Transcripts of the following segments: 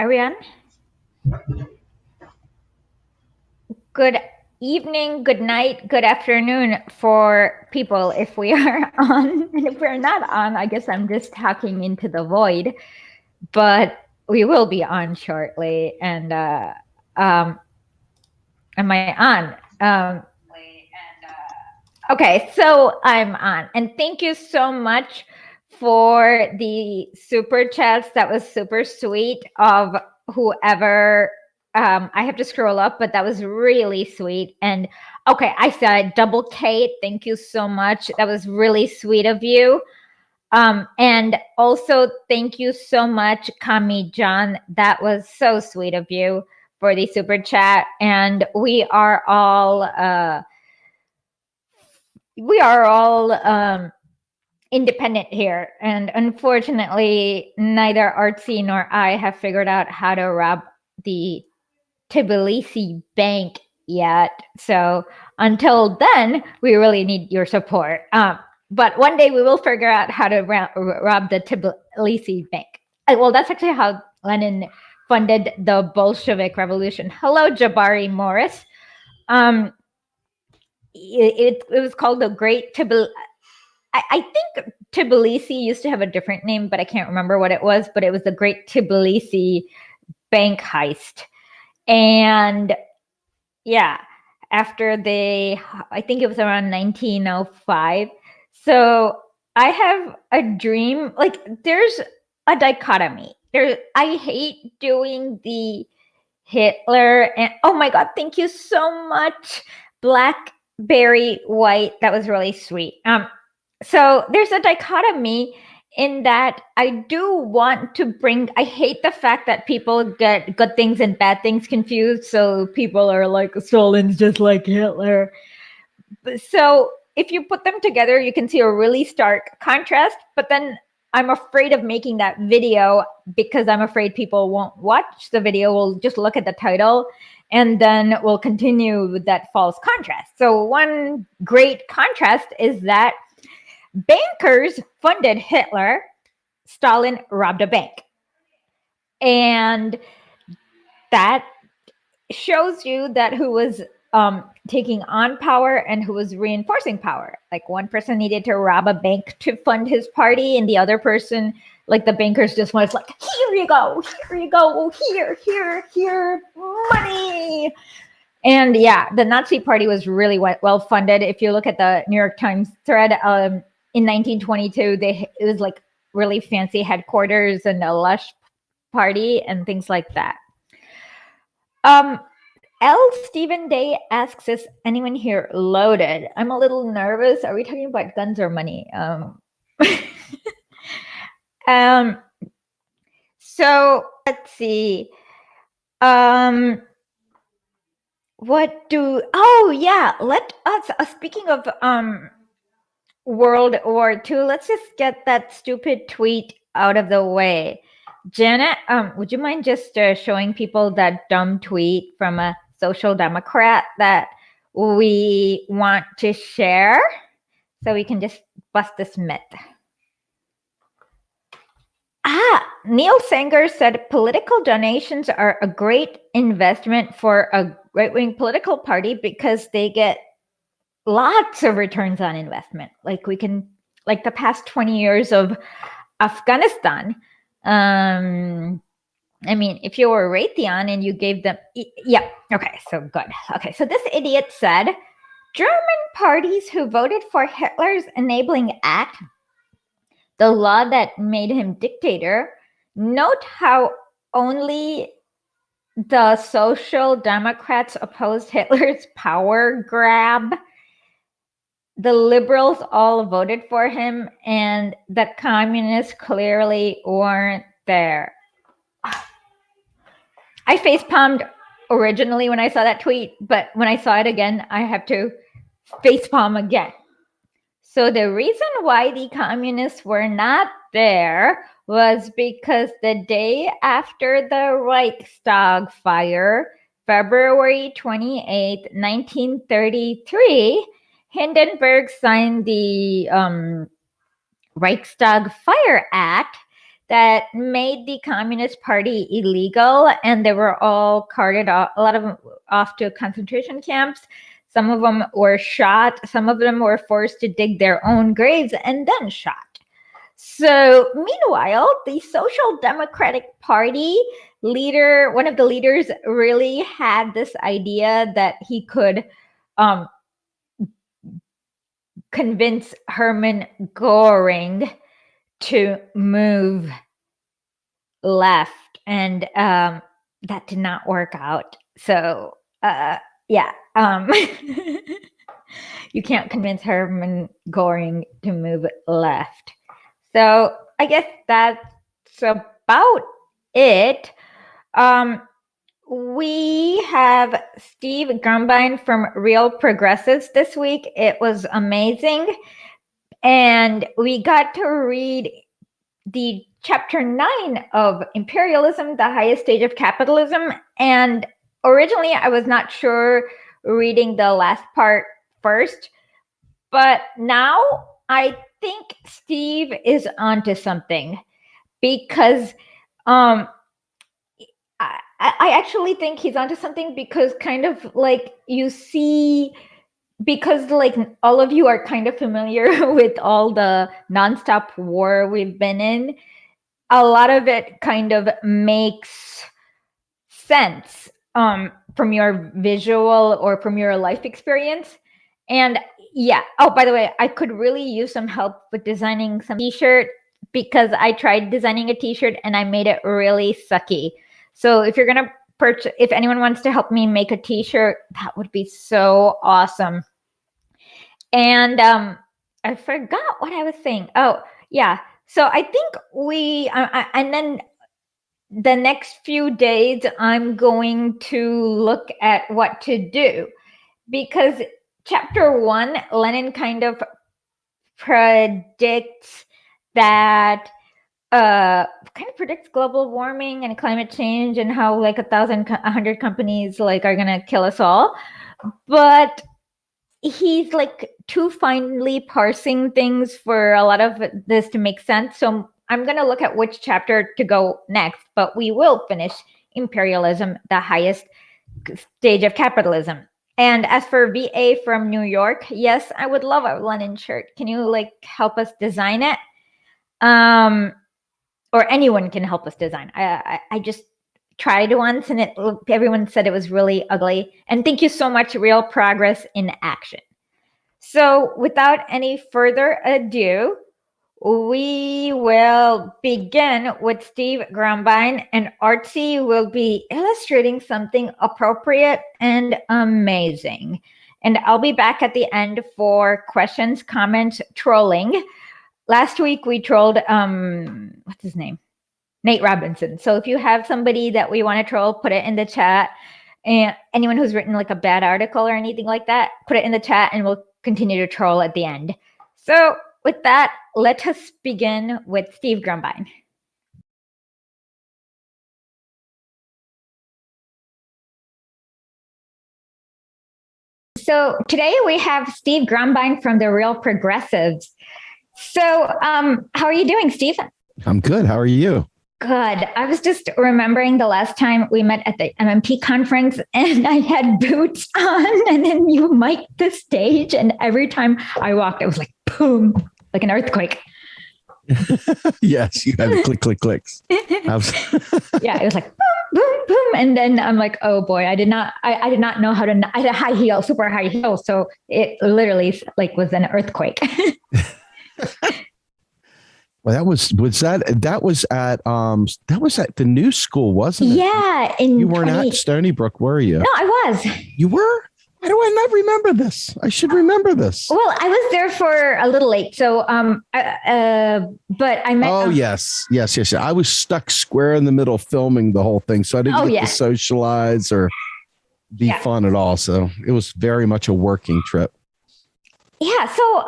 Are we on? Good evening, good night, good afternoon for people if we are on. And if we're not on, I guess I'm just talking into the void. But we will be on shortly. And am I on? Okay, so I'm on. And thank you so much for the super chats. That was super sweet of whoever. I have to scroll up, but that was really sweet. And okay, I said Double Kate. Thank you so much. That was really sweet of you. And also thank you so much, Kami John. That was so sweet of you for the super chat. And we are all independent here, and unfortunately neither Artsy nor I have figured out how to rob the Tbilisi bank yet, so until then we really need your support, but one day we will figure out how to rob the Tbilisi bank. Well, that's actually how Lenin funded the Bolshevik Revolution. Hello, Jabari Morris. It was called the Great Tbilisi. I think Tbilisi used to have a different name, but I can't remember what it was. But it was the Great Tbilisi bank heist. And yeah, after I think it was around 1905. So I have a dream. Like, there's a dichotomy. I hate doing the Hitler and oh my God, thank you so much, Blackberry White. That was really sweet. So there's a dichotomy in that I do want to I hate the fact that people get good things and bad things confused. So people are like, Stalin's just like Hitler. So if you put them together, you can see a really stark contrast. But then I'm afraid of making that video because I'm afraid people won't watch the video. We'll just look at the title and then we'll continue with that false contrast. So one great contrast is that bankers funded Hitler, Stalin robbed a bank. And that shows you that who was taking on power and who was reinforcing power. Like, one person needed to rob a bank to fund his party, and the other person, like the bankers, just was like, here you go, here, money. And yeah, the Nazi party was really well funded. If you look at the New York Times thread, in 1922, it was like really fancy headquarters and a lush party and things like that. L. Stephen Day asks, is anyone here loaded? I'm a little nervous. Are we talking about guns or money? So let's see. Let us, speaking of World War II, let's just get that stupid tweet out of the way. Janet, would you mind just showing people that dumb tweet from a social democrat that we want to share so we can just bust this myth? Neil Sanger said political donations are a great investment for a right-wing political party because they get lots of returns on investment. Like the past 20 years of Afghanistan. I mean, if you were Raytheon and you gave them, okay, so good. Okay, so this idiot said, German parties who voted for Hitler's Enabling Act, the law that made him dictator, note how only the Social Democrats opposed Hitler's power grab. The liberals all voted for him, and the communists clearly weren't there. I facepalmed originally when I saw that tweet, but when I saw it again, I have to facepalm again. So the reason why the communists were not there was because the day after the Reichstag fire, February 28, 1933, Hindenburg signed the Reichstag Fire Act that made the Communist Party illegal, and they were all carted off, a lot of them off to concentration camps. Some of them were shot. Some of them were forced to dig their own graves and then shot. So meanwhile, the Social Democratic Party leader, one of the leaders, really had this idea that he could convince Hermann Goring to move left, and that did not work out. So you can't convince Hermann Goring to move left. So I guess that's about it. We have Steve Grumbine from Real Progressives this week. It was amazing. And we got to read the chapter 9 of Imperialism, the Highest Stage of Capitalism. And originally I was not sure reading the last part first, but now I think Steve is onto something, because I actually think he's onto something, because kind of like you see, because like all of you are kind of familiar with all the nonstop war we've been in, a lot of it kind of makes sense from your visual or from your life experience. And yeah, oh, by the way, I could really use some help with designing some t-shirt, because I tried designing a t-shirt and I made it really sucky. So if you're gonna purchase, if anyone wants to help me make a t-shirt, that would be so awesome. And I forgot what I was saying. Oh yeah, so I think and then the next few days I'm going to look at what to do, because chapter 1, Lenin kind of predicts that predicts global warming and climate change, and how like 100 companies like are gonna kill us all. But he's like too finely parsing things for a lot of this to make sense. So I'm gonna look at which chapter to go next, but we will finish Imperialism, the Highest Stage of Capitalism. And as for VA from New York, yes, I would love a Lenin shirt. Can you like help us design it? Or anyone can help us design. I just tried once and everyone said it was really ugly. And thank you so much, Real Progress in Action. So without any further ado, we will begin with Steve Grumbine, and Artsy will be illustrating something appropriate and amazing. And I'll be back at the end for questions, comments, trolling. Last week we trolled, what's his name? Nate Robinson. So if you have somebody that we want to troll, put it in the chat. And anyone who's written like a bad article or anything like that, put it in the chat and we'll continue to troll at the end. So with that, let us begin with Steve Grumbine. So today we have Steve Grumbine from the Real Progressives. So how are you doing, Steve? I'm good. How are you? Good. I was just remembering the last time we met at the MMP conference and I had boots on, and then you mic'd the stage, and every time I walked, it was like boom, like an earthquake. Yes, you had the click, click, clicks. Yeah, it was like boom, boom, boom. And then I'm like, oh boy, I did not know how to, I had a high heel, super high heel. So it literally like was an earthquake. Well, that was at the new school, wasn't it? Yeah. You weren't at Stony Brook, were you? No, I was. You were? Why do I not remember this? I should remember this. Well, I was there for a little late. So, but I met. Oh, yes. I was stuck square in the middle filming the whole thing. So I didn't get to socialize or be fun at all. So it was very much a working trip. Yeah. So,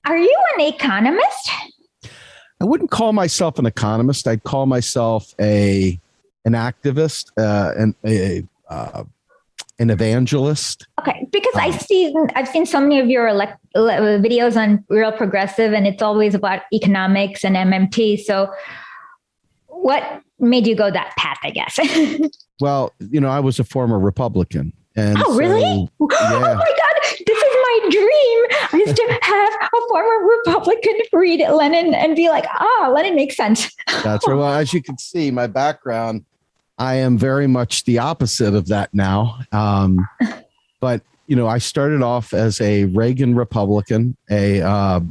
are you an economist? I wouldn't call myself an economist. I'd call myself an activist, and an evangelist. Okay, because I've seen so many of your videos on Real Progressive, and it's always about economics and MMT. So, what made you go that path? I guess. Well, I was a former Republican, and really? Yeah. Oh my God, this is my dream. I used to have a former Republican read Lenin and be like, Lenin makes sense. That's right. Well, as you can see, my background, I am very much the opposite of that now. But, I started off as a Reagan Republican, a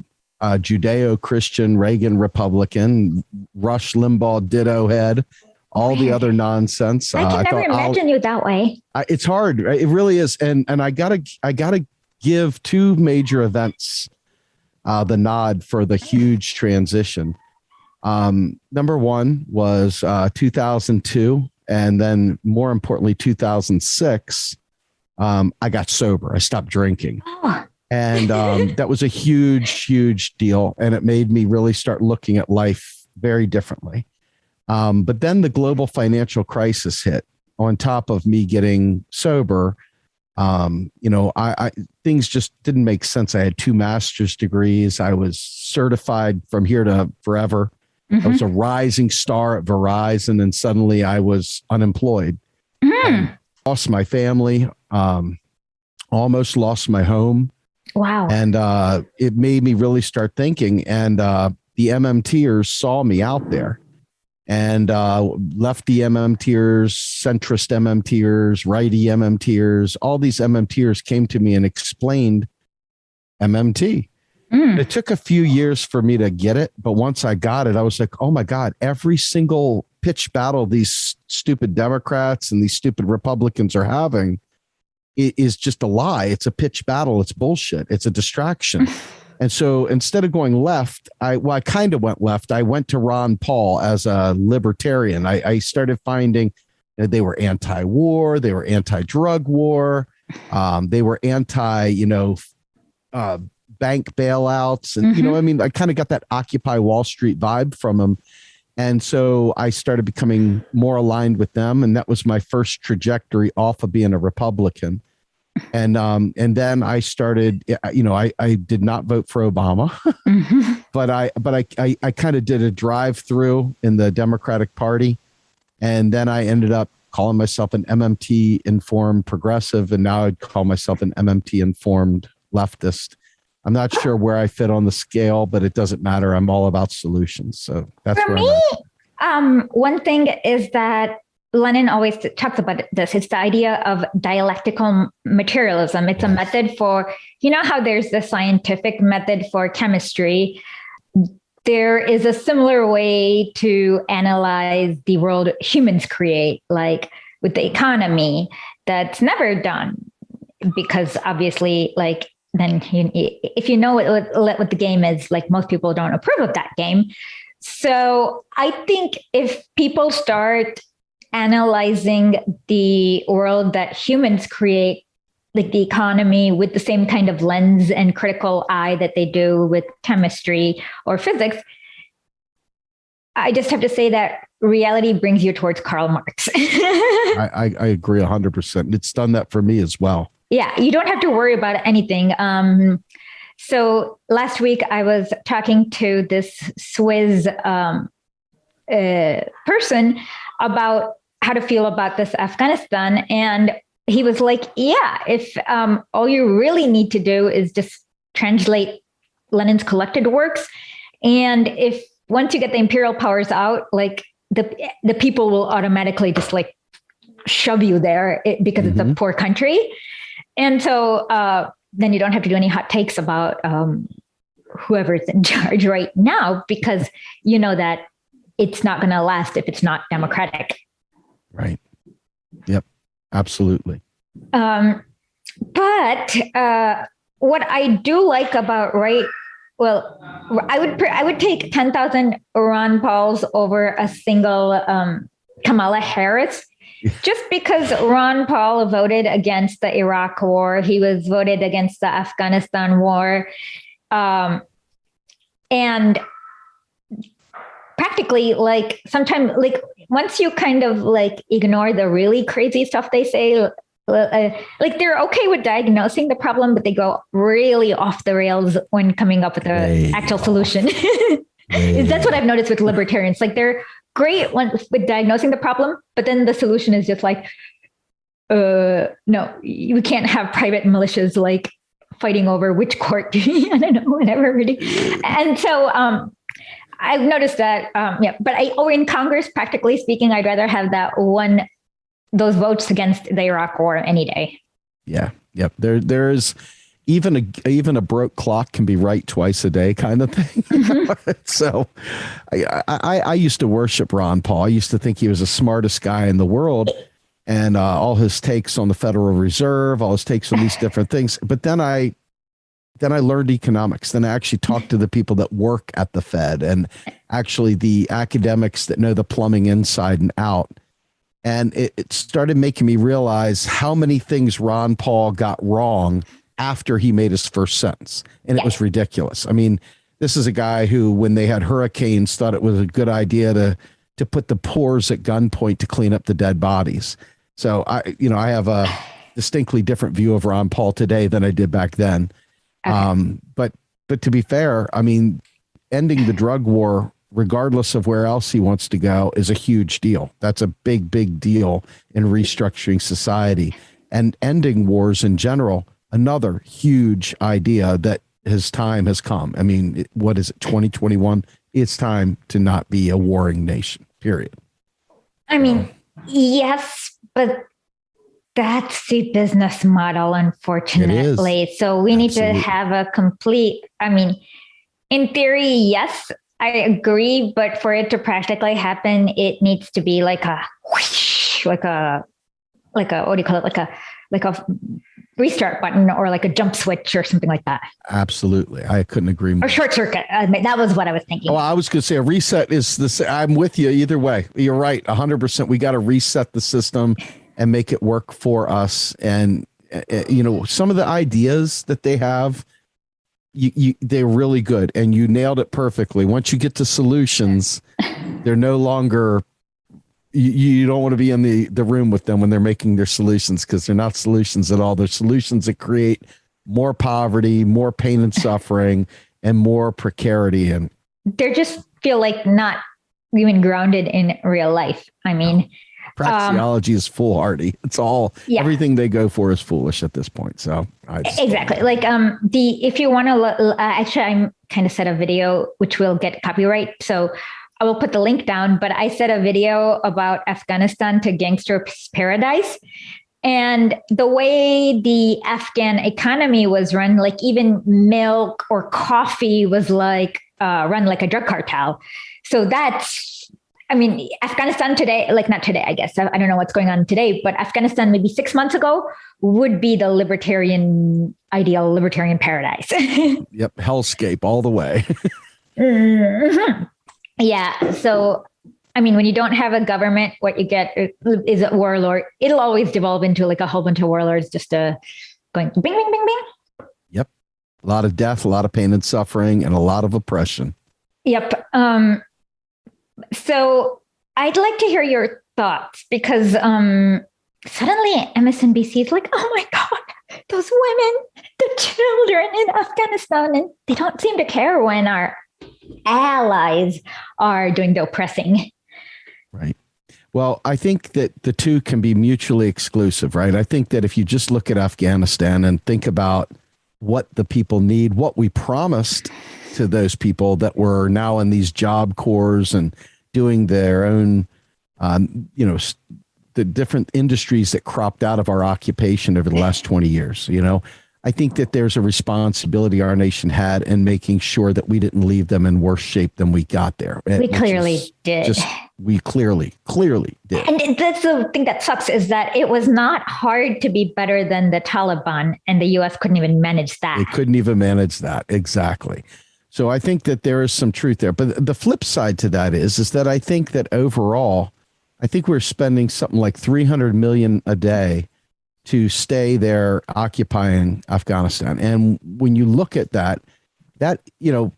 Judeo-Christian Reagan Republican, Rush Limbaugh ditto head, all the other nonsense. I can never imagine you that way. It's hard. It really is. And I gotta give two major events the nod for the huge transition. Number one was 2002. And then more importantly, 2006, I got sober. I stopped drinking. Oh. And that was a huge, huge deal. And it made me really start looking at life very differently. But then the global financial crisis hit on top of me getting sober. I things just didn't make sense. I had 2 master's degrees. I was certified from here to forever. I was a rising star at Verizon, and suddenly I was unemployed. Lost my family, almost lost my home. Wow. And it made me really start thinking. And the MMTers saw me out there, and lefty MMTers, centrist MMTers, righty MMTers, all these MMTers came to me and explained MMT. It took a few years for me to get it, but once I got it, I was like, oh my God, every single pitch battle these stupid Democrats and these stupid Republicans are having is just a lie. It's a pitch battle. It's bullshit. It's a distraction. And so instead of going left, I kind of went left. I went to Ron Paul as a libertarian. I started finding that they were anti-war. They were anti-drug war. They were anti, bank bailouts. And, I kind of got that Occupy Wall Street vibe from them. And so I started becoming more aligned with them. And that was my first trajectory off of being a Republican. And then I started, I did not vote for Obama, but I kind of did a drive through in the Democratic Party. And then I ended up calling myself an MMT informed progressive. And now I'd call myself an MMT informed leftist. I'm not sure where I fit on the scale, but it doesn't matter. I'm all about solutions. So that's for me. One thing is that Lenin always talks about this. It's the idea of dialectical materialism. It's a method for, how there's the scientific method for chemistry. There is a similar way to analyze the world humans create, like with the economy, that's never done because obviously, then if you know what the game is, most people don't approve of that game. So I think if people start analyzing the world that humans create, like the economy, with the same kind of lens and critical eye that they do with chemistry or physics, I just have to say that reality brings you towards Karl Marx. I agree 100%. It's done that for me as well. Yeah, you don't have to worry about anything. So last week I was talking to this Swiss person about how to feel about this Afghanistan. And he was like, if all you really need to do is just translate Lenin's collected works. And if once you get the imperial powers out, the people will automatically just shove you there because it's a poor country. And so then you don't have to do any hot takes about whoever's in charge right now, because you know that it's not going to last if it's not democratic. Right. Yep. Absolutely. But what I do like about I would take 10,000 Ron Pauls over a single Kamala Harris. Just because Ron Paul voted against the Iraq war, he was voted against the Afghanistan war. And practically, sometimes, once you kind of ignore the really crazy stuff they say, like they're okay with diagnosing the problem, but they go really off the rails when coming up with an actual solution. That's what I've noticed with libertarians. Like they're great with diagnosing the problem, but then the solution is just like, no, we can't have private militias like fighting over which court. I don't know, whatever. Really. And so I've noticed that, but in Congress, practically speaking, I'd rather have those votes against the Iraq war any day. Yeah. Yep. There's even a broke clock can be right twice a day kind of thing. Mm-hmm. So I used to worship Ron Paul. I used to think he was the smartest guy in the world, and all his takes on the Federal Reserve, all his takes on these different things. But then I learned economics. Then I actually talked to the people that work at the Fed and actually the academics that know the plumbing inside and out. And it started making me realize how many things Ron Paul got wrong after he made his first sentence. And it was ridiculous. I mean, this is a guy who, when they had hurricanes, thought it was a good idea to put the poors at gunpoint to clean up the dead bodies. So I have a distinctly different view of Ron Paul today than I did back then. Okay. But to be fair, I mean, ending the drug war, regardless of where else he wants to go, is a huge deal. That's a big, big deal in restructuring society, and ending wars in general. Another huge idea that his time has come. I mean, what is it, 2021? It's time to not be a warring nation, period. I mean, yes, but that's the business model, unfortunately. So we need to have a complete, I mean, in theory, yes, I agree, but for it to practically happen, it needs to be like a whoosh, like a what do you call it? Like a restart button or like a jump switch or something like that. Absolutely. I couldn't agree more. Or short circuit. That was what I was thinking. Well, I was going to say a reset is I'm with you either way. You're right. 100%. We got to reset the system and make it work for us. And, some of the ideas that they have, they're really good, and you nailed it perfectly. Once you get to solutions, they're no longer, you don't want to be in the room with them when they're making their solutions, because they're not solutions at all. They're solutions that create more poverty, more pain and suffering, and more precarity. And they just feel like not even grounded in real life. I mean, praxeology is foolhardy. It's all, everything they go for is foolish at this point. So exactly. Like if you want to, actually, I'm kind of set a video which will get copyright. So I will put the link down, but I set a video about Afghanistan to gangster's paradise. And the way the Afghan economy was run, like even milk or coffee was like run like a drug cartel. So Afghanistan today, like not today, I guess. I don't know what's going on today, but Afghanistan maybe 6 months ago would be the ideal libertarian paradise. Yep. Hellscape all the way. Mm-hmm. Yeah. So, when you don't have a government, what you get is a warlord. It'll always devolve into like a whole bunch of warlords just going bing, bing, bing, bing. Yep. A lot of death, a lot of pain and suffering, and a lot of oppression. Yep. So I'd like to hear your thoughts, because suddenly MSNBC is like, oh my God, those women, the children in Afghanistan, and they don't seem to care when our allies are doing the oppressing. Right. Well, I think that the two can be mutually exclusive, right? I think that if you just look at Afghanistan and think about what the people need, what we promised to those people that were now in these job corps and doing their own, the different industries that cropped out of our occupation over the last 20 years, I think that there's a responsibility our nation had in making sure that we didn't leave them in worse shape than we got there. We clearly did. We clearly did. And that's the thing that sucks, is that it was not hard to be better than the Taliban, and the U.S. couldn't even manage that. They couldn't even manage that. Exactly. So I think that there is some truth there. But the flip side to that is that I think that overall, I think we're spending something like $300 million a day to stay there occupying Afghanistan. And when you look at that,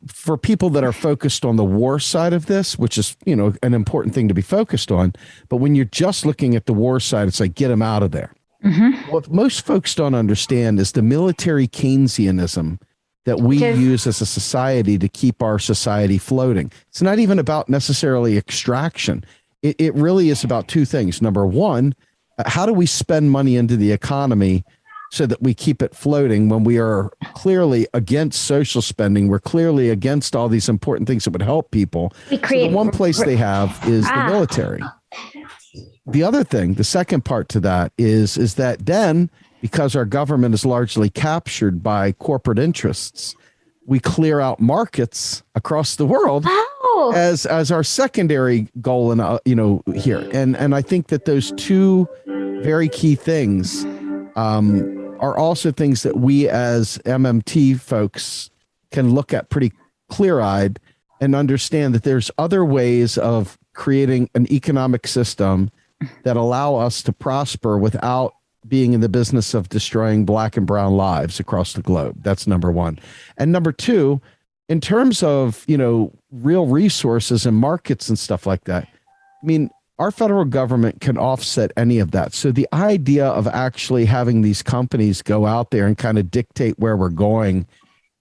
for people that are focused on the war side of this, which is, an important thing to be focused on. But when you're just looking at the war side, it's like, get them out of there. Mm-hmm. What most folks don't understand is the military Keynesianism that we use as a society to keep our society floating. It's not even about necessarily extraction. It really is about two things. Number one, how do we spend money into the economy so that we keep it floating when we are clearly against social spending? We're clearly against all these important things that would help people. So the one place they have is the military. The other thing, the second part to that is that then, because our government is largely captured by corporate interests, we clear out markets across the world as our secondary goal in here. And I think that those two very key things are also things that we as MMT folks can look at pretty clear-eyed and understand that there's other ways of creating an economic system that allow us to prosper without being in the business of destroying Black and brown lives across the globe. That's number one. And number two, in terms of, real resources and markets and stuff like that, I mean, our federal government can offset any of that. So the idea of actually having these companies go out there and kind of dictate where we're going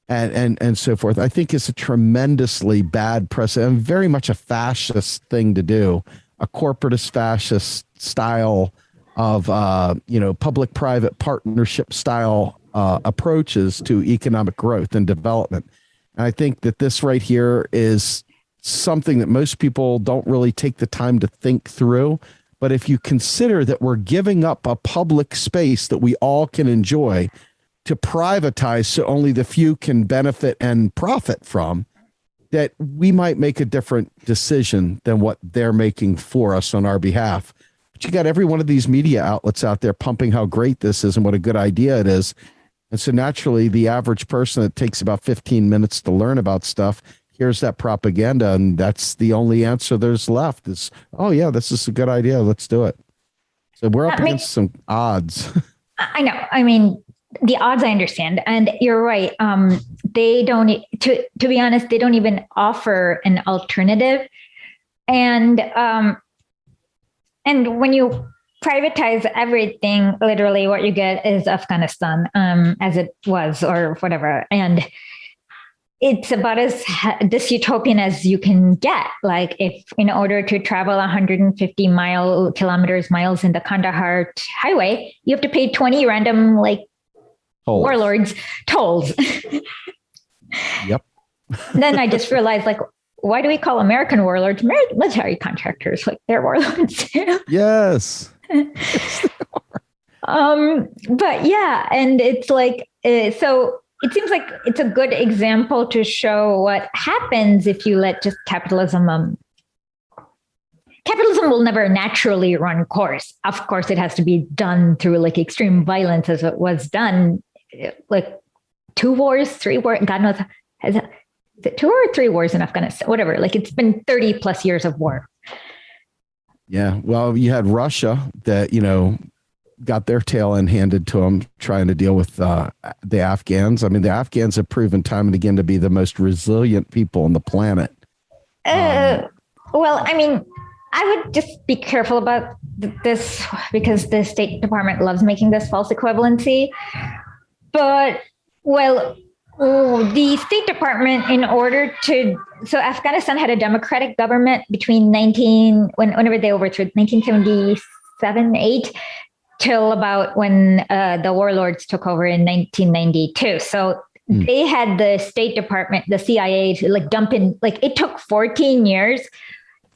and so forth, I think is a tremendously bad precedent and very much a fascist thing to do, a corporatist fascist style of, public-private partnership style approaches to economic growth and development. And I think that this right here is something that most people don't really take the time to think through. But if you consider that we're giving up a public space that we all can enjoy to privatize so only the few can benefit and profit from, that we might make a different decision than what they're making for us on our behalf. But you got every one of these media outlets out there pumping how great this is and what a good idea it is. And so naturally, the average person that takes about 15 minutes to learn about stuff hears that propaganda, and that's the only answer there's left is, oh, yeah, this is a good idea. Let's do it. So we're up against some odds. I know. I mean, the odds I understand. And you're right. They don't, to be honest, they don't even offer an alternative. And when you privatize everything, literally what you get is Afghanistan, as it was, or whatever. And it's about as dystopian as you can get. Like, if in order to travel 150 miles in the Kandahar highway, you have to pay 20 random warlords tolls. Yep. Then I just realized, why do we call American warlords military contractors? Like, they're warlords too. Yes. But yeah, and it's so it seems like it's a good example to show what happens if you let just capitalism. Capitalism will never naturally run course. Of course, it has to be done through extreme violence, as it was done, 2 wars, 3 wars. God knows, is it 2 or 3 wars in Afghanistan? Whatever. It's been 30 plus years of war. Yeah. Well, you had Russia that, got their tail end handed to them trying to deal with the Afghans. I mean, the Afghans have proven time and again to be the most resilient people on the planet. Well, I mean, I would just be careful about this because the State Department loves making this false equivalency. But, the State Department, so Afghanistan had a democratic government between whenever they overthrew 1977, 8, till about when the warlords took over in 1992. So they had the State Department, the CIA, to dump in, it took 14 years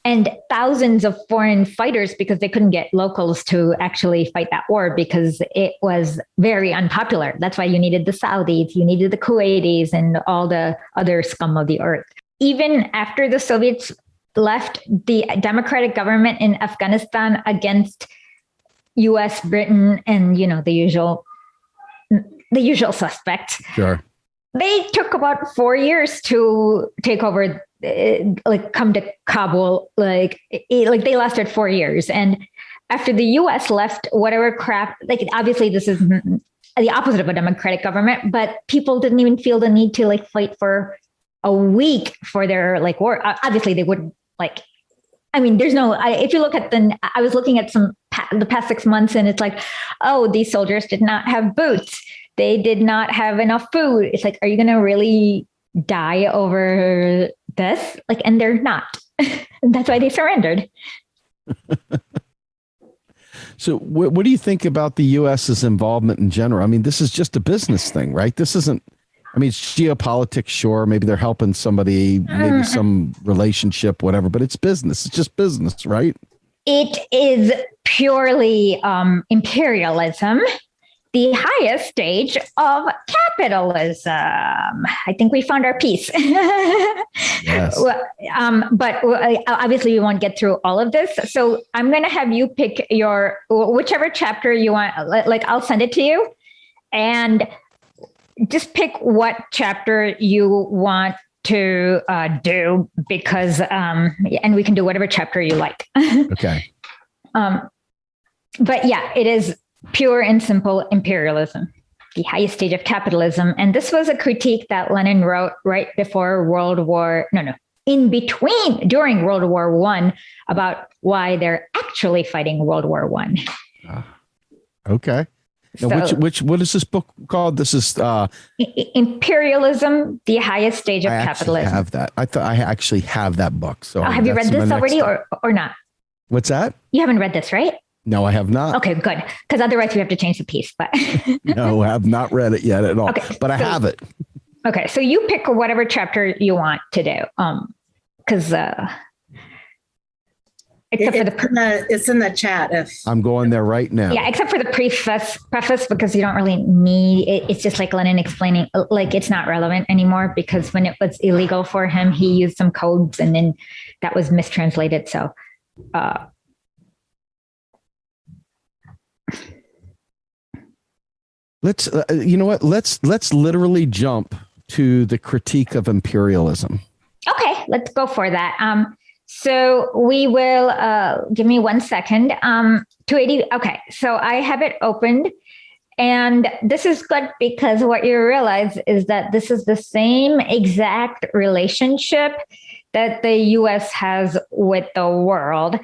and thousands of foreign fighters because they couldn't get locals to actually fight that war because it was very unpopular. That's why you needed the Saudis, you needed the Kuwaitis, and all the other scum of the earth. Even after the Soviets left, the democratic government in Afghanistan against US, Britain, and, the usual suspects. Sure. They took about 4 years to take over, come to Kabul. They lasted 4 years. And after the US left, whatever crap, obviously this is the opposite of a democratic government, but people didn't even feel the need to fight for a week for their war. Obviously they wouldn't I mean, there's no, if you look at I was looking at the past 6 months, and it's like, oh, these soldiers did not have boots. They did not have enough food. It's like, are you going to really die over this? Like, and they're not. That's why they surrendered. So what do you think about the U.S.'s involvement in general? I mean, this is just a business thing, right? This isn't, I mean, it's geopolitics, sure. Maybe they're helping somebody, maybe some relationship, whatever, but it's business. It's just business, right? It is purely imperialism, the highest stage of capitalism. I think we found our piece. Yes. But obviously we won't get through all of this. So I'm going to have you pick whichever chapter you want. Like, I'll send it to you, and just pick what chapter you want to do, because and we can do whatever chapter you like. Okay. But yeah, it is pure and simple imperialism, the highest stage of capitalism. And this was a critique that Lenin wrote right before during World War I, about why they're actually fighting World War I. Okay. Now, So, what is this book called? This is Imperialism, the highest stage of capitalism. I have that. I thought I actually have that book. So have you read this already or not? What's that? You haven't read this, right? No, I have not. Okay, good. Because otherwise we have to change the piece. But No, I have not read it yet at all. Okay, but I have it. Okay, so you pick whatever chapter you want to do. Because it's in the chat. If I'm going there right now. Yeah, except for the preface, because you don't really need it. It's just like Lenin explaining, like, it's not relevant anymore, because when it was illegal for him, he used some codes, and then that was mistranslated. So let's you know what? Let's literally jump to the critique of imperialism. Okay, let's go for that. So we will give me 1 second. 280. Okay, so I have it opened, and this is good, because what you realize is that this is the same exact relationship that the US has with the world.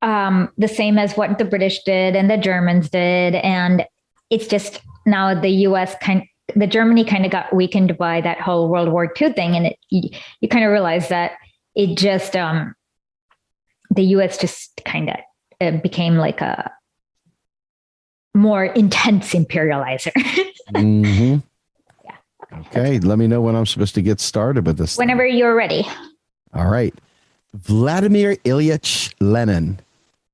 The same as what the British did and the Germans did. And it's just now the Germany kind of got weakened by that whole World War II thing. And you kind of realize that it just, the US just kind of became like a more intense imperializer. Mm-hmm. Yeah. Okay. Let me know when I'm supposed to get started with this. Whenever you're ready. All right. Vladimir Ilyich Lenin,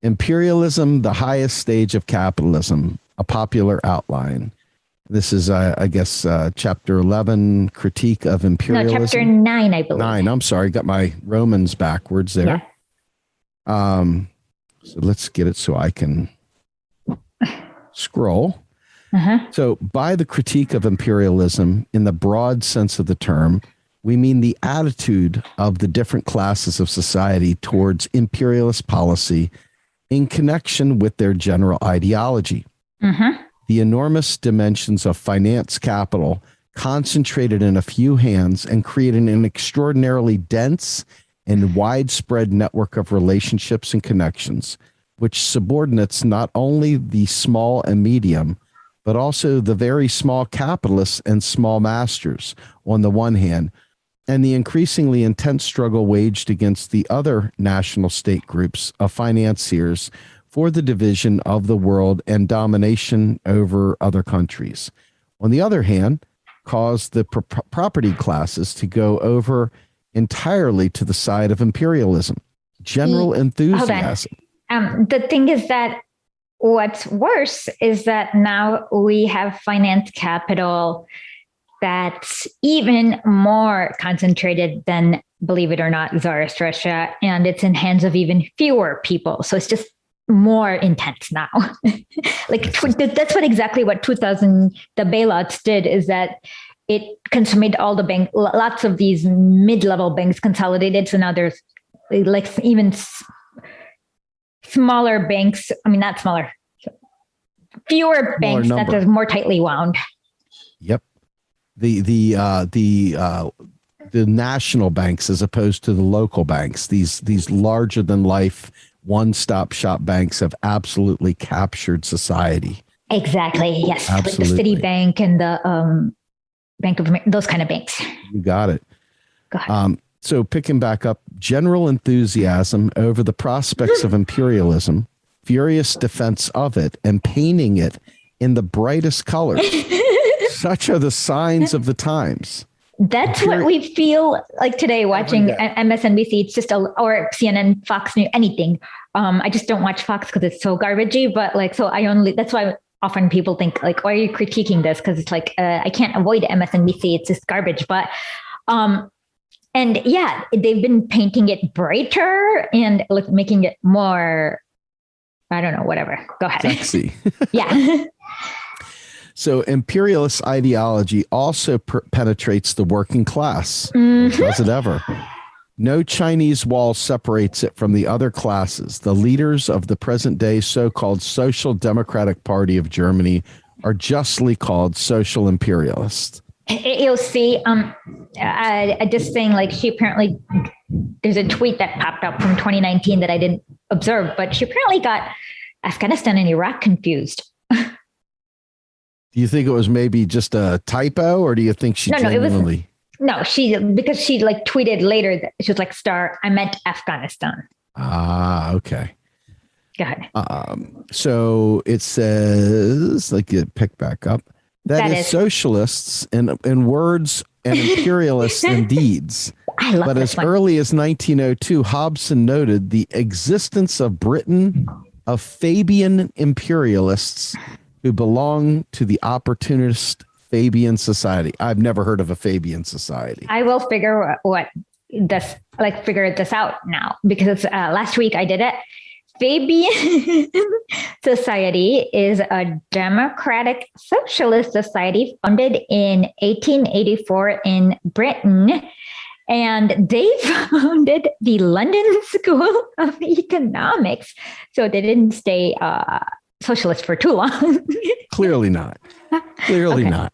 Imperialism, the Highest Stage of Capitalism, a Popular Outline. This is, I guess, chapter 11, Critique of Imperialism. No, chapter 9, I believe. 9, I'm sorry. Got my Romans backwards there. Yeah. So let's get it so I can scroll. Uh-huh. So by the critique of imperialism, in the broad sense of the term, we mean the attitude of the different classes of society towards imperialist policy in connection with their general ideology. Mm-hmm. The enormous dimensions of finance capital concentrated in a few hands and creating an extraordinarily dense and widespread network of relationships and connections, which subordinates not only the small and medium, but also the very small capitalists and small masters on the one hand, and the increasingly intense struggle waged against the other national state groups of financiers for the division of the world and domination over other countries. On the other hand, caused the property classes to go over entirely to the side of imperialism, general enthusiasm. The thing is that what's worse is that now we have finance capital that's even more concentrated than, believe it or not, Tsarist Russia, and it's in hands of even fewer people. So it's just more intense now. That's exactly what 2000, the bailouts did, is that it consummated all the bank, lots of these mid-level banks consolidated. So now there's like even smaller banks. I mean, not smaller, fewer banks that are more tightly wound. Yep. The the national banks as opposed to the local banks. These larger than life one-stop shop banks have absolutely captured society. Exactly. Yes. Absolutely. Like the Citibank and the Bank of America, those kind of banks. You got it. Go ahead. So picking back up, general enthusiasm over the prospects of imperialism, furious defense of it, and painting it in the brightest colors. Such are the signs of the times. That's what we feel like today watching MSNBC. It's just or CNN, Fox News, anything. I just don't watch Fox because it's so garbagey. But like, so that's why often people think like, why are you critiquing this? Because it's like, I can't avoid MSNBC. It's just garbage. But, and yeah, they've been painting it brighter and like making it more, I don't know, whatever. Go ahead. Sexy. Yeah. So imperialist ideology also penetrates the working class. Does it ever? No Chinese wall separates it from the other classes. The leaders of the present day so-called Social Democratic Party of Germany are justly called social imperialists. You'll see, just saying like she apparently, there's a tweet that popped up from 2019 that I didn't observe, but she apparently got Afghanistan and Iraq confused. Do you think it was maybe just a typo, or do you think she genuinely? Because she like tweeted later that she was like, I meant Afghanistan. Ah, okay. Go ahead. So it says, like, you pick back up. That is socialists in words and imperialists in deeds. I love but this as one. early as 1902, Hobson noted the existence of Britain of Fabian imperialists who belong to the opportunist Fabian society. I've never heard of a Fabian society. I will figure this out now because last week I did it. Fabian Society is a democratic socialist society founded in 1884 in Britain. And they founded the London School of Economics. So they didn't stay socialist for too long. Clearly not. Clearly not.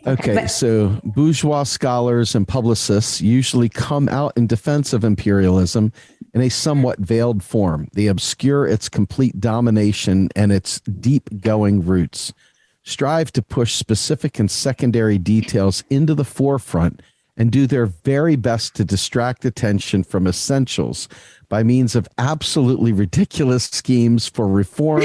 Okay, so bourgeois scholars and publicists usually come out in defense of imperialism in a somewhat veiled form. They obscure its complete domination and its deep-going roots, strive to push specific and secondary details into the forefront, and do their very best to distract attention from essentials by means of absolutely ridiculous schemes for reform.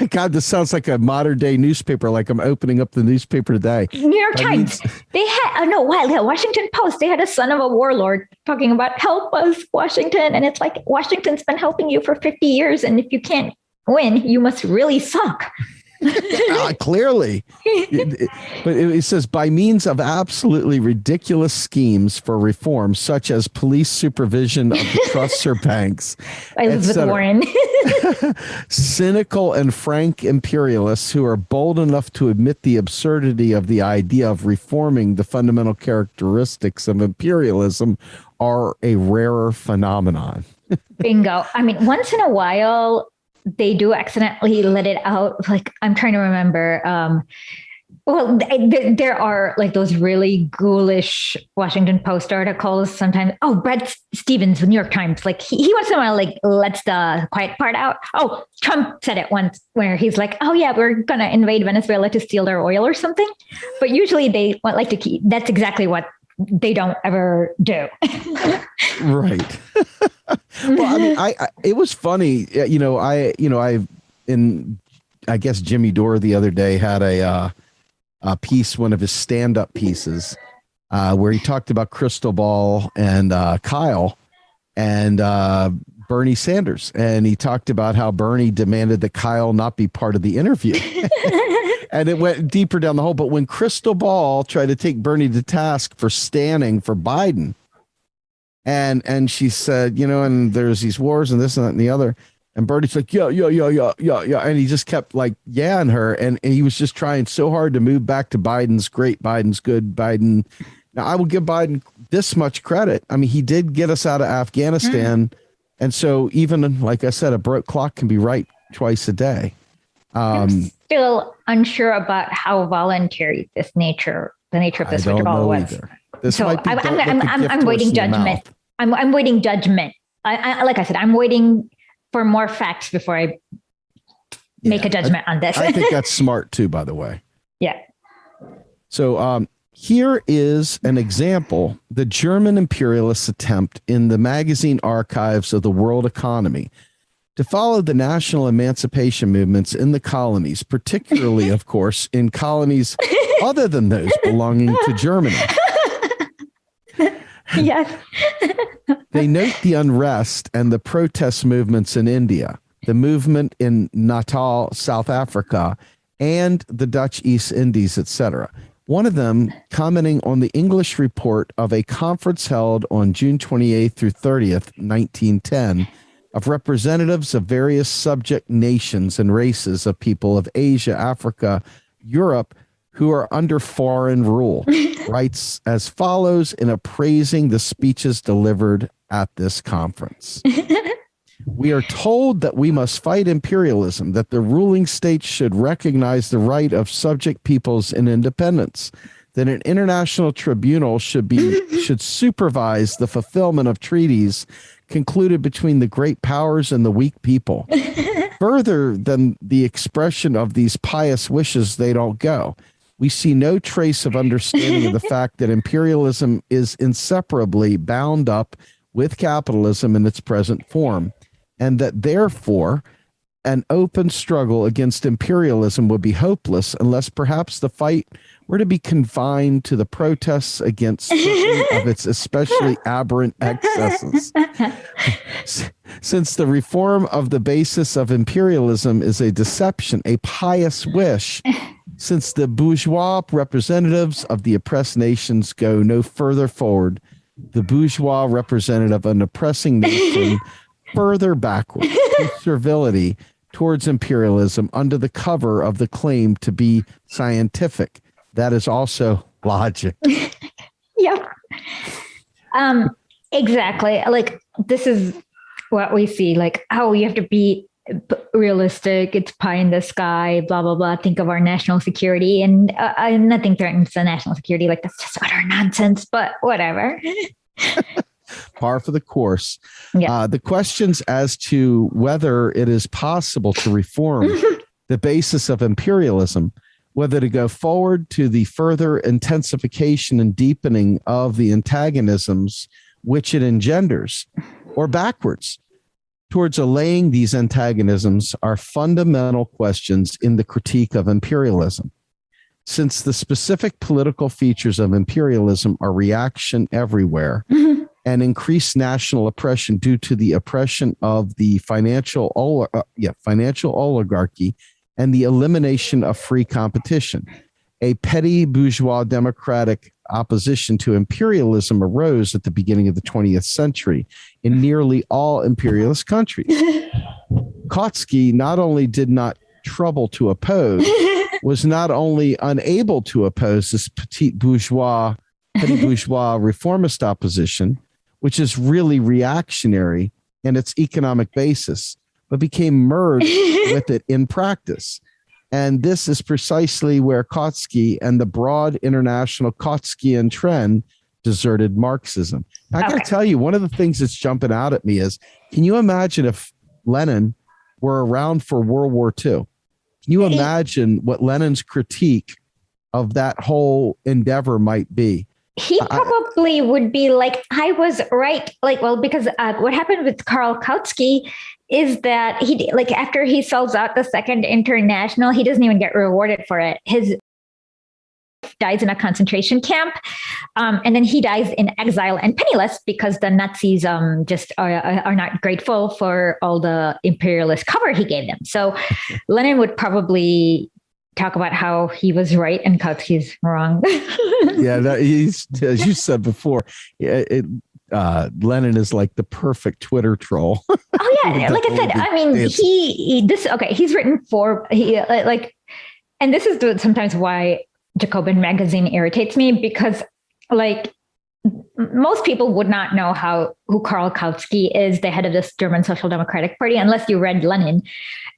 God, this sounds like a modern day newspaper, like I'm opening up the newspaper today. New York Times. They had, Washington Post. They had a son of a warlord talking about help us, Washington. And it's like, Washington's been helping you for 50 years. And if you can't win, you must really suck. Clearly. But it says by means of absolutely ridiculous schemes for reform, such as police supervision of the trusts or banks, Elizabeth Warren. Cynical and frank imperialists who are bold enough to admit the absurdity of the idea of reforming the fundamental characteristics of imperialism are a rarer phenomenon. Bingo. I mean, once in a while, they do accidentally let it out. Like, I'm trying to remember. There are like those really ghoulish Washington Post articles sometimes. Oh, Brad Stevens, New York Times. Like he once in a while like lets the quiet part out. Oh, Trump said it once where he's like, oh yeah, we're going to invade Venezuela to steal their oil or something. But usually they like to keep, that's exactly what they don't ever do. Right. Well, I mean, it was funny. I guess Jimmy Dore the other day had a piece, one of his stand-up pieces, where he talked about Crystal Ball and Kyle and Bernie Sanders. And he talked about how Bernie demanded that Kyle not be part of the interview. And it went deeper down the hole. But when Crystal Ball tried to take Bernie to task for standing for Biden, and she said, and there's these wars and this and that and the other. And Bernie's like, yeah. And he just kept like, yeah, and her. And he was just trying so hard to move back to Biden's great, Biden's good, Biden. Now, I will give Biden this much credit. I mean, he did get us out of Afghanistan. And so even, like I said, a broke clock can be right twice a day. I'm still unsure about how voluntary the nature of this withdrawal was. Either. This So might be I'm, don't look a I'm, gift I'm horse waiting in the judgment. mouth. I'm waiting judgment. Like I said, I'm waiting for more facts before I make a judgment on this. I think that's smart too, by the way. Yeah. So here is an example, the German imperialists' attempt in the magazine archives of the world economy to follow the national emancipation movements in the colonies, particularly, of course, in colonies other than those belonging to Germany. Yes. They note the unrest and the protest movements in India, the movement in Natal, South Africa, and the Dutch East Indies, etc. One of them commenting on the English report of a conference held on June 28th through 30th, 1910, of representatives of various subject nations and races of people of Asia, Africa, Europe, who are under foreign rule, writes as follows in appraising the speeches delivered at this conference. We are told that we must fight imperialism, that the ruling states should recognize the right of subject peoples in independence, that an international tribunal should supervise the fulfillment of treaties concluded between the great powers and the weak people. Further than the expression of these pious wishes, they don't go. We see no trace of understanding of the fact that imperialism is inseparably bound up with capitalism in its present form, and that therefore an open struggle against imperialism would be hopeless unless perhaps the fight were to be confined to the protests against certain of its especially aberrant excesses. Since the reform of the basis of imperialism is a deception, a pious wish, since the bourgeois representatives of the oppressed nations go no further forward, the bourgeois representative of an oppressing nation further backward to servility towards imperialism under the cover of the claim to be scientific. That is also logic. Yep. Exactly. Like this is what we see. Like, oh, you have to be realistic. It's pie in the sky. Blah blah blah. Think of our national security, and nothing threatens the national security. Like that's just utter nonsense. But whatever. Par for the course. Yeah. The questions as to whether it is possible to reform the basis of imperialism, whether to go forward to the further intensification and deepening of the antagonisms which it engenders, or backwards towards allaying these antagonisms, are fundamental questions in the critique of imperialism. Since the specific political features of imperialism are reaction everywhere, and increased national oppression due to the oppression of the financial oligarchy and the elimination of free competition. A petty bourgeois democratic opposition to imperialism arose at the beginning of the 20th century in nearly all imperialist countries. Kautsky not only did not trouble to oppose, was not only unable to oppose this petty bourgeois reformist opposition, which is really reactionary in its economic basis, but became merged with it in practice. And this is precisely where Kautsky and the broad international Kautskyan trend deserted Marxism. I got to tell you, one of the things that's jumping out at me is, can you imagine if Lenin were around for World War II? Can you imagine what Lenin's critique of that whole endeavor might be? He probably would be like, I was right. Like, well, because what happened with Karl Kautsky is that he, like, after he sells out the Second International, he doesn't even get rewarded for it. His dies in a concentration camp, and then he dies in exile and penniless because the Nazis just are not grateful for all the imperialist cover he gave them. So Lenin would probably talk about how he was right and Kautsky's wrong. Yeah, he's, as you said before, Lenin is like the perfect Twitter troll. Oh yeah, like I said, I mean, he's written for and this is sometimes why Jacobin magazine irritates me, because like most people would not know who Karl Kautsky is, the head of this German Social Democratic Party, unless you read Lenin.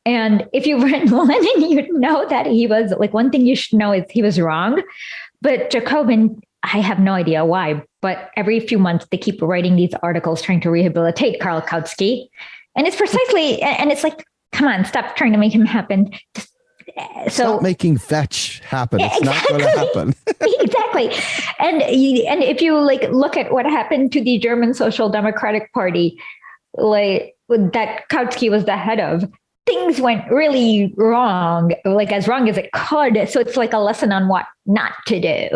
And if you read Lenin, you'd know that he was like, one thing you should know is he was wrong. But Jacobin I have no idea why, but every few months they keep writing these articles trying to rehabilitate Karl Kautsky. And it's precisely, and it's like, come on, stop trying to make him happen. Stop making fetch happen. It's exactly. Not going to happen. Exactly. And if you like look at what happened to the German Social Democratic Party, like that Kautsky was the head of, things went really wrong, like as wrong as it could. So it's like a lesson on what not to do.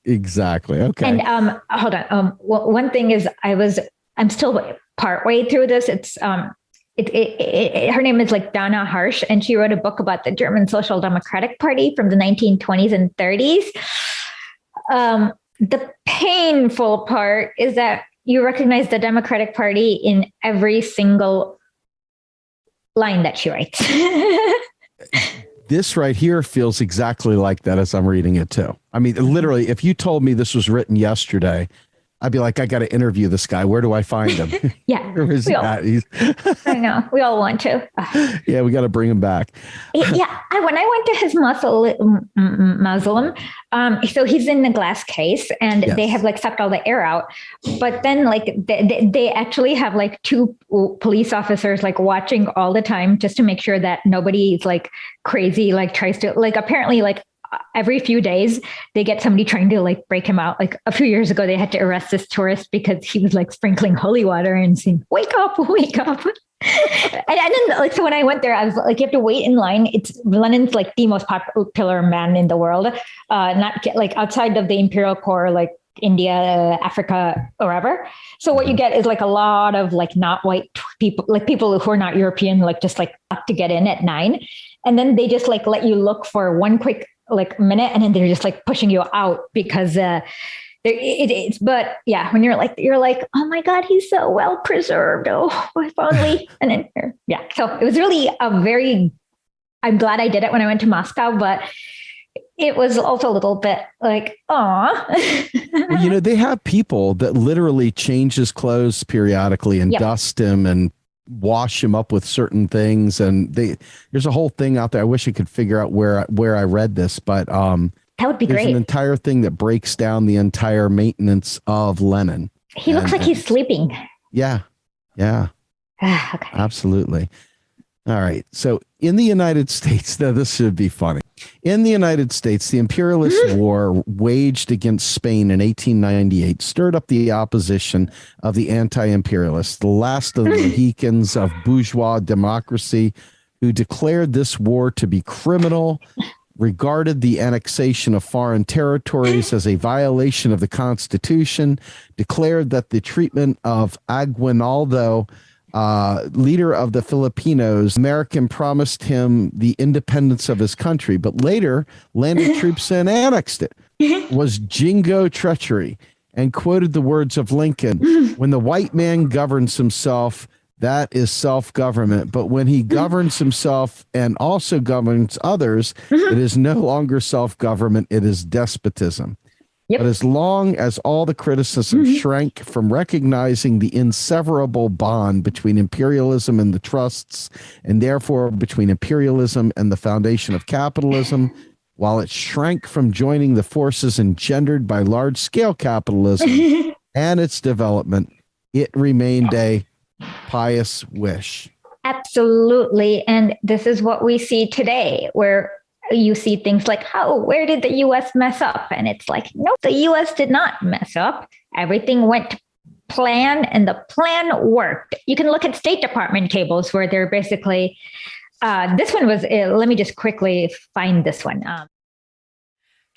Exactly. Okay. And hold on. One thing is I'm still partway through this. It's her name is like Donna Harsh, and she wrote a book about the German Social Democratic Party from the 1920s and 30s. The painful part is that you recognize the Democratic Party in every single line that she writes. This right here feels exactly like that as I'm reading it too. I mean, literally, if you told me this was written yesterday, I'd be like, I got to interview this guy. Where do I find him? Yeah. Where is he at? I know. We all want to. Yeah, we got to bring him back. Yeah. When I went to his mausoleum, so he's in the glass case and yes. They have like sucked all the air out. But then like they actually have like two police officers like watching all the time just to make sure that nobody's like crazy, like tries to like apparently like every few days they get somebody trying to like break him out. Like a few years ago, they had to arrest this tourist because he was like sprinkling holy water and saying, wake up. And then like, so when I went there, I was like, you have to wait in line. Lenin's like the most popular man in the world. Not like outside of the imperial core, like India, Africa, or wherever. So what you get is like a lot of like not white people, like people who are not European, like just like up to get in at 9. And then they just like let you look for one quick like minute, and then they're just like pushing you out because it's. But yeah, when you're like, oh my God, he's so well preserved. Oh, if only. And then yeah, so it was really I'm glad I did it when I went to Moscow, but it was also a little bit like, aw. Well, they have people that literally change his clothes periodically and dust him and wash him up with certain things, and there's a whole thing out there. I wish I could figure out where I read this, but that would be great. An entire thing that breaks down the entire maintenance of Lenin. He looks like he's sleeping. Yeah. Okay. Absolutely. All right. So in the United States, now this should be funny. In the United States, the imperialist war waged against Spain in 1898 stirred up the opposition of the anti-imperialists, the last of the Mohicans of bourgeois democracy, who declared this war to be criminal, regarded the annexation of foreign territories as a violation of the Constitution, declared that the treatment of Aguinaldo, leader of the Filipinos, American, promised him the independence of his country, but later landed troops and annexed it, was jingo treachery, and quoted the words of Lincoln, when the white man governs himself, that is self-government. But when he governs himself and also governs others, it is no longer self-government, it is despotism. Yep. But as long as all the criticism shrank from recognizing the inseverable bond between imperialism and the trusts, and therefore between imperialism and the foundation of capitalism, while it shrank from joining the forces engendered by large-scale capitalism and its development, it remained a pious wish. Absolutely. And this is what we see today, where you see things like, where did the U.S. mess up? And it's like, no, the U.S. did not mess up. Everything went to plan, and the plan worked. You can look at State Department cables where they're basically, this one was, let me just quickly find this one.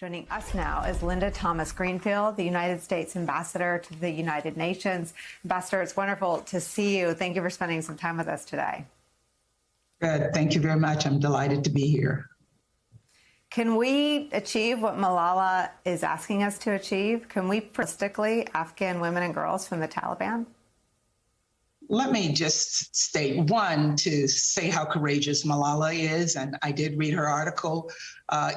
Joining us now is Linda Thomas Greenfield, the United States Ambassador to the United Nations. Ambassador, it's wonderful to see you. Thank you for spending some time with us today. Good. Thank you very much. I'm delighted to be here. Can we achieve what Malala is asking us to achieve? Can we realistically Afghan women and girls from the Taliban? Let me just state, one, to say how courageous Malala is. And I did read her article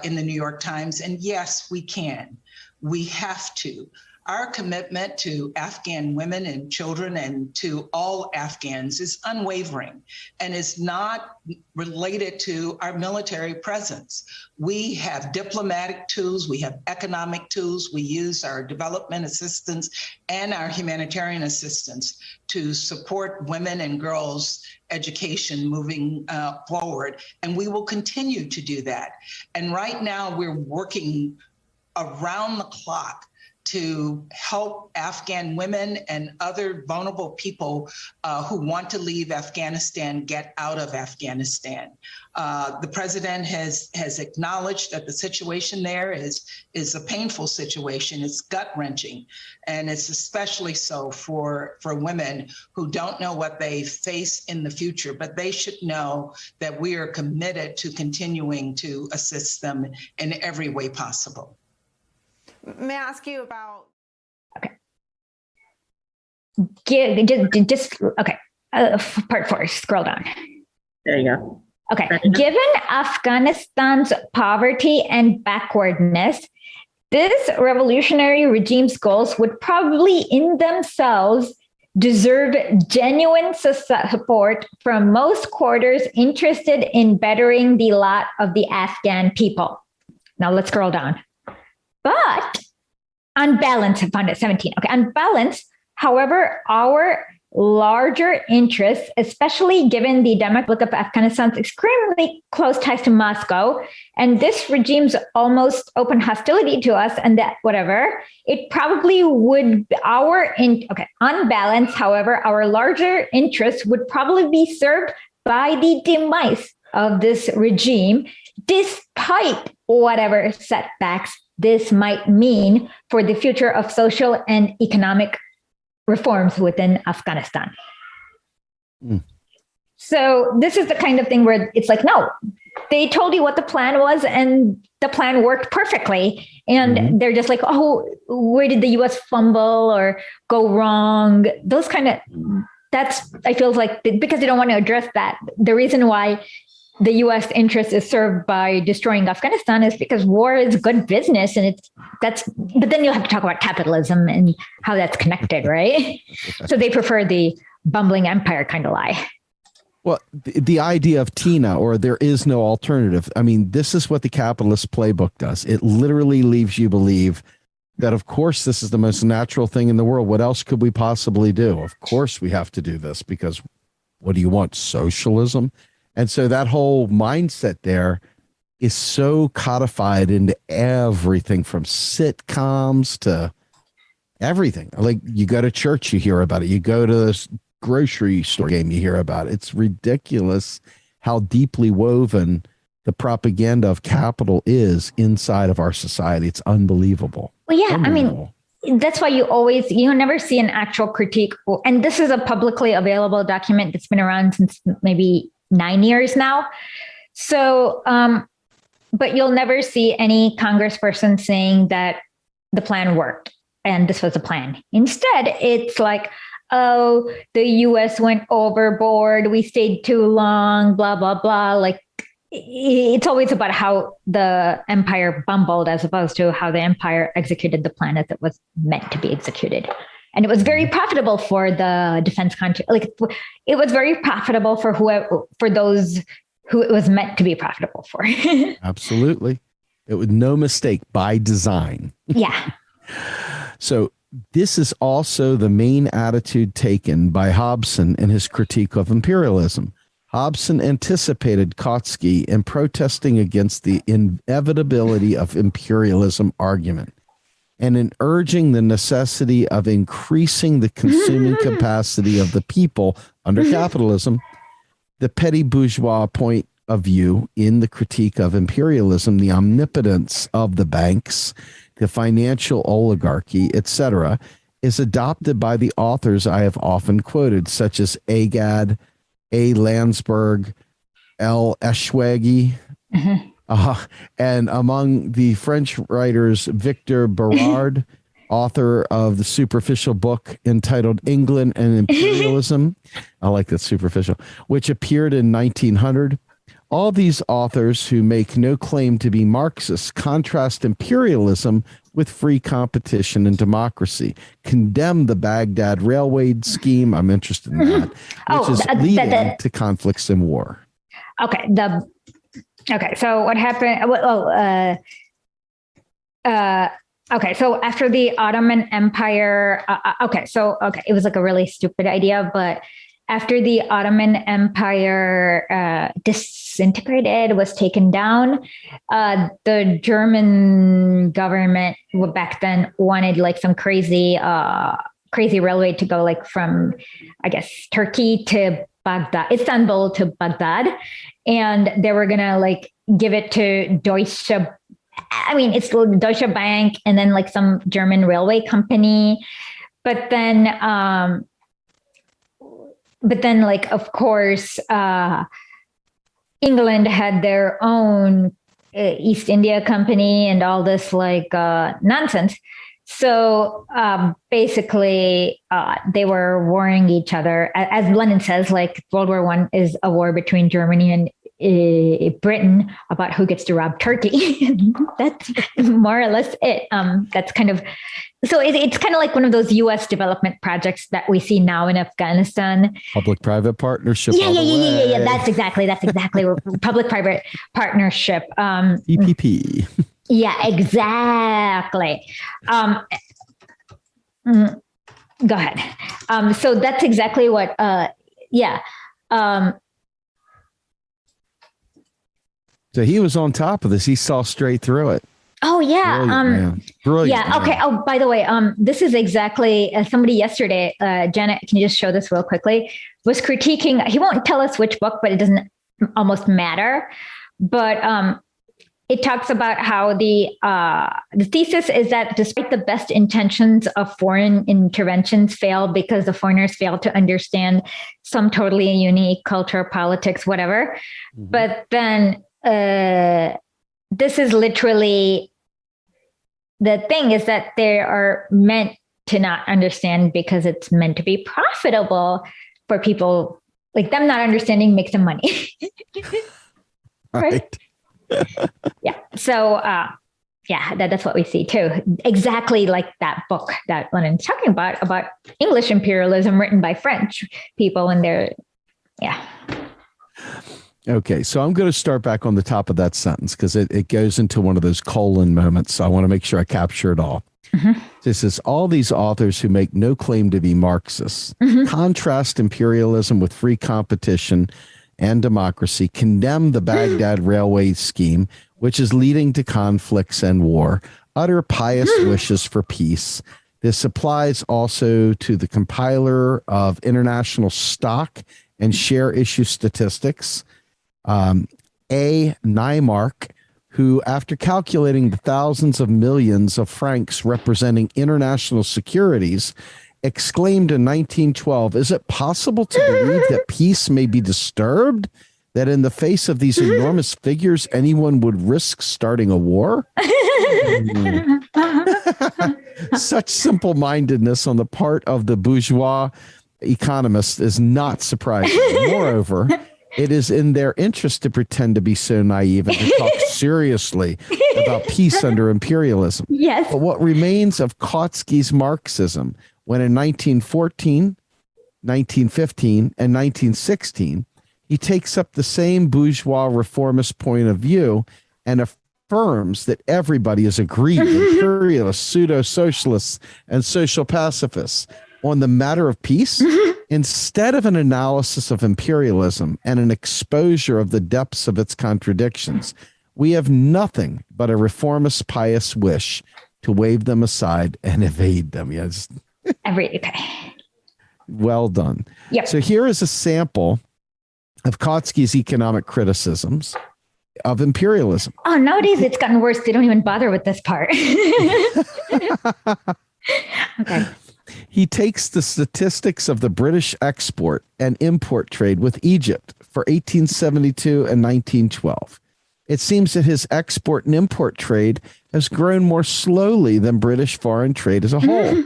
in the New York Times. And yes, we can. We have to. Our commitment to Afghan women and children and to all Afghans is unwavering and is not related to our military presence. We have diplomatic tools, we have economic tools, we use our development assistance and our humanitarian assistance to support women and girls' education moving forward, and we will continue to do that. And right now we're working around the clock to help Afghan women and other vulnerable people who want to leave Afghanistan get out of Afghanistan. The president has acknowledged that the situation there is a painful situation. It's gut-wrenching, and it's especially so for women who don't know what they face in the future, but they should know that we are committed to continuing to assist them in every way possible. May I ask you about? Okay. Okay. Part 4. Scroll down. There you go. Okay. Given Afghanistan's poverty and backwardness, this revolutionary regime's goals would probably in themselves deserve genuine support from most quarters interested in bettering the lot of the Afghan people. Now let's scroll down. But on balance, I found it 17. Okay, on balance, however, our larger interests, especially given the demographic of Afghanistan's extremely close ties to Moscow and this regime's almost open hostility to us and that whatever, it probably would on balance, however, our larger interests would probably be served by the demise of this regime, despite whatever setbacks this might mean for the future of social and economic reforms within Afghanistan. So this is the kind of thing where it's like, no, they told you what the plan was and the plan worked perfectly. And they're just like, oh, where did the US fumble or go wrong? Those kind of, I feel like because they don't want to address that, the reason why the U.S. interest is served by destroying Afghanistan is because war is good business, and but then you'll have to talk about capitalism and how that's connected, right? So they prefer the bumbling empire kind of lie. Well, the idea of Tina, or there is no alternative. I mean, this is what the capitalist playbook does. It literally leaves you believe that, of course, this is the most natural thing in the world. What else could we possibly do? Of course, we have to do this because what do you want? Socialism? And so that whole mindset there is so codified into everything from sitcoms to everything. Like you go to church, you hear about it. You go to this grocery store game, you hear about it. It's ridiculous how deeply woven the propaganda of capital is inside of our society. It's unbelievable. Well, yeah, unbelievable. I mean, that's why you never see an actual critique. And this is a publicly available document that's been around since maybe 9 years now. So, but you'll never see any congressperson saying that the plan worked and this was a plan. Instead, it's like, oh, the US went overboard. We stayed too long, blah, blah, blah. Like it's always about how the empire bumbled as opposed to how the empire executed the plan as it was meant to be executed. And it was very profitable for the defense country. Like it was very profitable for those who it was meant to be profitable for. Absolutely. It was no mistake by design. Yeah. So this is also the main attitude taken by Hobson in his critique of imperialism. Hobson anticipated Kautsky in protesting against the inevitability of imperialism argument, and in urging the necessity of increasing the consuming capacity of the people under capitalism. The petty bourgeois point of view in the critique of imperialism, the omnipotence of the banks, the financial oligarchy, etc., is adopted by the authors I have often quoted, such as Agad, A. Landsberg, L. Eschwege, and among the French writers, Victor Berard, author of the superficial book entitled England and Imperialism. I like that, superficial, which appeared in 1900. All these authors who make no claim to be Marxists contrast imperialism with free competition and democracy. Condemn the Baghdad railway scheme. I'm interested in that, which is leading to conflicts and war. Okay. So what happened? Okay. So after the Ottoman Empire, it was like a really stupid idea, but after the Ottoman Empire disintegrated, was taken down, the German government back then wanted like some crazy railway to go like from, I guess, Turkey to Baghdad, Istanbul to Baghdad. And they were going to like give it to it's Deutsche Bank and then like some German railway company. But then like, of course, England had their own East India Company and all this like nonsense. So basically, they were warring each other. As Lenin says, like World War I is a war between Germany and Britain about who gets to rob Turkey. That's more or less it. That's kind of, so it's kind of like one of those U.S. development projects that we see now in Afghanistan. Public-private partnership. Yeah. That's exactly public-private partnership. PPP. Yeah, exactly. Go ahead. So that's exactly what. So he was on top of this. He saw straight through it. Oh yeah. Brilliant. Yeah. Okay. Oh, by the way, this is exactly somebody yesterday, Janet, can you just show this real quickly? Was critiquing. He won't tell us which book, but it doesn't almost matter. But it talks about how the thesis is that despite the best intentions of foreign interventions fail because the foreigners fail to understand some totally unique culture, politics, whatever. Mm-hmm. But then this is literally the thing, is that they are meant to not understand because it's meant to be profitable for people. Like them not understanding makes them money. Right? Yeah. So, that's what we see too. Exactly like that book that Lenin's talking about English imperialism written by French people and they're, yeah. Okay, so I'm going to start back on the top of that sentence because it goes into one of those colon moments. So I want to make sure I capture it all. Mm-hmm. This is all these authors who make no claim to be Marxists, contrast imperialism with free competition and democracy, condemn the Baghdad railway scheme, which is leading to conflicts and war, utter pious wishes for peace. This applies also to the compiler of international stock and share issue statistics, A. Neimark, who, after calculating the thousands of millions of francs representing international securities, exclaimed in 1912, "Is it possible to believe that peace may be disturbed? That in the face of these enormous figures, anyone would risk starting a war?" Such simple-mindedness on the part of the bourgeois economist is not surprising. Moreover, it is in their interest to pretend to be so naive and to talk seriously about peace under imperialism. Yes. But what remains of Kautsky's Marxism, when in 1914, 1915, and 1916, he takes up the same bourgeois reformist point of view and affirms that everybody is aggrieved, imperialists, pseudo-socialists, and social pacifists. On the matter of peace, instead of an analysis of imperialism and an exposure of the depths of its contradictions, we have nothing but a reformist pious wish to wave them aside and evade them. Yes. Okay. Well done. Yep. So here is a sample of Kautsky's economic criticisms of imperialism. Oh, nowadays it's gotten worse. They don't even bother with this part. Okay. He takes the statistics of the British export and import trade with Egypt for 1872 and 1912. It seems that his export and import trade has grown more slowly than British foreign trade as a whole.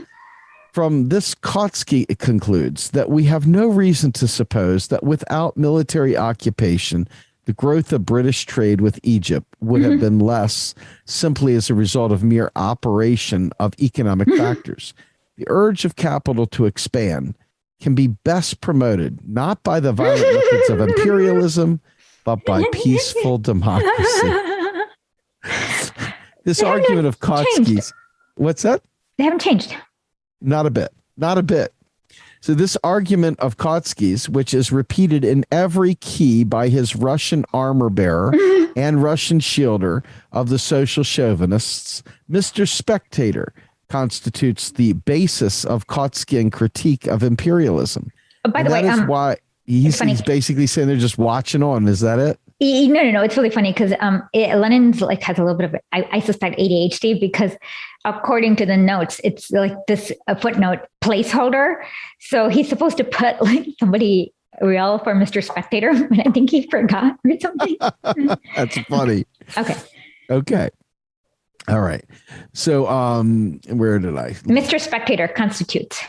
From this, Kautsky concludes that we have no reason to suppose that without military occupation, the growth of British trade with Egypt would have been less simply as a result of mere operation of economic factors. The urge of capital to expand can be best promoted not by the violent methods of imperialism, but by peaceful democracy. This argument of Kautsky's, what's that? They haven't changed. Not a bit. Not a bit. So this argument of Kautsky's, which is repeated in every key by his Russian armor bearer and Russian shielder of the social chauvinists, Mr. Spectator, constitutes the basis of Kautskyan critique of imperialism. By the way, that is why he's basically saying they're just watching on. Is that it? No. It's really funny because Lenin's like has a little bit of, I suspect, ADHD, because according to the notes, it's like this footnote placeholder. So he's supposed to put like somebody real for Mr. Spectator, but I think he forgot or something. That's funny. Okay. All right. So where did I? Mr. Spectator constitutes.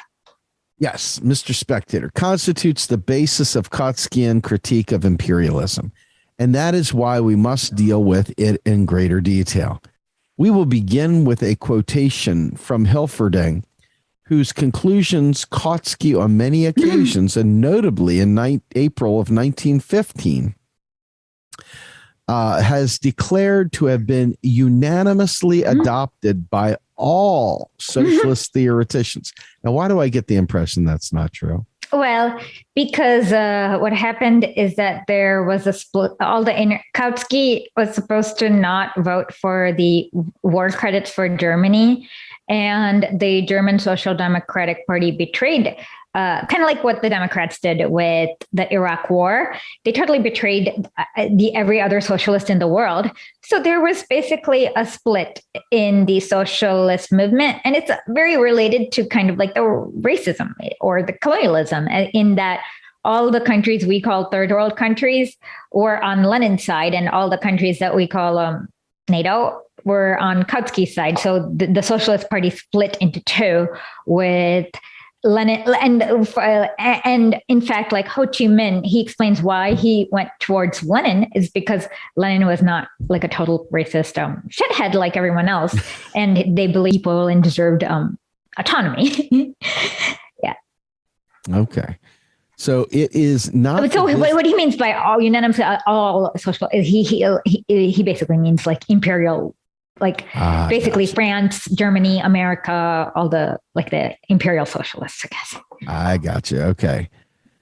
Yes, Mr. Spectator constitutes the basis of Kautskyan critique of imperialism. And that is why we must deal with it in greater detail. We will begin with a quotation from Hilferding, whose conclusions Kautsky on many occasions, and notably in April of 1915, has declared to have been unanimously adopted by all socialist theoreticians. Now, why do I get the impression that's not true? Well, because what happened is that there was a split. Kautsky was supposed to not vote for the war credits for Germany, and the German Social Democratic Party betrayed, kind of like what the Democrats did with the Iraq War. They totally betrayed every other socialist in the world. So there was basically a split in the socialist movement, and it's very related to kind of like the racism or the colonialism, in that all the countries we call third world countries were on Lenin's side, and all the countries that we call NATO were on Kautsky's side. So the Socialist Party split into two, with Lenin and in fact, like Ho Chi Minh, he explains why he went towards Lenin is because Lenin was not like a total racist shithead like everyone else, and they believed people and deserved autonomy. Yeah. Okay. So it is not. So what he means by all unanimous, all social, he basically means like imperial, like basically gotcha. France, Germany, America, all the like the imperial socialists, I guess. I got you. Okay.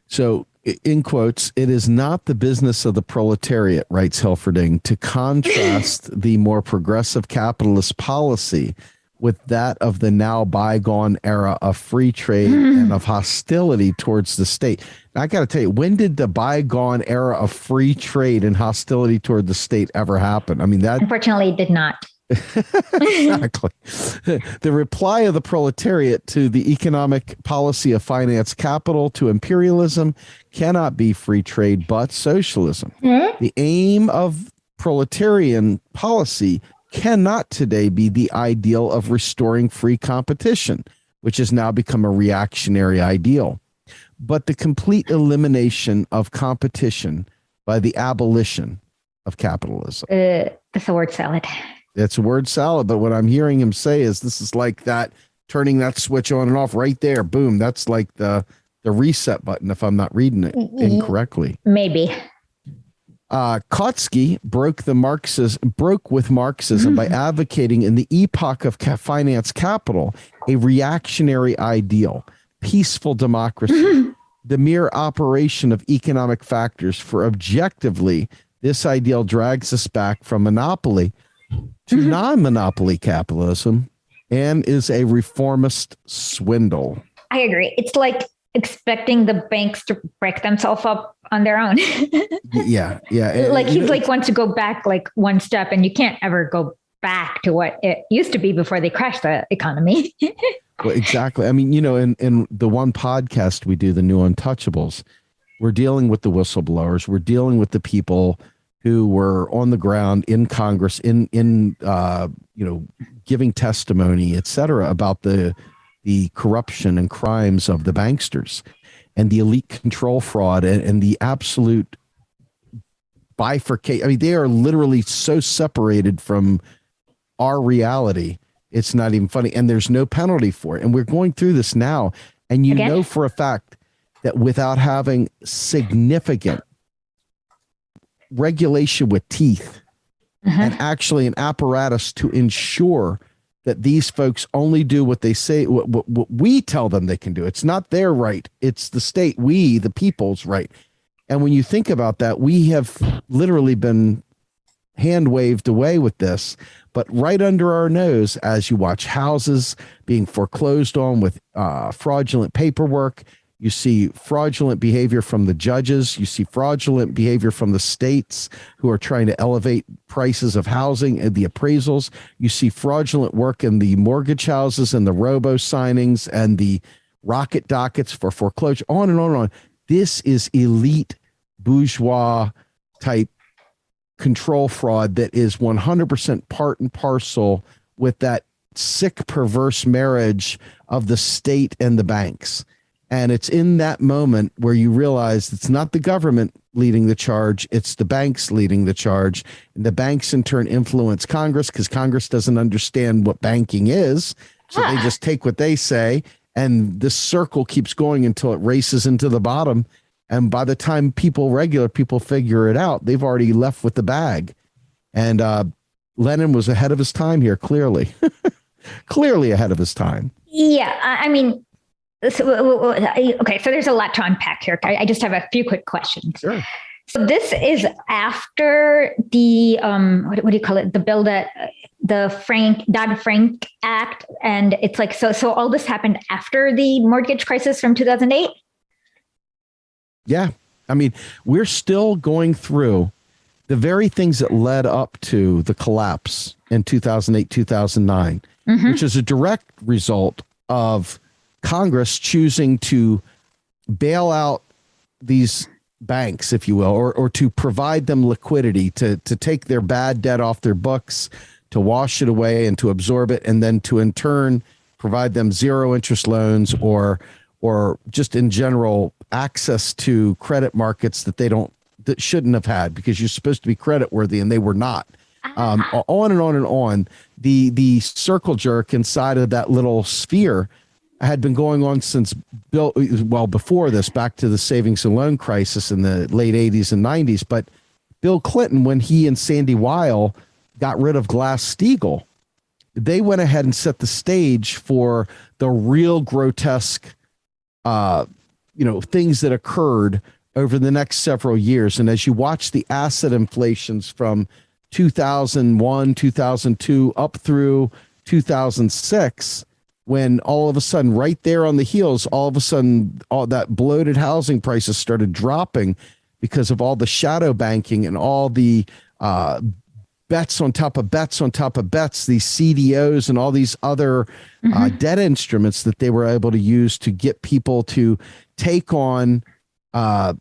So in quotes, it is not the business of the proletariat, writes Hilferding, to contrast the more progressive capitalist policy with that of the now bygone era of free trade and of hostility towards the state. Now, I got to tell you, when did the bygone era of free trade and hostility toward the state ever happen? I mean, that unfortunately did not. Exactly. The reply of the proletariat to the economic policy of finance capital to imperialism cannot be free trade, but socialism. The aim of proletarian policy cannot today be the ideal of restoring free competition, which has now become a reactionary ideal, but the complete elimination of competition by the abolition of capitalism. That's a word salad. It's a word salad, but what I'm hearing him say is this is like that, turning that switch on and off right there. Boom. That's like the reset button, if I'm not reading it incorrectly. Maybe. Kautsky broke with Marxism by advocating in the epoch of finance capital a reactionary ideal, peaceful democracy, the mere operation of economic factors. For objectively, this ideal drags us back from monopoly to non-monopoly capitalism and is a reformist swindle. I agree. It's like expecting the banks to break themselves up on their own. Yeah. Like he's like wants to go back like one step, and you can't ever go back to what it used to be before they crashed the economy. Well, exactly. I mean, in the one podcast we do, the New Untouchables, we're dealing with the whistleblowers. We're dealing with the people who were on the ground in Congress, in giving testimony, et cetera, about the corruption and crimes of the banksters and the elite control fraud and the absolute bifurcate. I mean, they are literally so separated from our reality. It's not even funny. And there's no penalty for it. And we're going through this now. And you know for a fact that without having significant regulation with teeth and actually an apparatus to ensure that these folks only do what they say, what we tell them they can do. It's not their right. It's the state, the people's right. And when you think about that, we have literally been hand waved away with this, but right under our nose, as you watch houses being foreclosed on with fraudulent paperwork, you see fraudulent behavior from the judges. You see fraudulent behavior from the states who are trying to elevate prices of housing and the appraisals. You see fraudulent work in the mortgage houses and the robo signings and the rocket dockets for foreclosure, on and on and on. This is elite bourgeois type control fraud that is 100% part and parcel with that sick, perverse marriage of the state and the banks. And it's in that moment where you realize it's not the government leading the charge, it's the banks leading the charge. And the banks in turn influence Congress because Congress doesn't understand what banking is. So they just take what they say. And this circle keeps going until it races into the bottom. And by the time regular people figure it out, they've already left with the bag. And Lenin was ahead of his time here, clearly. Clearly ahead of his time. Yeah, I mean, okay, so there's a lot to unpack here. I just have a few quick questions. Sure. So this is after the what do you call it? The bill that the Dodd-Frank Act, and it's like so all this happened after the mortgage crisis from 2008. Yeah, I mean, we're still going through the very things that led up to the collapse in 2008, 2009, which is a direct result of Congress choosing to bail out these banks, if you will, or to provide them liquidity, to take their bad debt off their books, to wash it away and to absorb it, and then to in turn provide them zero interest loans or just in general access to credit markets that shouldn't have had because you're supposed to be credit worthy and they were not. On and on and on. The circle jerk inside of that little sphere had been going on since before this, back to the savings and loan crisis in the late 80s and 90s. But Bill Clinton, when he and Sandy Weil got rid of Glass-Steagall, they went ahead and set the stage for the real grotesque, things that occurred over the next several years. And as you watch the asset inflations from 2001, 2002, up through 2006, when all of a sudden, right there on the heels, all of a sudden, all that bloated housing prices started dropping because of all the shadow banking and all the bets on top of bets on top of bets, these CDOs and all these other debt instruments that they were able to use to get people to take on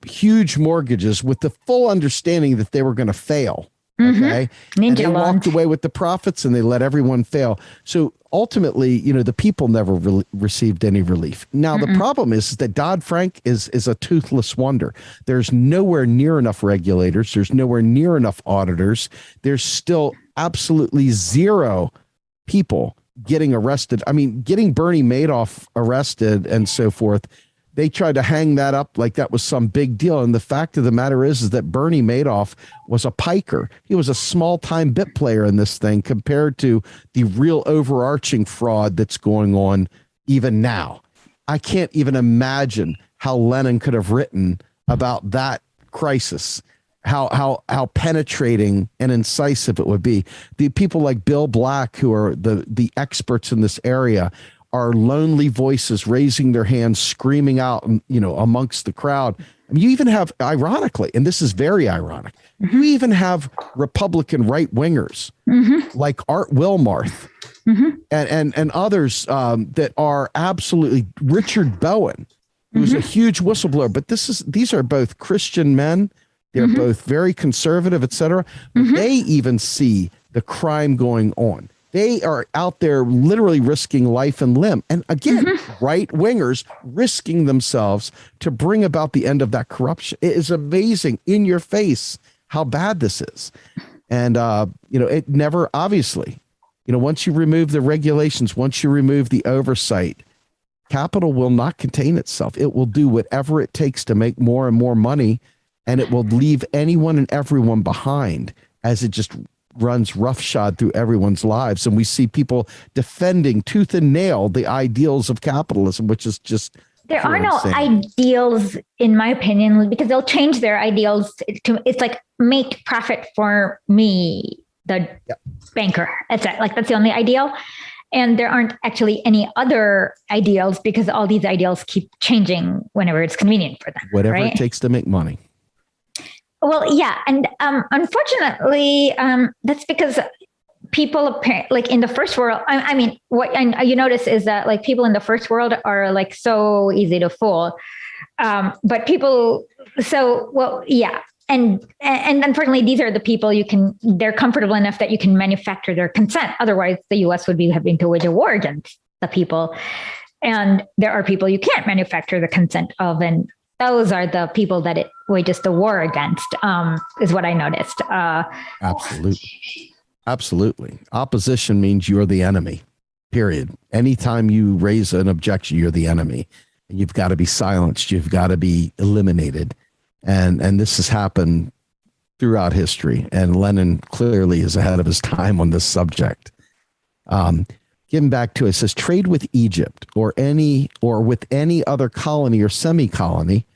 huge mortgages with the full understanding that they were going to fail. Okay. And they walked away with the profits and they let everyone fail. So ultimately, the people never received any relief. Now, the problem is that Dodd-Frank is a toothless wonder. There's nowhere near enough regulators. There's nowhere near enough auditors. There's still absolutely zero people getting arrested. I mean, getting Bernie Madoff arrested and so forth, they tried to hang that up like that was some big deal. And the fact of the matter is that Bernie Madoff was a piker. He was a small-time bit player in this thing compared to the real overarching fraud that's going on even now. I can't even imagine how Lenin could have written about that crisis, how penetrating and incisive it would be. The people like Bill Black, who are the experts in this area, are lonely voices raising their hands, screaming out, amongst the crowd. I mean, you even have, ironically, and this is very ironic, you even have Republican right-wingers like Art Wilmarth and others that are absolutely, Richard Bowen, who's a huge whistleblower. But these are both Christian men. They're both very conservative, et cetera. But they even see the crime going on. They are out there literally risking life and limb. And again, right wingers risking themselves to bring about the end of that corruption. It is amazing in your face how bad this is. And, it never, obviously, once you remove the regulations, once you remove the oversight, capital will not contain itself. It will do whatever it takes to make more and more money, and it will leave anyone and everyone behind as it just runs roughshod through everyone's lives. And we see people defending tooth and nail the ideals of capitalism, which is just there are no insane. ideals, in my opinion, because they'll change their ideals to, it's like, make profit for me, the banker. That's it. Like, that's the only ideal. And there aren't actually any other ideals because all these ideals keep changing whenever it's convenient for them. Whatever right? it takes to make money. Well, yeah. And unfortunately, that's because people like in the first world, I mean, what you notice is that like people in the first world are like so easy to fool. But people, yeah. And unfortunately, these are the people they're comfortable enough that you can manufacture their consent. Otherwise, the US would be having to wage a war against the people. And there are people you can't manufacture the consent of. And those are the people that it wages the war against, is what I noticed. Absolutely. Opposition means you're the enemy, period. Anytime you raise an objection, you're the enemy. And you've got to be silenced. You've got to be eliminated. And this has happened throughout history. And Lenin clearly is ahead of his time on this subject. Getting back to it, says trade with Egypt or with any other colony or semi-colony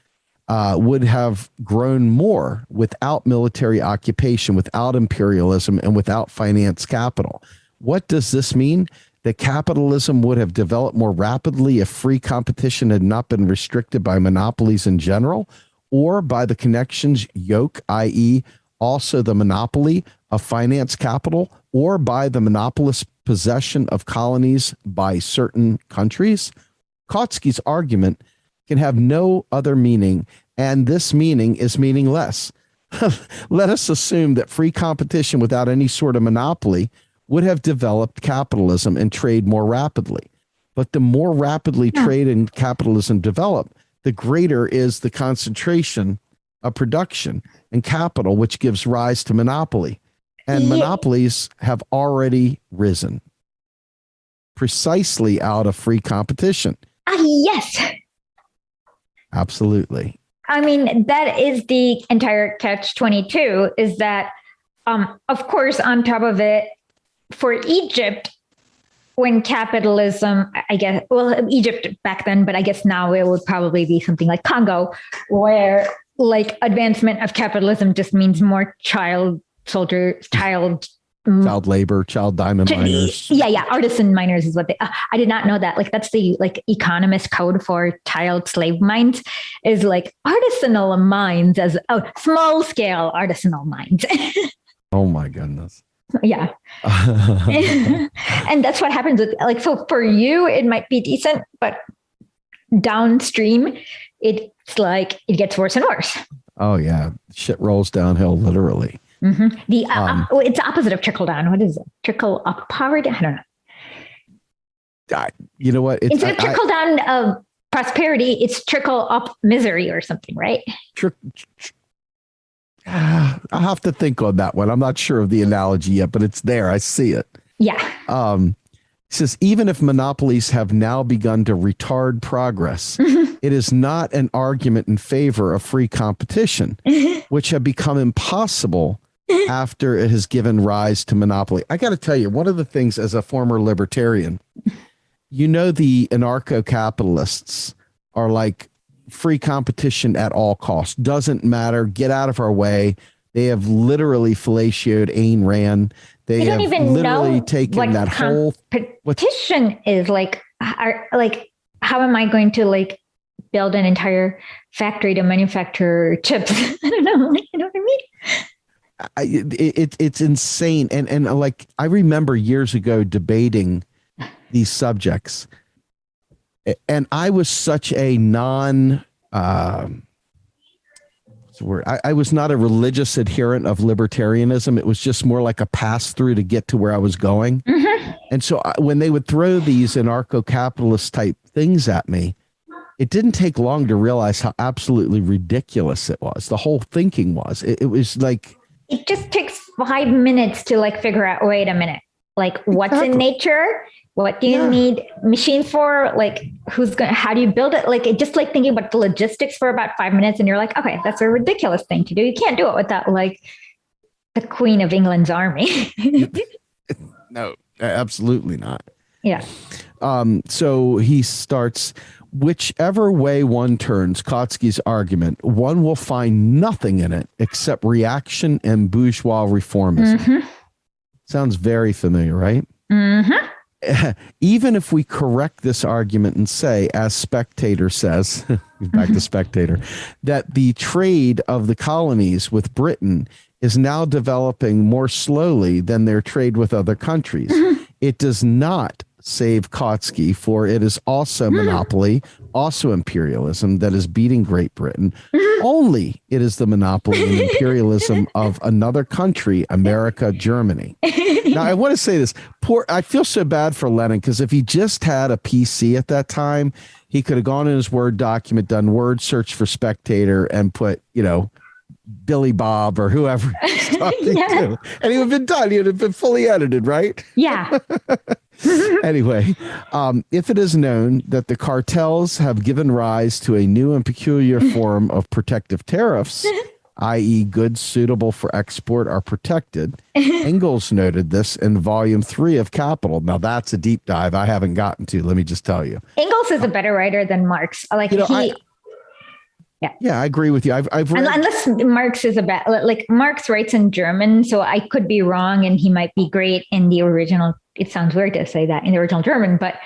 would have grown more without military occupation, without imperialism, and without finance capital. What does this mean? That capitalism would have developed more rapidly if free competition had not been restricted by monopolies in general, or by the connections yoke, i.e., also the monopoly of finance capital, or by the monopolist possession of colonies by certain countries. Kautsky's argument can have no other meaning, and this meaning is meaningless. Let us assume that free competition without any sort of monopoly would have developed capitalism and trade more rapidly. But the more rapidly trade and capitalism develop, the greater is the concentration of production and capital, which gives rise to monopoly. And monopolies have already risen precisely out of free competition. Yes. Absolutely. I mean, that is the entire catch-22, is that, of course, on top of it, for Egypt, when capitalism, I guess, well, Egypt back then, but I guess now it would probably be something like Congo, where like advancement of capitalism just means more child labor, child diamond miners. Yeah. Artisan miners is what I did not know that. Like that's the like economist code for child slave mines is like artisanal mines as small scale artisanal mines. Oh my goodness. Yeah. And that's what happens with like, so for you, it might be decent, but downstream, it's like, it gets worse and worse. Oh yeah. Shit rolls downhill, literally. Mm-hmm. It's the opposite of trickle down. What is it? Trickle up poverty? I don't know. You know what? Instead of trickle down of prosperity, it's trickle up misery or something, right? I'll have to think on that one. I'm not sure of the analogy yet, but it's there. I see it. Yeah. It says, even if monopolies have now begun to retard progress, it is not an argument in favor of free competition, which have become impossible after it has given rise to monopoly. I got to tell you, one of the things as a former libertarian, the anarcho-capitalists are like free competition at all costs. Doesn't matter. Get out of our way. They have literally fellatiated Ayn Rand. They don't have even literally know taken what that whole competition is like. How am I going to like build an entire factory to manufacture chips? I don't know. You know what I mean? It's insane. And like, I remember years ago debating these subjects, and I was such a I was not a religious adherent of libertarianism. It was just more like a pass through to get to where I was going. Mm-hmm. And so when they would throw these anarcho-capitalist type things at me, it didn't take long to realize how absolutely ridiculous it was. The whole thinking was, it was like it just takes 5 minutes to like figure out, wait a minute, like what's in nature? What do you need machine for? Like how do you build it? Like it just like thinking about the logistics for about 5 minutes and you're like, okay, that's a ridiculous thing to do. You can't do it without like the Queen of England's army. No, absolutely not. Yeah. So he starts, whichever way one turns Kautsky's argument, one will find nothing in it except reaction and bourgeois reformism. Sounds very familiar, right? Even if we correct this argument and say, as Spectator says, back to Spectator, that the trade of the colonies with Britain is now developing more slowly than their trade with other countries, it does not save Kautsky, for it is also monopoly, also imperialism that is beating Great Britain. Only it is the monopoly and imperialism of another country, America, Germany. Now, I want to say this. I feel so bad for Lenin, because if he just had a PC at that time, he could have gone in his Word document, done word search for Spectator, and put, Billy Bob or whoever he's talking to. And he would have been done. He would have been fully edited, right? Yeah. Anyway, if it is known that the cartels have given rise to a new and peculiar form of protective tariffs, i.e. goods suitable for export are protected, Engels noted this in volume 3 of Capital. Now that's a deep dive I haven't gotten to, let me just tell you. Engels is a better writer than Marx. Yeah, I agree with you. I've read, unless Marx is Marx writes in German, so I could be wrong, and he might be great in the original. It sounds weird to say that in the original German, but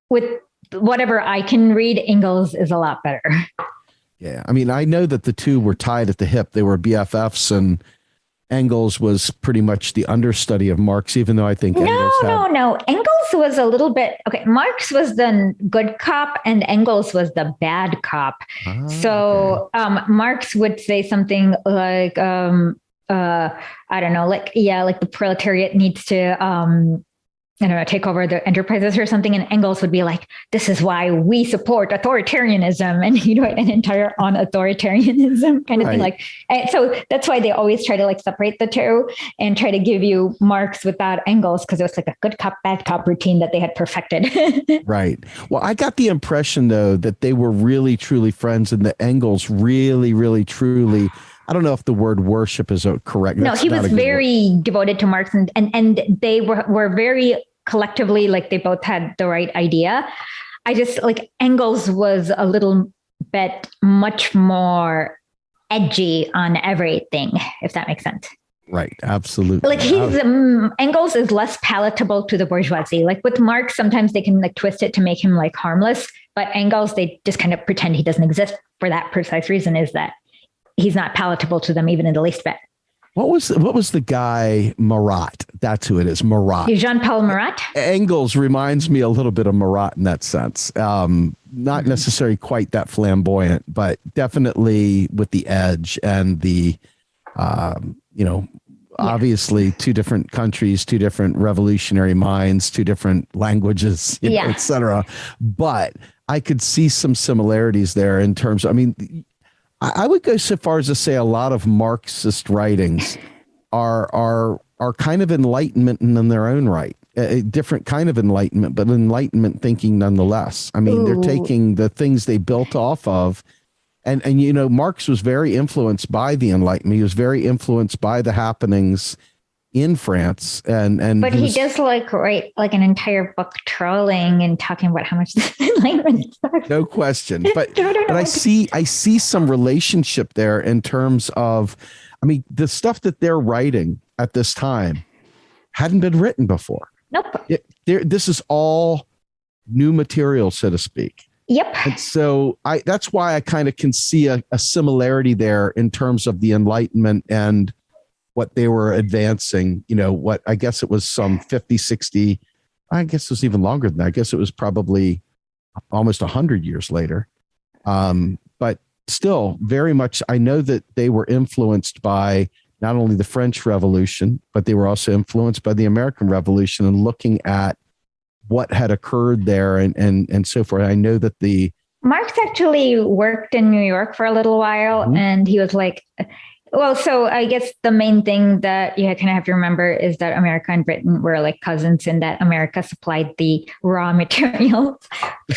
with whatever I can read, Engels is a lot better. Yeah, I mean, I know that the two were tied at the hip. They were BFFs, and Engels was pretty much the understudy of Marx, even though I think No. Engels was a little bit, okay, Marx was the good cop and Engels was the bad cop. So Marx would say something like, I don't know, like the proletariat needs to, take over the enterprises or something. And Engels would be like, this is why we support authoritarianism, and an entire on authoritarianism kind of thing. And so that's why they always try to separate the two and try to give you Marx without Engels, because it was like a good cop, bad cop routine that they had perfected. Right. Well, I got the impression though that they were really truly friends, and that Engels really, really truly, I don't know if the word worship is correct. No, he was very devoted to Marx, and they were very collectively, they both had the right idea. I just Engels was a little bit much more edgy on everything, if that makes sense. Right. Absolutely. Engels is less palatable to the bourgeoisie. With Marx, sometimes they can twist it to make him harmless, but Engels, they just kind of pretend he doesn't exist for that precise reason, is that he's not palatable to them even in the least bit. What was the guy, Marat? That's who it is, Marat. Jean-Paul Marat? Engels reminds me a little bit of Marat in that sense. Not necessarily quite that flamboyant, but definitely with the edge and the, obviously 2 different countries, 2 different revolutionary minds, 2 different languages, et cetera. But I could see some similarities there in terms of, I would go so far as to say a lot of Marxist writings are kind of enlightenment in their own right, a different kind of enlightenment, but enlightenment thinking nonetheless. They're taking the things they built off of, and Marx was very influenced by the Enlightenment. He was very influenced by the happenings in France, but he does write an entire book trolling and talking about how much Enlightenment sucks. No question, but I see some relationship there in terms of, the stuff that they're writing at this time hadn't been written before. Nope. This is all new material, so to speak. Yep. And so that's why I kind of can see a similarity there in terms of the Enlightenment and what they were advancing, what I guess it was some 50, 60, I guess it was even longer than that. I guess it was probably almost 100 years later. But still very much, I know that they were influenced by not only the French Revolution, but they were also influenced by the American Revolution and looking at what had occurred there and so forth. I know that Marx actually worked in New York for a little while, and he was Well, so I guess the main thing that you kind of have to remember is that America and Britain were like cousins in that America supplied the raw materials,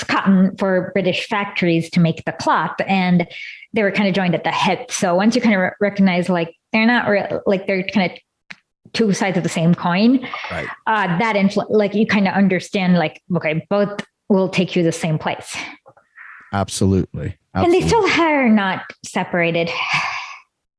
cotton, for British factories to make the cloth, and they were kind of joined at the hip. So once you kind of recognize like they're not like they're kind of two sides of the same coin, Right. Like you kind of understand like, okay, both will take you to the same place. Absolutely. And they still are not separated.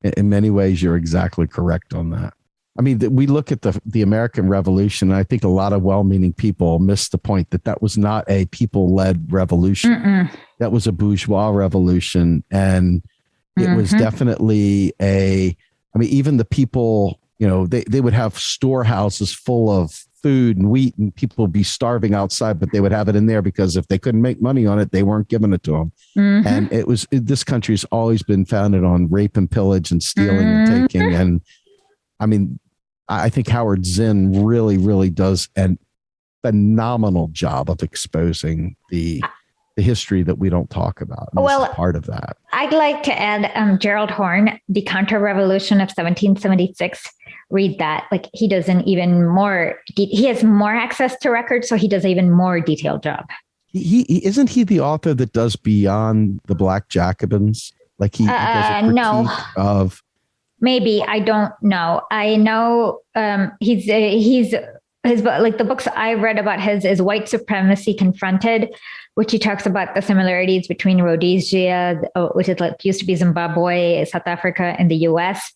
In many ways, you're exactly correct on that. I mean, we look at the American Revolution, and I think a lot of well-meaning people miss the point that was not a people-led revolution. Mm-mm. That was a bourgeois revolution. And it was definitely even the people, they would have storehouses full of food and wheat, and people would be starving outside, but they would have it in there because if they couldn't make money on it, they weren't giving it to them. And this country's always been founded on rape and pillage and stealing and taking. And I mean, I think Howard Zinn really, really does a phenomenal job of exposing the history that we don't talk about. And this is part of that. I'd like to add Gerald Horne, The Counter-Revolution of 1776. Read that. Like he does an even more, he has more access to records, so he does an even more detailed job. He isn't he the author that does Beyond the Black Jacobins? Like he does a critique of. Maybe, I don't know. I know he's his like the books I read about his is White Supremacy Confronted, which he talks about the similarities between Rhodesia, which is like used to be Zimbabwe, South Africa, and the U.S.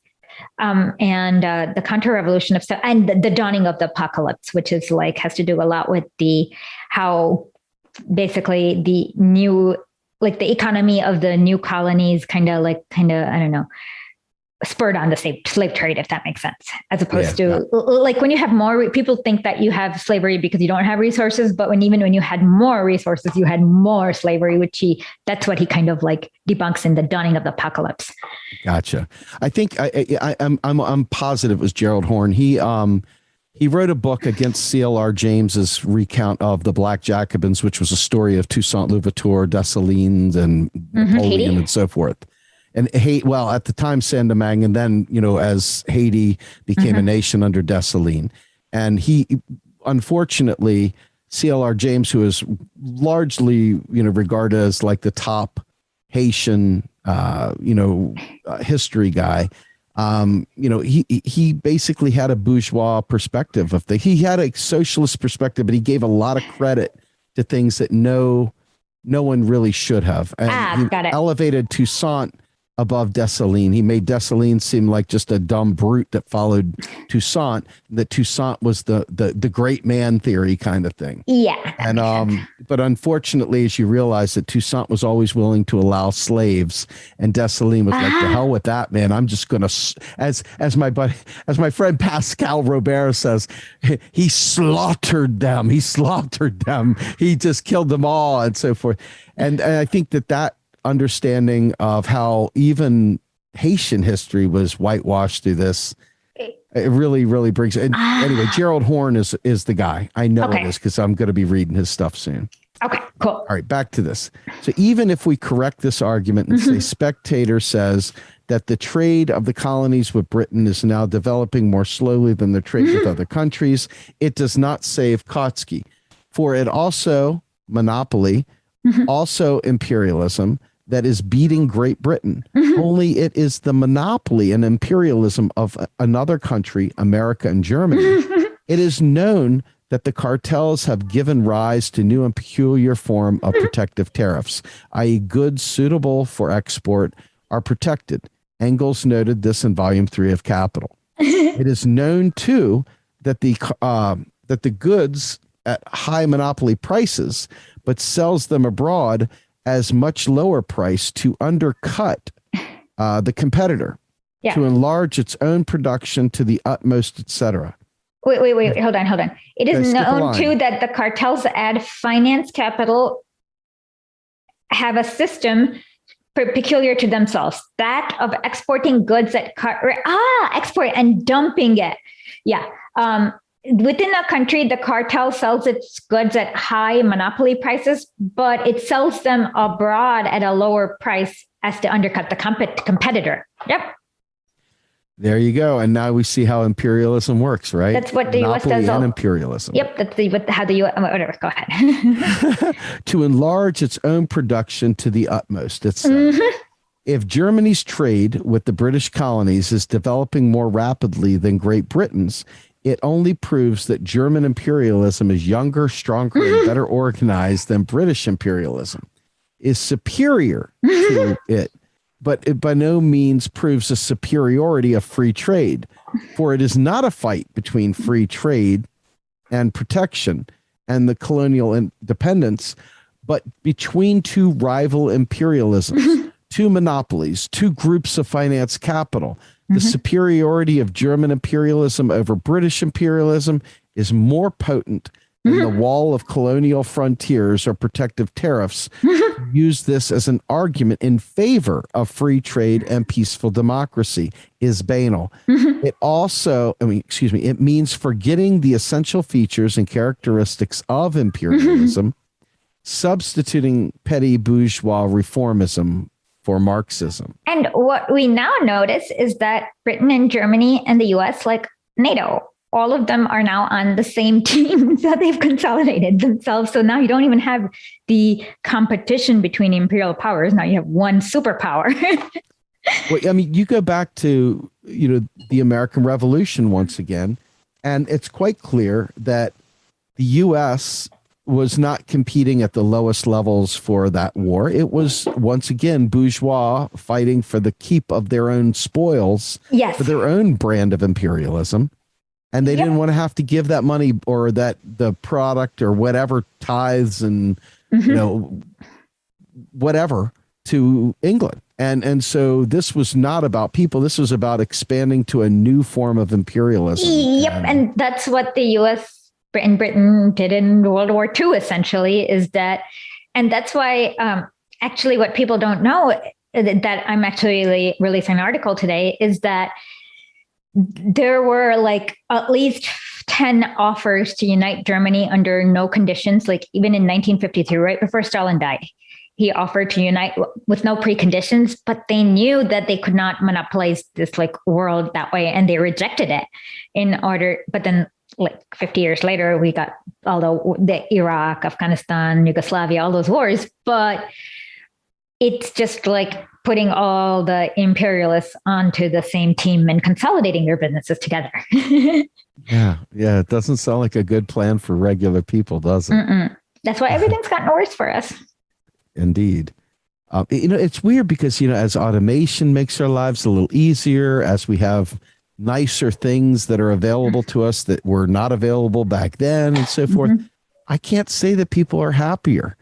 And the counter-revolution and the dawning of the apocalypse, which is like has to do a lot with how basically the new, like the economy of the new colonies kind of I don't know, spurred on the slave trade, if that makes sense, as opposed to like when you have more people think that you have slavery because you don't have resources, but even when you had more resources, you had more slavery, which that's what he kind of like debunks in the dawning of the apocalypse. Gotcha. I think I'm positive it was Gerald Horne. He wrote a book against C.L.R. James's recount of the Black Jacobins, which was a story of Toussaint Louverture, Dessalines, and Napoleon, and so forth. And at the time, Saint-Domingue, and then, as Haiti became a nation under Dessalines. And he, unfortunately, C.L.R. James, who is largely, regarded as like the top Haitian, history guy, he basically had a bourgeois perspective of he had a socialist perspective, but he gave a lot of credit to things that no one really should have. And he elevated Toussaint above Dessalines. He made Dessalines seem like just a dumb brute that followed Toussaint, that Toussaint was the great man theory kind of thing. Yeah. And but unfortunately, as you realize that Toussaint was always willing to allow slaves, and Dessalines was like, the hell with that, man. I'm just gonna, as my friend Pascal Robert says, he slaughtered them. He just killed them all, and so forth. And I think that understanding of how even Haitian history was whitewashed through this, it really, really brings it. And anyway, Gerald Horne is the guy. I know it is because I'm going to be reading his stuff soon. Okay, cool. All right, back to this. So even if we correct this argument and say Spectator says that the trade of the colonies with Britain is now developing more slowly than the trade with other countries, it does not save Kautsky. For it also monopoly, also imperialism, that is beating Great Britain. Only it is the monopoly and imperialism of another country, America and Germany. It is known that the cartels have given rise to new and peculiar form of protective tariffs, i.e. goods suitable for export are protected. Engels noted this in volume 3 of Capital. It is known too that the goods at high monopoly prices, but sells them abroad as much lower price to undercut the competitor, to enlarge its own production to the utmost, etc. Wait, hold on. It is known too that the cartels add finance capital, have a system peculiar to themselves, that of exporting goods at export and dumping it. Yeah. Within a country, the cartel sells its goods at high monopoly prices, but it sells them abroad at a lower price as to undercut the competitor. Yep. There you go. And now we see how imperialism works, right? That's what the U.S. Monopoly does. And imperialism. Yep, that's how the U.S. Whatever. Go ahead. To enlarge its own production to the utmost. It said, if Germany's trade with the British colonies is developing more rapidly than Great Britain's, it only proves that German imperialism is younger, stronger, and better organized than British imperialism, is superior to it. But it by no means proves a superiority of free trade, for it is not a fight between free trade and protection and the colonial independence, but between two rival imperialisms, two monopolies, two groups of finance capital. The superiority of German imperialism over British imperialism is more potent than the wall of colonial frontiers or protective tariffs. Use this as an argument in favor of free trade and peaceful democracy is banal. It also, it means forgetting the essential features and characteristics of imperialism, substituting petty bourgeois reformism for Marxism. And what we now notice is that Britain and Germany and the US, like NATO, all of them are now on the same team that they've consolidated themselves. So now you don't even have the competition between imperial powers. Now you have one superpower. Well, I mean, you go back to, the American Revolution once again, and it's quite clear that the U.S. was not competing at the lowest levels for that war. It was, once again, bourgeois fighting for the keep of their own spoils, Yes. for their own brand of imperialism. And they didn't want to have to give that money or the product or whatever tithes and, whatever to England. And so this was not about people. This was about expanding to a new form of imperialism. Yep. And that's what the US and Britain did in World War II, essentially, is that. And that's why actually what people don't know that I'm actually releasing an article today is that there were like at least 10 offers to unite Germany under no conditions, like even in 1952, right before Stalin died. He offered to unite with no preconditions, but they knew that they could not monopolize this like world that way. And they rejected it but then like 50 years later, we got all the Iraq, Afghanistan, Yugoslavia, all those wars, but it's just like putting all the imperialists onto the same team and consolidating their businesses together. Yeah. It doesn't sound like a good plan for regular people, does it? That's why everything's gotten worse for us. Indeed. It's weird because, as automation makes our lives a little easier, as we have nicer things that are available to us that were not available back then and so forth, I can't say that people are happier.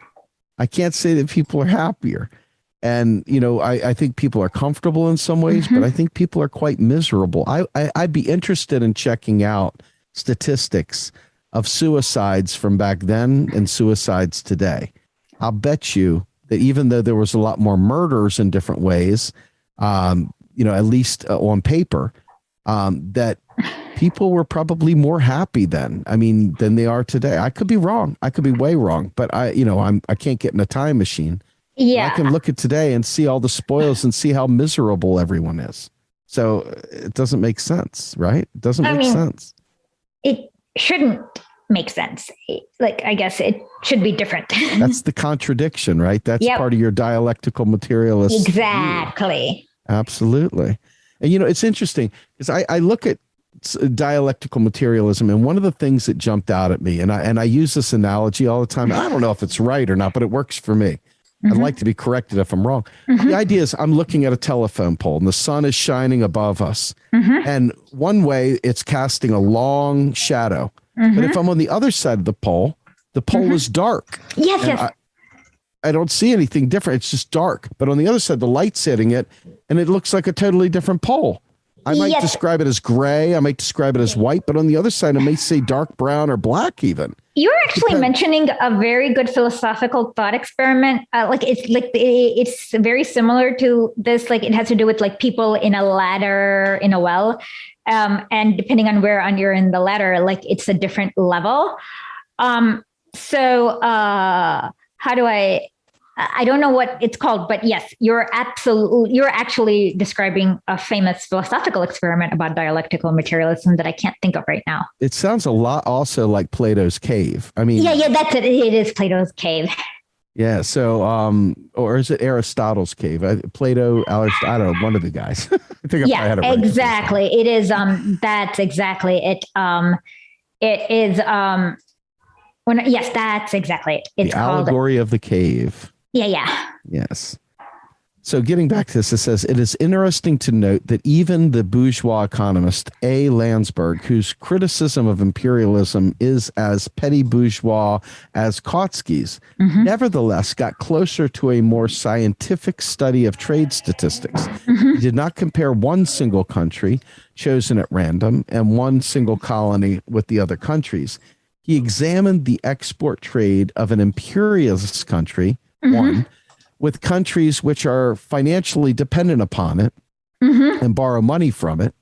And, I think people are comfortable in some ways, but I think people are quite miserable. I'd be interested in checking out statistics of suicides from back then and suicides today. I'll bet you that even though there was a lot more murders in different ways, at least on paper, that people were probably more happy then. Than they are today. I could be wrong. I could be way wrong, but I can't get in a time machine. Yeah. I can look at today and see all the spoils and see how miserable everyone is. So it doesn't make sense, right? It doesn't make sense. It shouldn't make sense. Like, I guess it should be different. That's the contradiction, right? That's part of your dialectical materialist. Exactly. View. Absolutely. And, it's interesting because I look at dialectical materialism, and one of the things that jumped out at me, and I use this analogy all the time. I don't know if it's right or not, but it works for me. I'd like to be corrected if I'm wrong. The idea is I'm looking at a telephone pole and the sun is shining above us. And one way it's casting a long shadow. But if I'm on the other side of the pole is dark. Yes. I don't see anything different. It's just dark. But on the other side, the light's hitting it and it looks like a totally different pole. I might describe it as gray. I might describe it as white, but on the other side, I may say dark brown or black even. You're actually mentioning a very good philosophical thought experiment. It's very similar to this. Like it has to do with like people in a ladder in a well. And depending on where you're in the ladder, like it's a different level. How do I I don't know what it's called, but yes, you're actually describing a famous philosophical experiment about dialectical materialism that I can't think of right now. It sounds a lot also like Plato's cave. I mean, yeah, that's it. It is Plato's cave. Yeah. So, or is it Aristotle's cave? Plato, I don't know, one of the guys. I think I had it right. Exactly. It is. That's exactly it. It is. Yes, that's exactly it. It's the allegory of the cave. Yeah. Yes. So getting back to this, it says, it is interesting to note that even the bourgeois economist A. Landsberg, whose criticism of imperialism is as petty bourgeois as Kautsky's, nevertheless got closer to a more scientific study of trade statistics. He did not compare one single country chosen at random and one single colony with the other countries. He examined the export trade of an imperialist country, one, with countries which are financially dependent upon it and borrow money from it,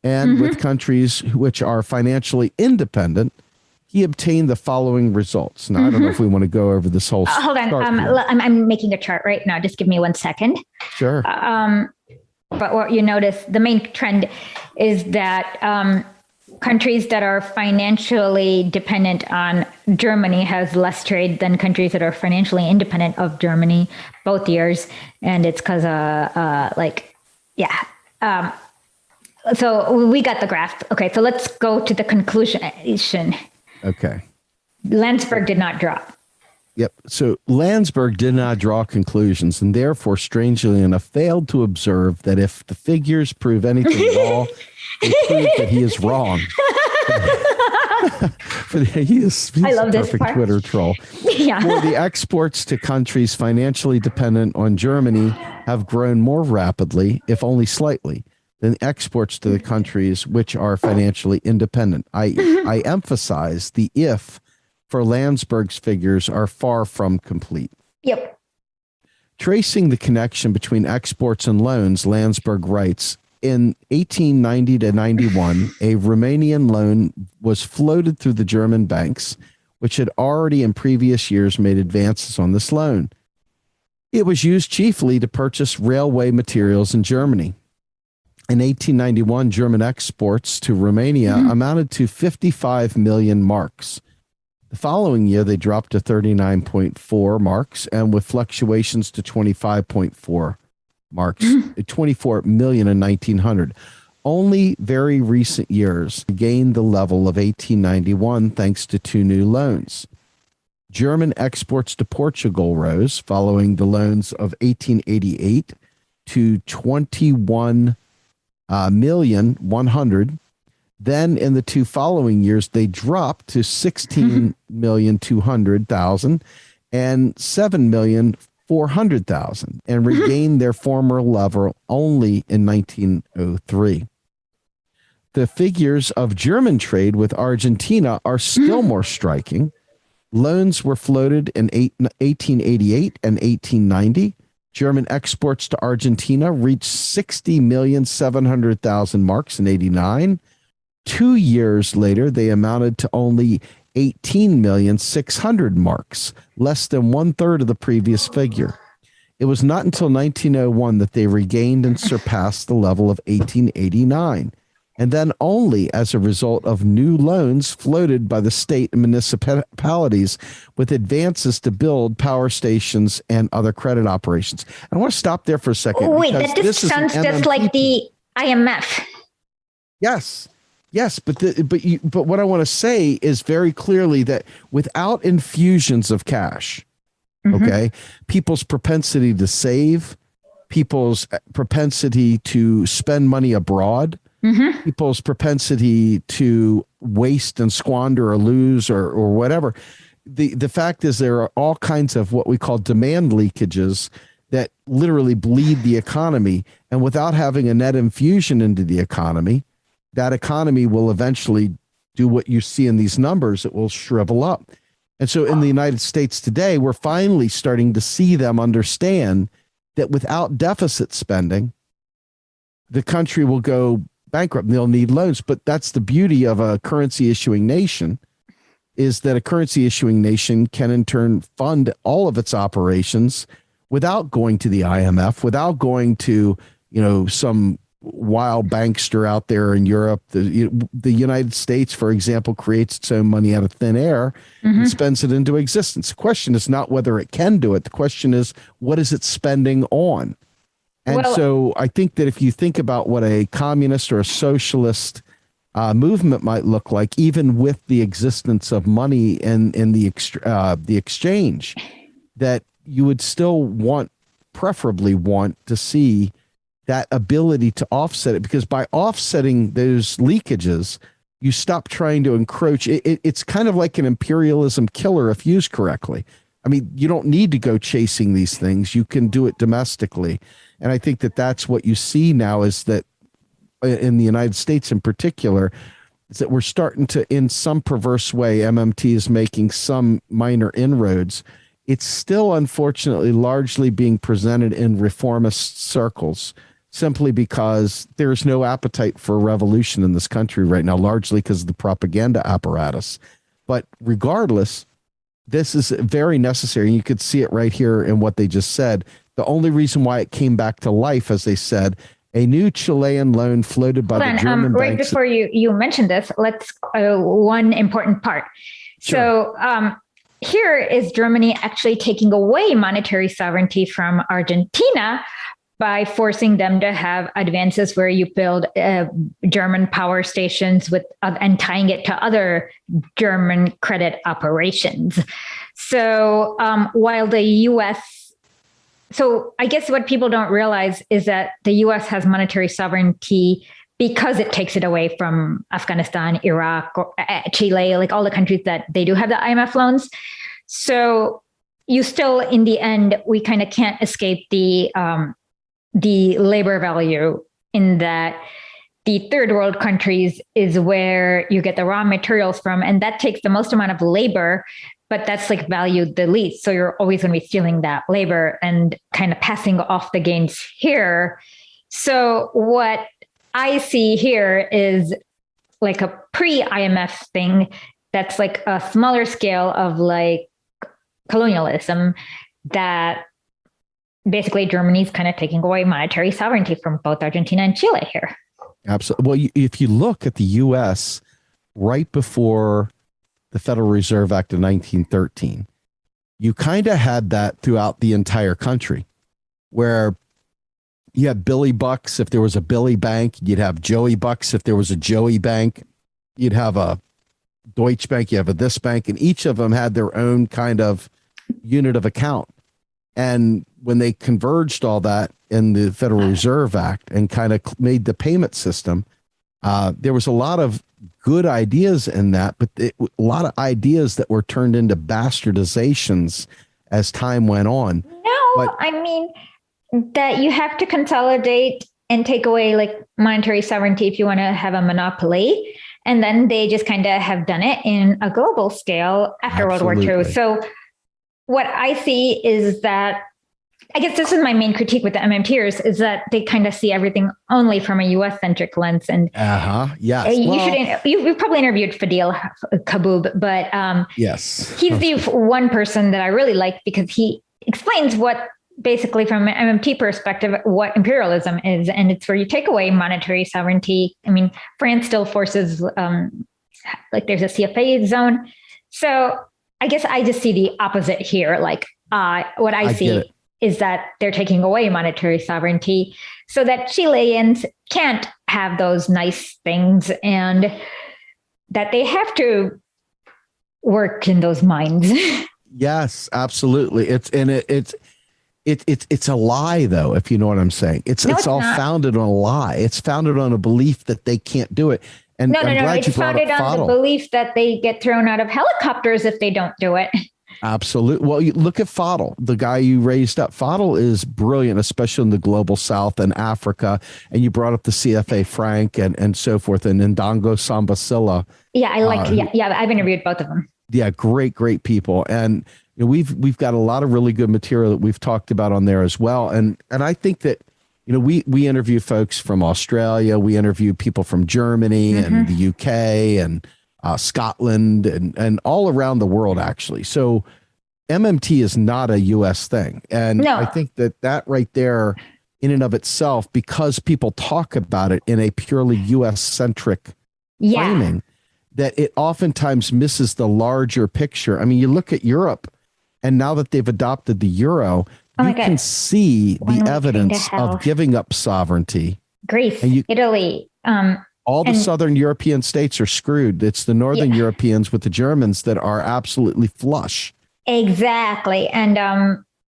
and with countries which are financially independent. He obtained the following results. Now, I don't know if we want to go over this whole hold on. I'm making a chart right now. Just give me 1 second. Sure. But what you notice, the main trend is that countries that are financially dependent on Germany has less trade than countries that are financially independent of Germany both years. And it's because so we got the graph. Okay, so let's go to the conclusion. Okay. Landsberg did not drop. Yep. So Landsberg did not draw conclusions and therefore, strangely enough, failed to observe that if the figures prove anything at all, they prove that he is wrong. He's I love a this perfect part. Twitter troll. Yeah. For the exports to countries financially dependent on Germany have grown more rapidly, if only slightly, than exports to the countries which are financially independent. I emphasize the if for Landsberg's figures are far from complete. Yep. Tracing the connection between exports and loans, Landsberg writes, in 1890 to 91, a Romanian loan was floated through the German banks, which had already in previous years made advances on this loan. It was used chiefly to purchase railway materials in Germany. In 1891, German exports to Romania amounted to 55 million marks. The following year, they dropped to 39.4 marks, and with fluctuations to 25.4 marks, 24 million in 1900. Only very recent years gained the level of 1891 thanks to two new loans. German exports to Portugal rose following the loans of 1888 to 21,100,000. Then in the two following years, they dropped to 16,200,000 and 7,400,000 and regained their former level only in 1903. The figures of German trade with Argentina are still more striking. Loans were floated in 1888 and 1890. German exports to Argentina reached 60,700,000 marks in 89. 2 years later, they amounted to only 18,600,000 marks, less than 1/3 of the previous figure. It was not until 1901 that they regained and surpassed the level of 1889, and then only as a result of new loans floated by the state and municipalities with advances to build power stations and other credit operations. I want to stop there for a second. Wait, that just sounds just like the IMF. Yes, but what I want to say is very clearly that without infusions of cash, okay, people's propensity to save, people's propensity to spend money abroad, people's propensity to waste and squander or lose or whatever. The fact is there are all kinds of what we call demand leakages that literally bleed the economy. And without having a net infusion into the economy, that economy will eventually do what you see in these numbers. It will shrivel up. And so in the United States today, we're finally starting to see them understand that without deficit spending, the country will go bankrupt and they'll need loans. But that's the beauty of a currency issuing nation, is that a currency issuing nation can in turn fund all of its operations without going to the IMF, without going to, some wild bankster out there in Europe. The United States, for example, creates its own money out of thin air and spends it into existence. The question is not whether it can do it. The question is, what is it spending on? And so I think that if you think about what a communist or a socialist movement might look like, even with the existence of money in the exchange, that you would still preferably want to see that ability to offset it, because by offsetting those leakages, you stop trying to encroach. It's kind of like an imperialism killer if used correctly. I mean, you don't need to go chasing these things. You can do it domestically. And I think that that's what you see now, is that in the United States in particular, is that we're starting to, in some perverse way, MMT is making some minor inroads. It's still, unfortunately, largely being presented in reformist circles, simply because there's no appetite for revolution in this country right now, largely because of the propaganda apparatus. But regardless, this is very necessary. And you could see it right here in what they just said. The only reason why it came back to life, as they said, a new Chilean loan floated by the German right banks. Before you mentioned this, let's one important part. Sure. So here is Germany actually taking away monetary sovereignty from Argentina by forcing them to have advances where you build German power stations and tying it to other German credit operations. So while the U.S. So I guess what people don't realize is that the U.S. has monetary sovereignty because it takes it away from Afghanistan, Iraq, or Chile, like all the countries that they do have the IMF loans. So you still, in the end, we kind of can't escape the labor value, in that the third world countries is where you get the raw materials from, and that takes the most amount of labor, but that's like valued the least. So you're always going to be stealing that labor and kind of passing off the gains here. So what I see here is like a pre-IMF thing that's like a smaller scale of like colonialism, that basically Germany's kind of taking away monetary sovereignty from both Argentina and Chile here. Absolutely. Well, if you look at the U.S. right before the Federal Reserve Act of 1913, you kind of had that throughout the entire country, where you had Billy Bucks if there was a Billy Bank, you'd have Joey Bucks if there was a Joey Bank, you'd have a Deutsche Bank, you have a this bank, and each of them had their own kind of unit of account. And when they converged all that in the Federal Reserve Act and kind of made the payment system, there was a lot of good ideas in that, but a lot of ideas that were turned into bastardizations as time went on. I mean, that you have to consolidate and take away like monetary sovereignty if you want to have a monopoly. And then they just kind of have done it in a global scale after Absolutely. World War II. So what I see is that, I guess this is my main critique with the MMTers, is that they kind of see everything only from a US centric lens. And yes, you've probably interviewed Fadil Kaboub, but yes, he's the one person that I really like, because he explains what basically from an MMT perspective, what imperialism is. And it's where you take away monetary sovereignty. I mean, France still forces, like there's a CFA zone. So I guess I just see the opposite here. Like what I see is that they're taking away monetary sovereignty so that Chileans can't have those nice things, and that they have to work in those mines. Yes, absolutely. It's a lie, though, if you know what I'm saying. It's all founded on a lie. It's founded on a belief that they can't do it. And no. It's founded on the belief that they get thrown out of helicopters if they don't do it. Absolutely. Well, you look at Fadl, the guy you raised up. Fadl is brilliant, especially in the global South and Africa. And you brought up the CFA Frank and so forth, and Ndongo Sambasila. Yeah, I like. I've interviewed both of them. Yeah, great people. And you know, we've got a lot of really good material that we've talked about on there as well. And I think that, you know, we interview folks from Australia, we interview people from Germany and the UK and Scotland, and all around the world, actually. So MMT is not a U.S. thing. And No. I think that right there, in and of itself, because people talk about it in a purely U.S.-centric framing, that it oftentimes misses the larger picture. I mean, you look at Europe, and now that they've adopted the euro, you can see the evidence of giving up sovereignty. Greece, Italy. All the southern European states are screwed. It's the northern Europeans with the Germans that are absolutely flush. Exactly. And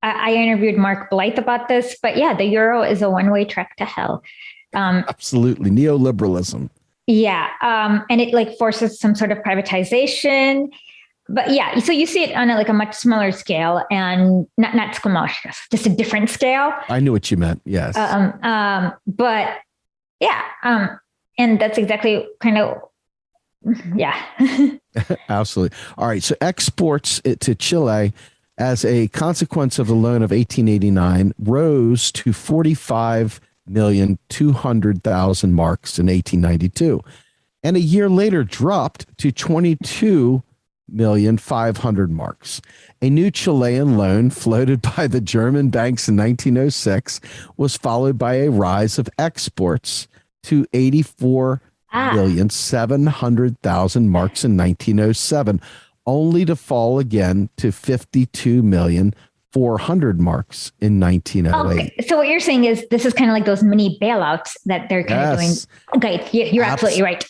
I interviewed Mark Blythe about this, but yeah, the euro is a one-way trek to hell. Absolutely. Neoliberalism. Yeah. And it like forces some sort of privatization. But yeah, so you see it on a much smaller scale, and not squamoshes, just a different scale. I knew what you meant. Yes. But yeah, and that's exactly kind of, yeah. Absolutely. All right. So exports to Chile as a consequence of the loan of 1889 rose to 45,200,000 marks in 1892, and a year later dropped to 22,500,000 marks. A new Chilean loan floated by the German banks in 1906 was followed by a rise of exports to 84,700,000 marks in 1907, only to fall again to 52,400,000 marks in 1908. Okay. So what you're saying is this is kind of like those mini bailouts that they're kind of doing. Okay, you're absolutely right.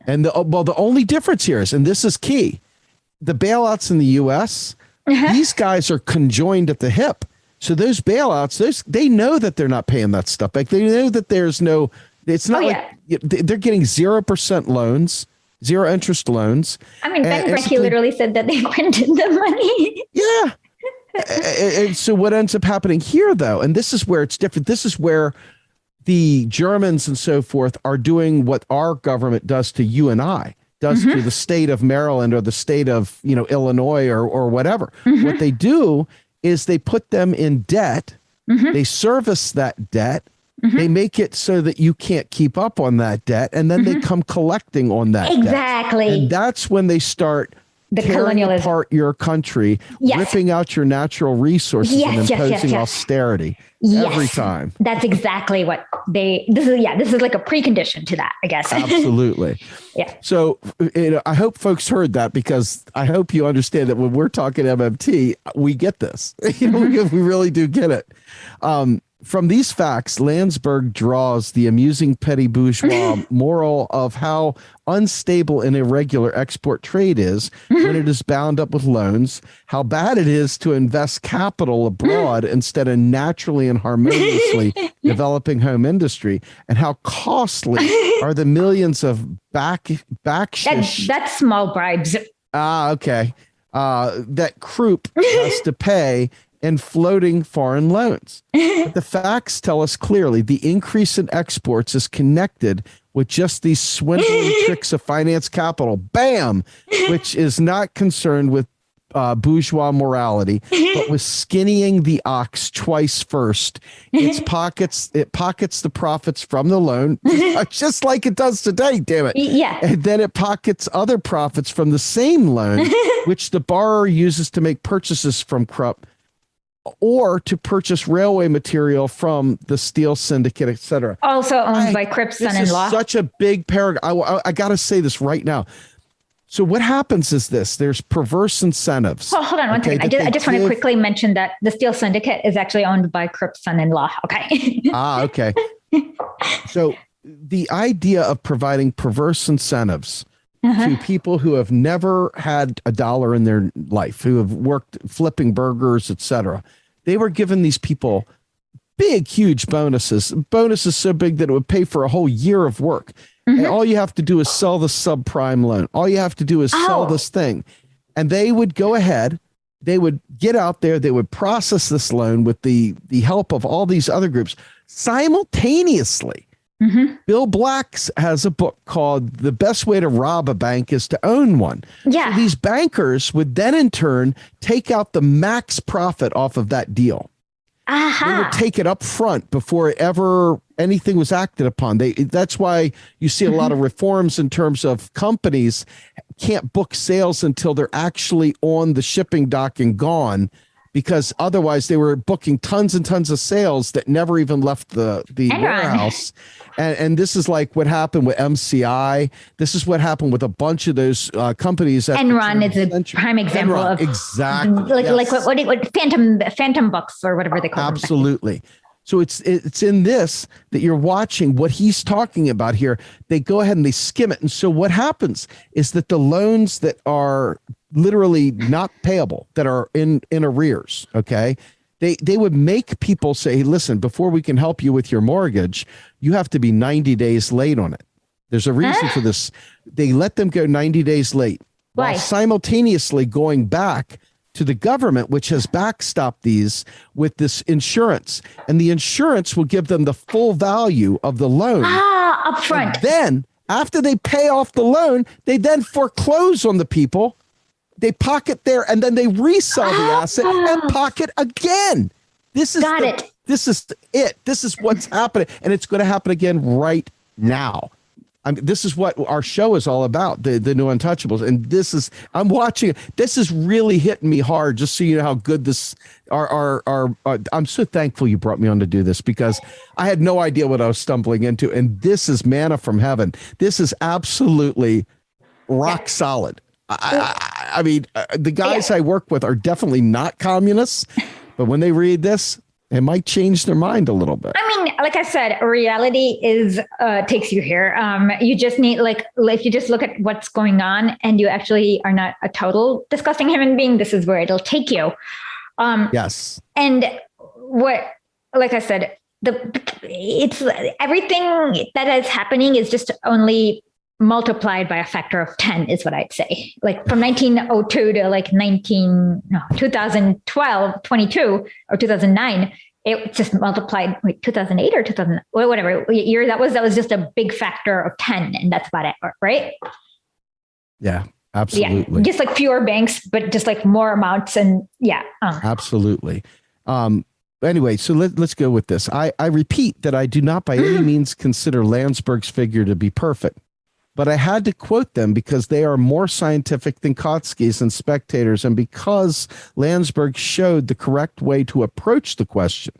And the only difference here is, and this is key, the bailouts in the U.S., these guys are conjoined at the hip. So those bailouts, they know that they're not paying that stuff back. They know that there's no, it's not they're getting 0% loans, 0 interest loans. I mean, Ben Bernanke literally said that they printed the money. Yeah. And so what ends up happening here, though, and this is where it's different. This is where the Germans and so forth are doing what our government does to you and I, does to the state of Maryland or the state of, Illinois or whatever. What they do is they put them in debt. They service that debt. They make it so that you can't keep up on that debt. And then they come collecting on that debt. And that's when they start tearing apart your country, ripping out your natural resources and imposing austerity every time. That's exactly what this is like a precondition to that, I guess. Absolutely. Yeah. So, I hope folks heard that, because I hope you understand that when we're talking MMT, we get this. We really do get it. From these facts, Landsberg draws the amusing petty bourgeois moral of how unstable and irregular export trade is when it is bound up with loans, how bad it is to invest capital abroad instead of naturally and harmoniously developing home industry, and how costly are the millions of backshish. That's small bribes. Okay. That Krupp has to pay and floating foreign loans. But the facts tell us clearly the increase in exports is connected with just these swindling tricks of finance capital, bam, which is not concerned with bourgeois morality, but with skinnying the ox twice first. It pockets the profits from the loan, just like it does today, damn it. Yeah. And then it pockets other profits from the same loan, which the borrower uses to make purchases from Krupp, or to purchase railway material from the steel syndicate, etc. Also owned by Krupp's son-in-law. This is such a big paragraph. I got to say this right now. So what happens is there's perverse incentives. Oh, hold on one second. I just want to quickly mention that the steel syndicate is actually owned by Krupp's son-in-law. Okay. Okay. So the idea of providing perverse incentives to people who have never had a dollar in their life, who have worked flipping burgers, etc. They were giving these people big, huge bonuses so big that it would pay for a whole year of work. And all you have to do is sell the subprime loan. All you have to do is sell this thing. And they would go ahead, they would get out there, they would process this loan with the help of all these other groups simultaneously. Bill Black has a book called The Best Way to Rob a Bank is to Own One. Yeah. So these bankers would then in turn take out the max profit off of that deal. They would take it up front before ever anything was acted upon. That's why you see a lot of reforms in terms of companies can't book sales until they're actually on the shipping dock and gone, because otherwise they were booking tons and tons of sales that never even left the warehouse. And this is like what happened with MCI. This is what happened with a bunch of those companies. Enron is a prime example of exactly like what phantom books or whatever they call them. Absolutely. So it's in this that you're watching what he's talking about here. They go ahead and they skim it. And so what happens is that the loans that are literally not payable, that are in arrears, okay, they would make people say, hey, listen, before we can help you with your mortgage, you have to be 90 days late on it. There's a reason for this. They let them go 90 days late. Why? While simultaneously going back to the government, which has backstopped these with this insurance. And the insurance will give them the full value of the loan. Up front. And then after they pay off the loan, they then foreclose on the people. They pocket there, and then they resell the asset and pocket again. This is it. This is what's happening, and it's going to happen again right now. This is what our show is all about, the new Untouchables, and I'm watching it. This is really hitting me hard. Just so you know how good this. I'm so thankful you brought me on to do this, because I had no idea what I was stumbling into, and this is manna from heaven. This is absolutely rock solid. I mean, the guys I work with are definitely not communists, but when they read this, it might change their mind a little bit. I mean, like I said, reality takes you here. You just need, like if you just look at what's going on and you actually are not a total disgusting human being, this is where it'll take you. Yes. And like I said, it's everything that is happening is just only multiplied by a factor of 10 is what I'd say. Like from 1902 to like 2012, 22 or 2009, it just multiplied, 2008 or 2000, whatever year that was just a big factor of 10. And that's about it. Right. Yeah, absolutely. Yeah, just like fewer banks, but just like more amounts. And absolutely. Anyway, so let's go with this. I repeat that I do not by any means consider Landsberg's figure to be perfect. But I had to quote them because they are more scientific than Kautsky's and Spectators, and because Landsberg showed the correct way to approach the question.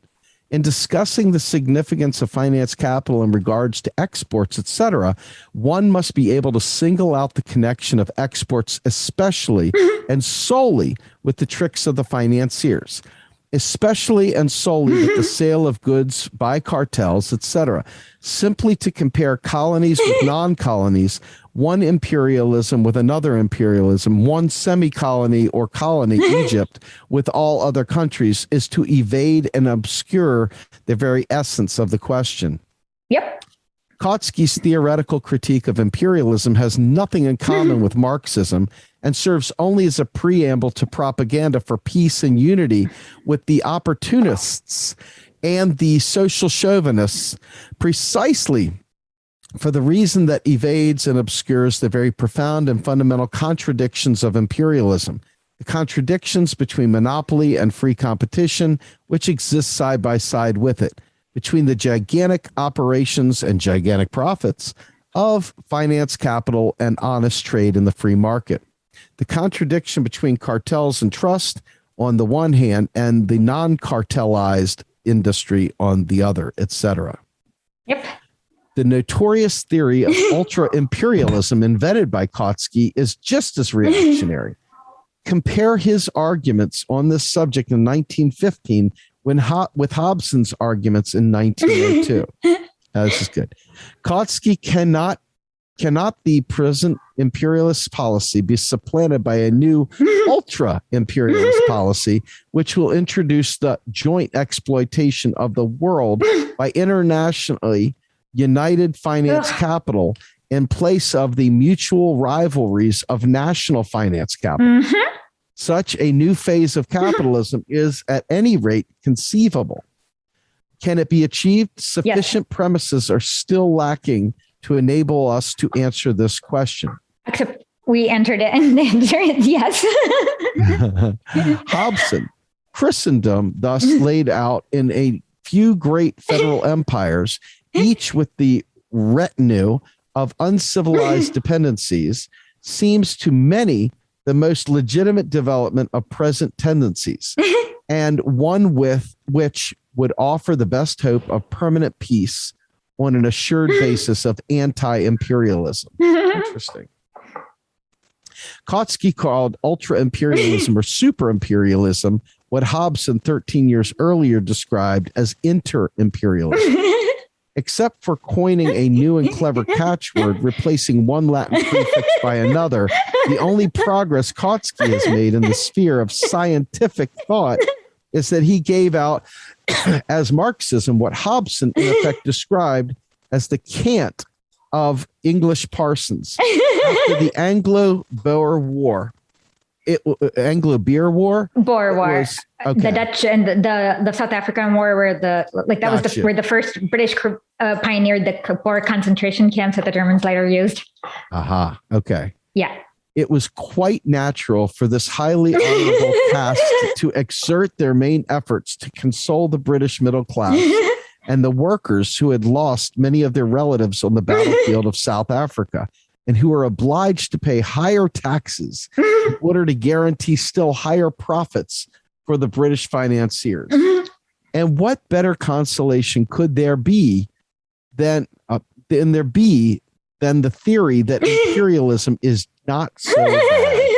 In discussing the significance of finance capital in regards to exports, etc., one must be able to single out the connection of exports, especially and solely with the tricks of the financiers, especially and solely with the sale of goods by cartels, etc. Simply to compare colonies with non-colonies, one imperialism with another imperialism, one semi-colony or colony, Egypt, with all other countries, is to evade and obscure the very essence of the question. Yep. Kautsky's theoretical critique of imperialism has nothing in common with Marxism and serves only as a preamble to propaganda for peace and unity with the opportunists and the social chauvinists, precisely for the reason that evades and obscures the very profound and fundamental contradictions of imperialism, the contradictions between monopoly and free competition, which exist side by side with it, between the gigantic operations and gigantic profits of finance capital and honest trade in the free market. The contradiction between cartels and trust on the one hand and the non-cartelized industry on the other, etc. Yep. The notorious theory of ultra-imperialism invented by Kautsky is just as reactionary. Compare his arguments on this subject in 1915 with Hobson's arguments in 1902. This is good. Kautsky cannot the present imperialist policy be supplanted by a new ultra-imperialist policy, which will introduce the joint exploitation of the world by internationally united finance capital in place of the mutual rivalries of national finance capital? Such a new phase of capitalism is at any rate conceivable. Can it be achieved? Sufficient premises are still lacking to enable us to answer this question. Except we entered it and the answer is yes. Christendom thus laid out in a few great federal empires, each with the retinue of uncivilized dependencies, seems to many the most legitimate development of present tendencies, and one with which would offer the best hope of permanent peace on an assured basis of anti-imperialism. Interesting. Kautsky called ultra-imperialism or super-imperialism what Hobson 13 years earlier described as inter-imperialism. Except for coining a new and clever catchword, replacing one Latin prefix by another, the only progress Kautsky has made in the sphere of scientific thought is that he gave out as Marxism what Hobson in effect described as the cant of English parsons. After the Anglo-Boer War, Anglo-Boer War? Boer War. The Dutch and the South African War, where where the first British pioneered the Boer concentration camps that the Germans later used. Aha. Okay. Yeah. It was quite natural for this highly honorable caste to exert their main efforts to console the British middle class and the workers who had lost many of their relatives on the battlefield of South Africa, and who are obliged to pay higher taxes in order to guarantee still higher profits for the British financiers. And what better consolation could there be than the theory that imperialism is not so bad,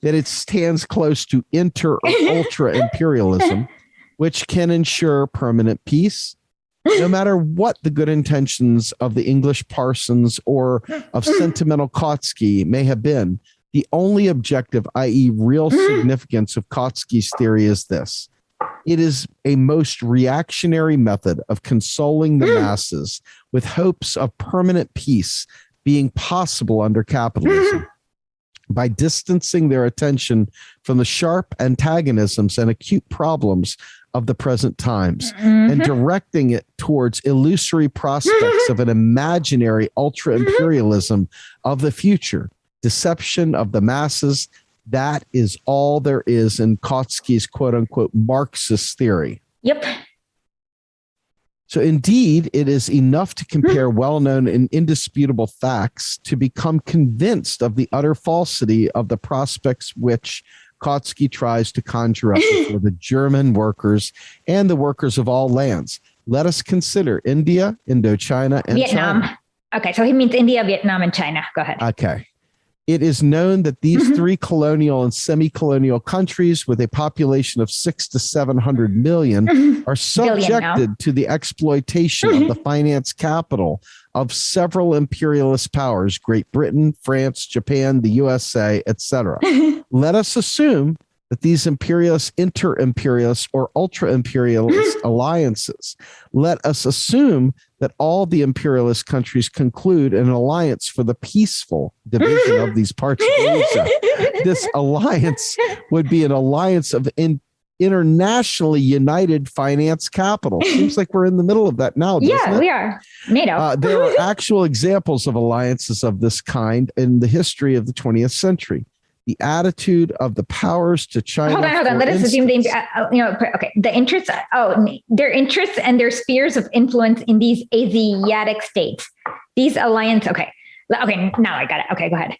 that it stands close to inter or ultra imperialism, which can ensure permanent peace, no matter what the good intentions of the English parsons or of sentimental Kautsky may have been. The only objective, i.e. real significance of Kautsky's theory is this. It is a most reactionary method of consoling the masses with hopes of permanent peace being possible under capitalism by distancing their attention from the sharp antagonisms and acute problems of the present times and directing it towards illusory prospects of an imaginary ultra-imperialism of the future, deception of the masses. That is all there is in Kautsky's quote-unquote Marxist theory. Yep. So indeed, it is enough to compare well-known and indisputable facts to become convinced of the utter falsity of the prospects which Kautsky tries to conjure up for the German workers and the workers of all lands. Let us consider India, Indochina, and Vietnam. China. Okay, so he means India, Vietnam, and China. Go ahead. Okay. It is known that these three colonial and semi-colonial countries with a population of 600 to 700 million are subjected to the exploitation of the finance capital of several imperialist powers, Great Britain, France, Japan, the USA, etc. Let us assume that these imperialist, inter-imperialist, or ultra-imperialist alliances, let us assume that all the imperialist countries conclude an alliance for the peaceful division of these parts of Asia. This alliance would be an alliance of internationally united finance capital. Seems like we're in the middle of that now, doesn't it? Yeah, we are. NATO. There are actual examples of alliances of this kind in the history of the 20th century. The attitude of the powers to China. Hold on. Let us assume the interests. Their interests and their spheres of influence in these Asiatic states. These alliances. Okay. Now I got it. Okay, go ahead.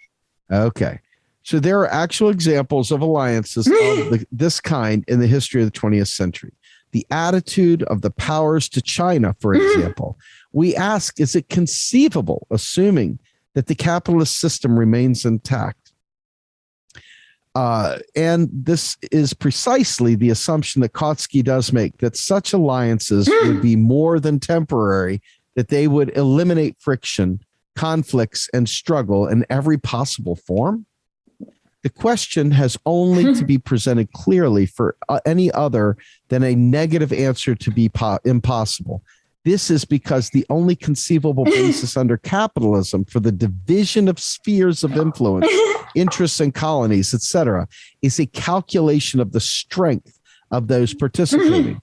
Okay. So there are actual examples of alliances of this kind in the history of the 20th century. The attitude of the powers to China, for example. We ask, is it conceivable, assuming that the capitalist system remains intact? And this is precisely the assumption that Kautsky does make, that such alliances would be more than temporary, that they would eliminate friction, conflicts, and struggle in every possible form. The question has only to be presented clearly for any other than a negative answer to be impossible. This is because the only conceivable basis under capitalism for the division of spheres of influence, interests and colonies, etc., is a calculation of the strength of those participating,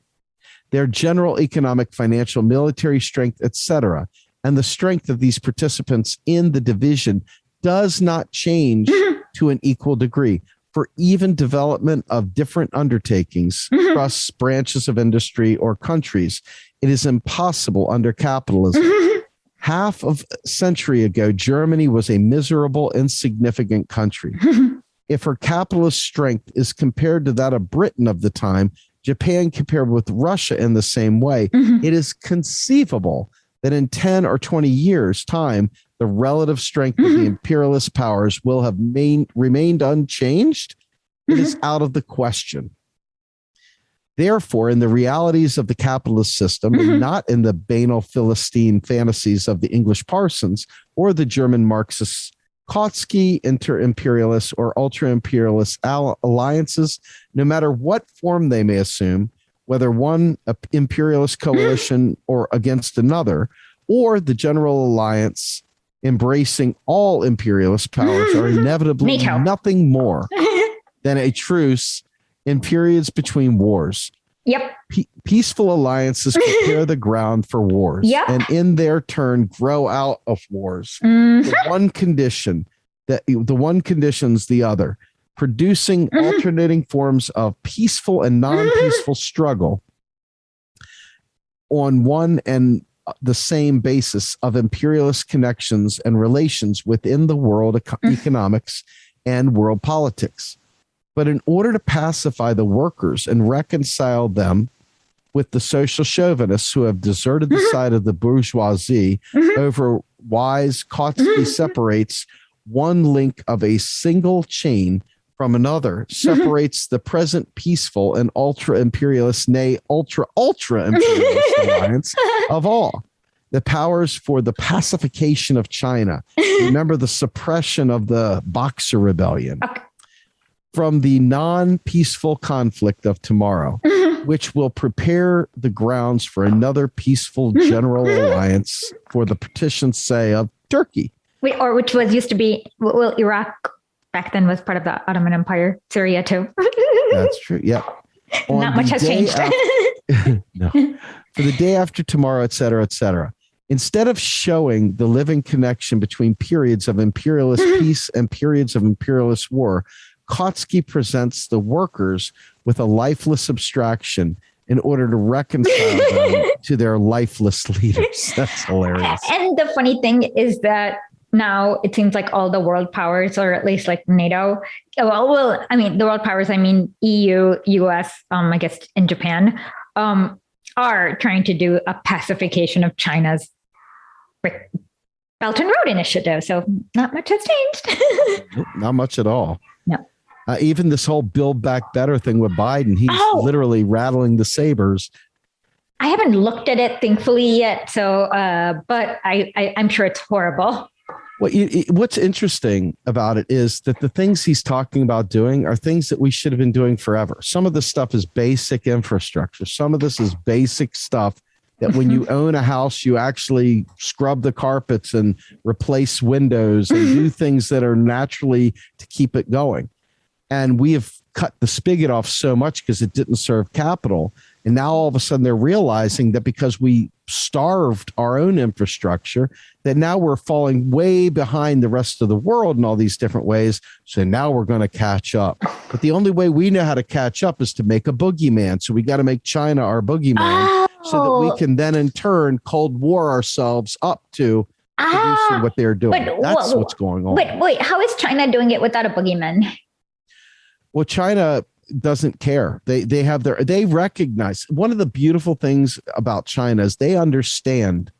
their general economic, financial, military strength, etc., and the strength of these participants in the division does not change to an equal degree. for even development of different undertakings, trusts, branches of industry, or countries. It is impossible under capitalism. Half of a century ago, Germany was a miserable, insignificant country. If her capitalist strength is compared to that of Britain of the time, Japan compared with Russia in the same way, it is conceivable that in 10 or 20 years' time, the relative strength of the imperialist powers will have remained unchanged. It is out of the question. Therefore, in the realities of the capitalist system, and not in the banal Philistine fantasies of the English Parsons or the German Marxists, Kautsky inter-imperialist or ultra-imperialist alliances, no matter what form they may assume, whether one imperialist coalition or against another, or the general alliance embracing all imperialist powers, are inevitably nothing more than a truce in periods between wars. Yep. Peaceful alliances prepare the ground for wars, and in their turn grow out of wars. The one conditions the other, producing alternating forms of peaceful and non-peaceful struggle on one and the same basis of imperialist connections and relations within the world economics and world politics. But in order to pacify the workers and reconcile them with the social chauvinists who have deserted the side of the bourgeoisie over wise, Kautsky separates one link of a single chain from another, separates the present peaceful and ultra-imperialist, nay, ultra-imperialist alliance of all. The powers for the pacification of China. Remember the suppression of the Boxer Rebellion. From the non-peaceful conflict of tomorrow, which will prepare the grounds for another peaceful general alliance for the partition, say, of Turkey. Or which was used to be, well, Iraq back then was part of the Ottoman Empire, Syria too. That's true. Yep. Not much has changed. No. For the day after tomorrow, et cetera, et cetera. Instead of showing the living connection between periods of imperialist peace and periods of imperialist war, Kautsky presents the workers with a lifeless abstraction in order to reconcile them to their lifeless leaders. That's hilarious. And the funny thing is that now it seems like all the world powers, or at least like NATO, I mean, the world powers, I mean, EU, US, I guess, and Japan, are trying to do a pacification of China's Belt and Road Initiative. So not much has changed. Not much at all. No. Even this whole Build Back Better thing with Biden, he's literally rattling the sabers. I haven't looked at it, thankfully, yet. So, but I'm sure it's horrible. Well, what's interesting about it is that the things he's talking about doing are things that we should have been doing forever. Some of this stuff is basic infrastructure. Some of this is basic stuff that when you own a house, you actually scrub the carpets and replace windows and do things that are naturally to keep it going. And we have cut the spigot off so much because it didn't serve capital. And now all of a sudden they're realizing that because we starved our own infrastructure, that now we're falling way behind the rest of the world in all these different ways. So now we're going to catch up. But the only way we know how to catch up is to make a boogeyman. So we got to make China our boogeyman so that we can then in turn Cold War ourselves up to producing what they're doing. That's what's going on. Wait, how is China doing it without a boogeyman? Well, China doesn't care. They recognize, one of the beautiful things about China is they understand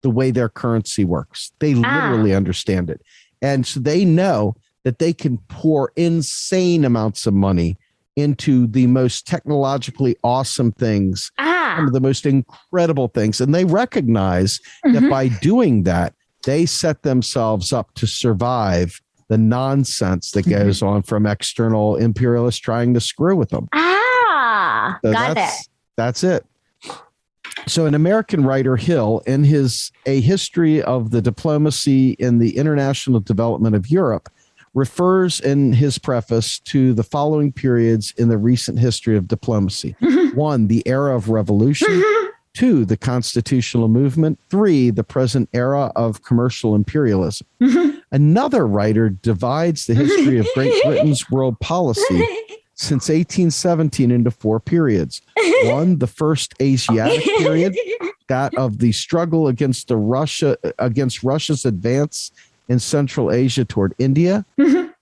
the way their currency works. They literally understand it. And so they know that they can pour insane amounts of money into the most technologically awesome things, some of the most incredible things. And they recognize that by doing that, they set themselves up to survive the nonsense that goes on from external imperialists trying to screw with them. So Got it. That's it. So an American writer, Hill, in his A History of the Diplomacy in the International Development of Europe, refers in his preface to the following periods in the recent history of diplomacy. 1, the era of revolution. 2, the constitutional movement. 3, the present era of commercial imperialism. Another writer divides the history of Great Britain's world policy since 1817 into 4 periods. One, the first Asiatic period, that of the struggle against Russia's advance in Central Asia toward India.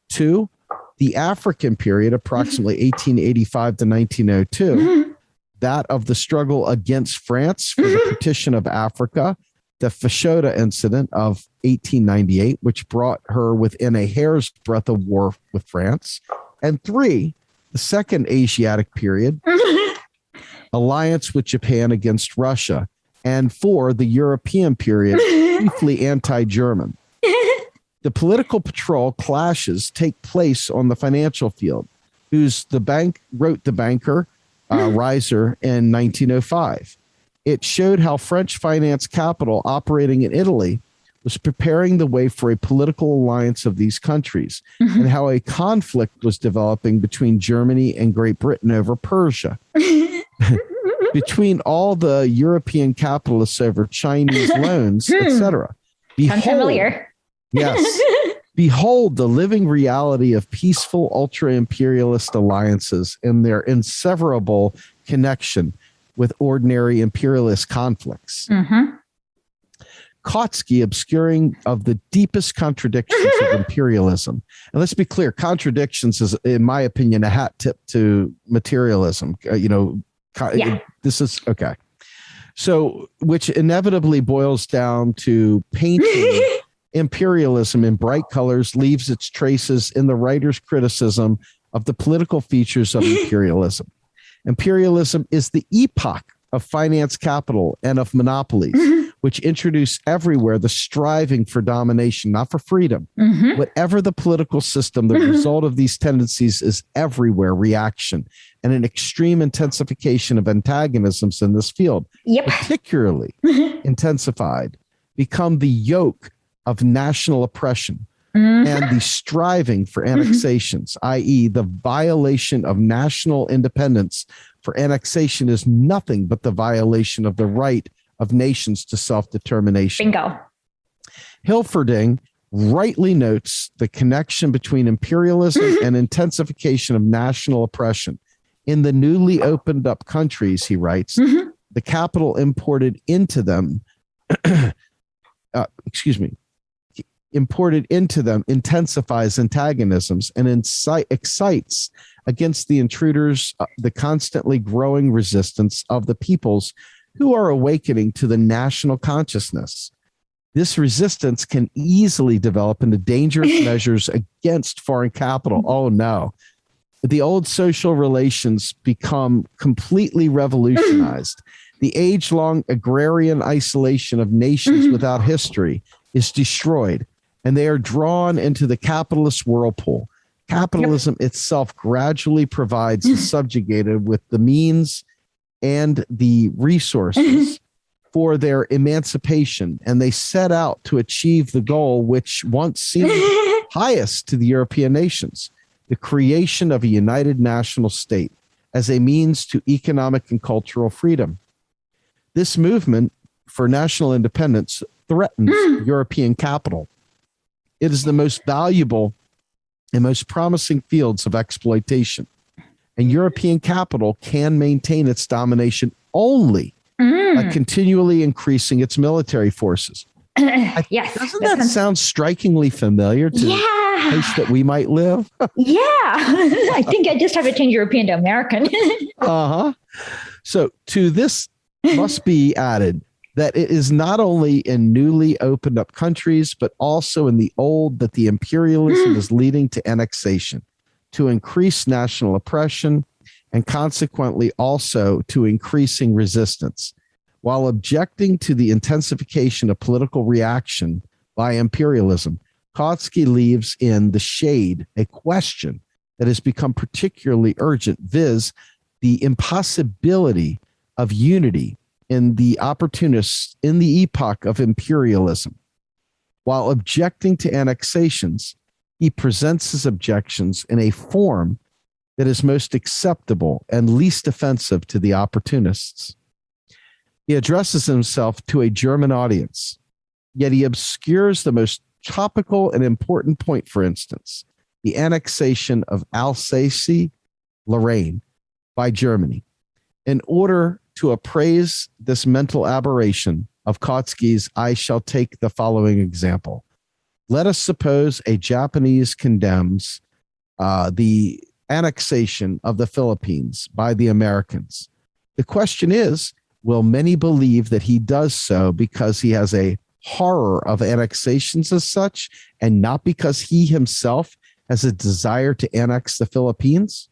2, the African period, approximately 1885 to 1902, that of the struggle against France for the partition of Africa, the Fashoda incident of 1898, which brought her within a hair's breadth of war with France. And 3, the second Asiatic period, alliance with Japan against Russia. And 4, the European period, chiefly anti-German. The political patrol clashes take place on the financial field, wrote The Banker, Reiser in 1905. It showed how French finance capital operating in Italy was preparing the way for a political alliance of these countries, and how a conflict was developing between Germany and Great Britain over Persia. Between all the European capitalists over Chinese loans, etc. Sounds familiar. Yes. Behold the living reality of peaceful ultra-imperialist alliances and their inseverable connection with ordinary imperialist conflicts. Kautsky obscuring of the deepest contradictions of imperialism. And let's be clear, contradictions is, in my opinion, a hat tip to materialism. This is okay. So, which inevitably boils down to painting imperialism in bright colors, leaves its traces in the writer's criticism of the political features of imperialism. Imperialism is the epoch of finance capital and of monopolies, which introduce everywhere the striving for domination, not for freedom. Whatever the political system, the result of these tendencies is everywhere reaction and an extreme intensification of antagonisms in this field, particularly intensified, become the yoke of national oppression and the striving for annexations, i.e. the violation of national independence. For annexation is nothing but the violation of the right of nations to self-determination. Bingo. Hilferding rightly notes the connection between imperialism and intensification of national oppression. In the newly opened up countries, he writes, the capital imported into them intensifies antagonisms and excites against the intruders the constantly growing resistance of the peoples who are awakening to the national consciousness. This resistance can easily develop into dangerous measures against foreign capital. Oh no. The old social relations become completely revolutionized. The age-long agrarian isolation of nations without history is destroyed, and they are drawn into the capitalist whirlpool. Capitalism itself gradually provides the subjugated with the means and the resources for their emancipation, and they set out to achieve the goal which once seemed highest to the European nations, the creation of a united national state as a means to economic and cultural freedom. This movement for national independence threatens European capital. It is the most valuable and most promising fields of exploitation. And European capital can maintain its domination only by continually increasing its military forces. Yes. Doesn't that sound strikingly familiar to the place that we might live? I think I just have to change European to American. So to this must be added that it is not only in newly opened up countries, but also in the old, that the imperialism is leading to annexation, to increase national oppression, and consequently also to increasing resistance. While objecting to the intensification of political reaction by imperialism, Kautsky leaves in the shade a question that has become particularly urgent, viz. The impossibility of unity in the opportunists in the epoch of imperialism. While objecting to annexations, he presents his objections in a form that is most acceptable and least offensive to the opportunists. He addresses himself to a German audience, yet he obscures the most topical and important point, for instance, the annexation of Alsace-Lorraine by Germany, in order to appraise this mental aberration of Kautsky's, I shall take the following example. Let us suppose a Japanese condemns the annexation of the Philippines by the Americans. The question is, will many believe that he does so because he has a horror of annexations as such, and not because he himself has a desire to annex the Philippines?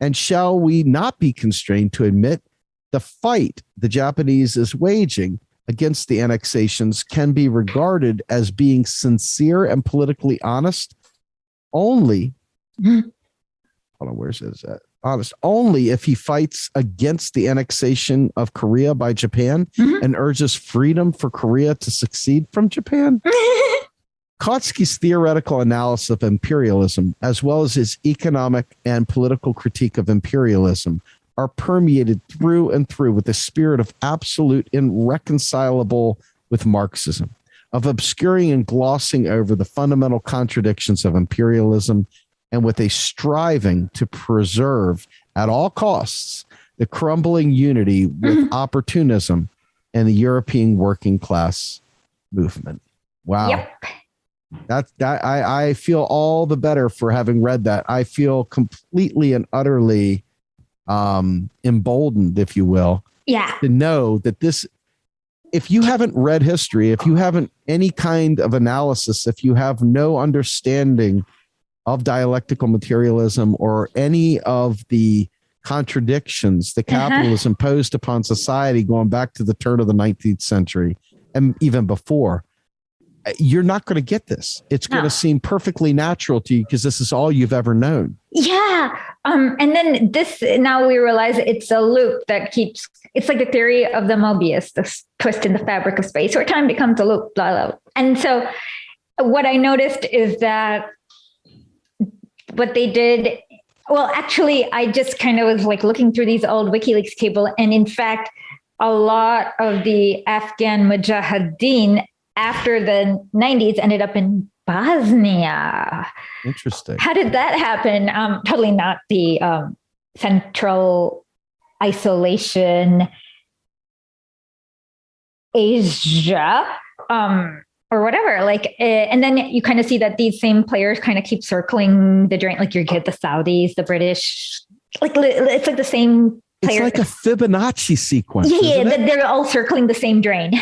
And shall we not be constrained to admit the fight the Japanese is waging against the annexations can be regarded as being sincere and politically honest only, hold on, where's that? Honest only if he fights against the annexation of Korea by Japan and urges freedom for Korea to succeed from Japan? Kautsky's theoretical analysis of imperialism, as well as his economic and political critique of imperialism, are permeated through and through with the spirit of absolute irreconcilable with Marxism, of obscuring and glossing over the fundamental contradictions of imperialism, and with a striving to preserve at all costs the crumbling unity with opportunism and the European working class movement. Wow. Yep. I feel all the better for having read that. I feel completely and utterly emboldened, if you will, to know that this, if you haven't read history, if you haven't any kind of analysis, if you have no understanding of dialectical materialism or any of the contradictions that capitalism imposed upon society going back to the turn of the 19th century and even before, you're not going to get this. It's going to seem perfectly natural to you because this is all you've ever known. Yeah. And then now we realize it's a loop that keeps, it's like the theory of the Mobius, this twist in the fabric of space where time becomes a loop, blah, blah. And so what I noticed is that what they did, well, actually, I just kind of was like looking through these old WikiLeaks cable. And in fact, a lot of the Afghan Mujahideen after the 90s ended up in Bosnia. Interesting. How did that happen? Totally not the Central Isolation Asia or whatever. Like, and then you kind of see that these same players kind of keep circling the drain. Like you get the Saudis, the British, like it's like the same players. It's like a Fibonacci sequence. Yeah, they're all circling the same drain.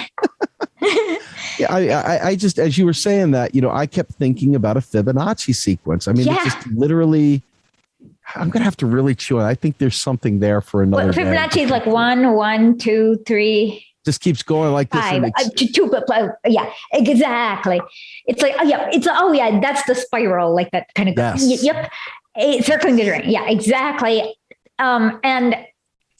Yeah, I just, as you were saying that, I kept thinking about a Fibonacci sequence. I mean, it's just literally, I'm going to have to really chew on. I think there's something there for another day. Fibonacci is like 1, 1, 2, 3. Just keeps going like this. 5, 2, yeah, exactly. It's like, that's the spiral, like that kind of. Yes. Yep. Circling the drain. Yeah, exactly. And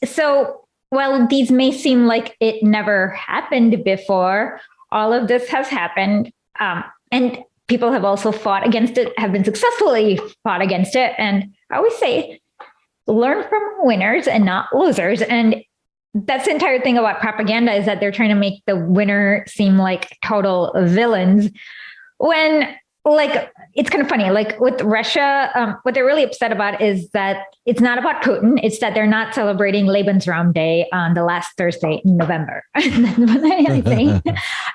so, while these may seem like it never happened before, all of this has happened. And people have also fought against it, have been successfully fought against it. And I always say, learn from winners and not losers. And that's the entire thing about propaganda, is that they're trying to make the winner seem like total villains when, like, it's kind of funny, like with Russia, what they're really upset about is that it's not about Putin. It's that they're not celebrating Lebensraum Day on the last Thursday in November.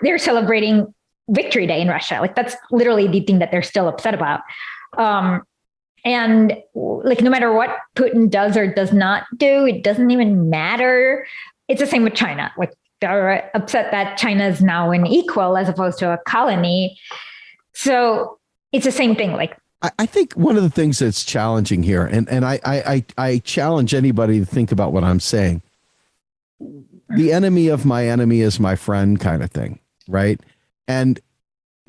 They're celebrating Victory Day in Russia. Like that's literally the thing that they're still upset about. And like, no matter what Putin does or does not do, it doesn't even matter. It's the same with China. Like they're upset that China is now an equal as opposed to a colony. So it's the same thing. Like, I think one of the things that's challenging here, and I challenge anybody to think about what I'm saying. The enemy of my enemy is my friend kind of thing, right? And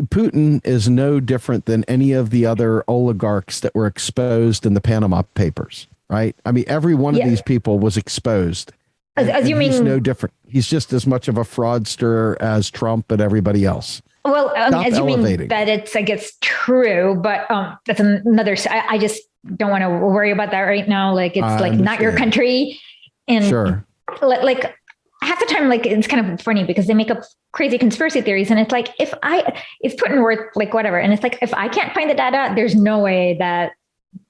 Putin is no different than any of the other oligarchs that were exposed in the Panama Papers, right? I mean, every one of these people was exposed. As you mean, he's no different. He's just as much of a fraudster as Trump and everybody else. Well, as you mean that it's, I guess, true, but that's another. I just don't want to worry about that right now. Like it's like not your country, and sure. Like half the time, like it's kind of funny because they make up crazy conspiracy theories. And it's like, it's put in words like whatever. And it's like, if I can't find the data, there's no way that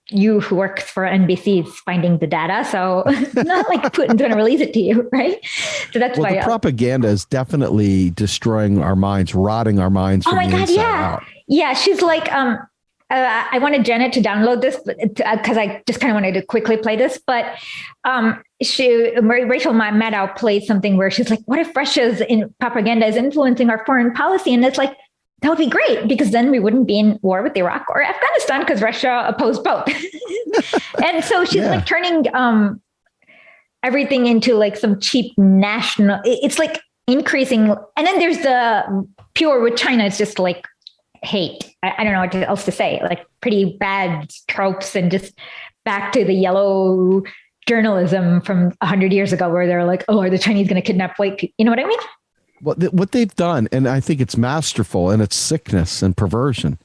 you who works for NBC is finding the data. So it's not like Putin's going to release it to you, right? So that's why the propaganda is definitely destroying our minds, rotting our minds. Oh my God, yeah. Out. Yeah, she's like, I wanted Janet to download this because I just kind of wanted to quickly play this. But Rachel Maddow played something where she's like, what if Russia's propaganda is influencing our foreign policy? And it's like, that would be great because then we wouldn't be in war with Iraq or Afghanistan because Russia opposed both. And so she's like turning everything into like some cheap national, it's like increasing. And then there's the pure with China. It's just like hate. I don't know what else to say, like pretty bad tropes and just back to the yellow journalism from 100 years ago where they're like, oh, are the Chinese going to kidnap white people? You know what I mean? Well, what they've done, and I think it's masterful and it's sickness and perversion.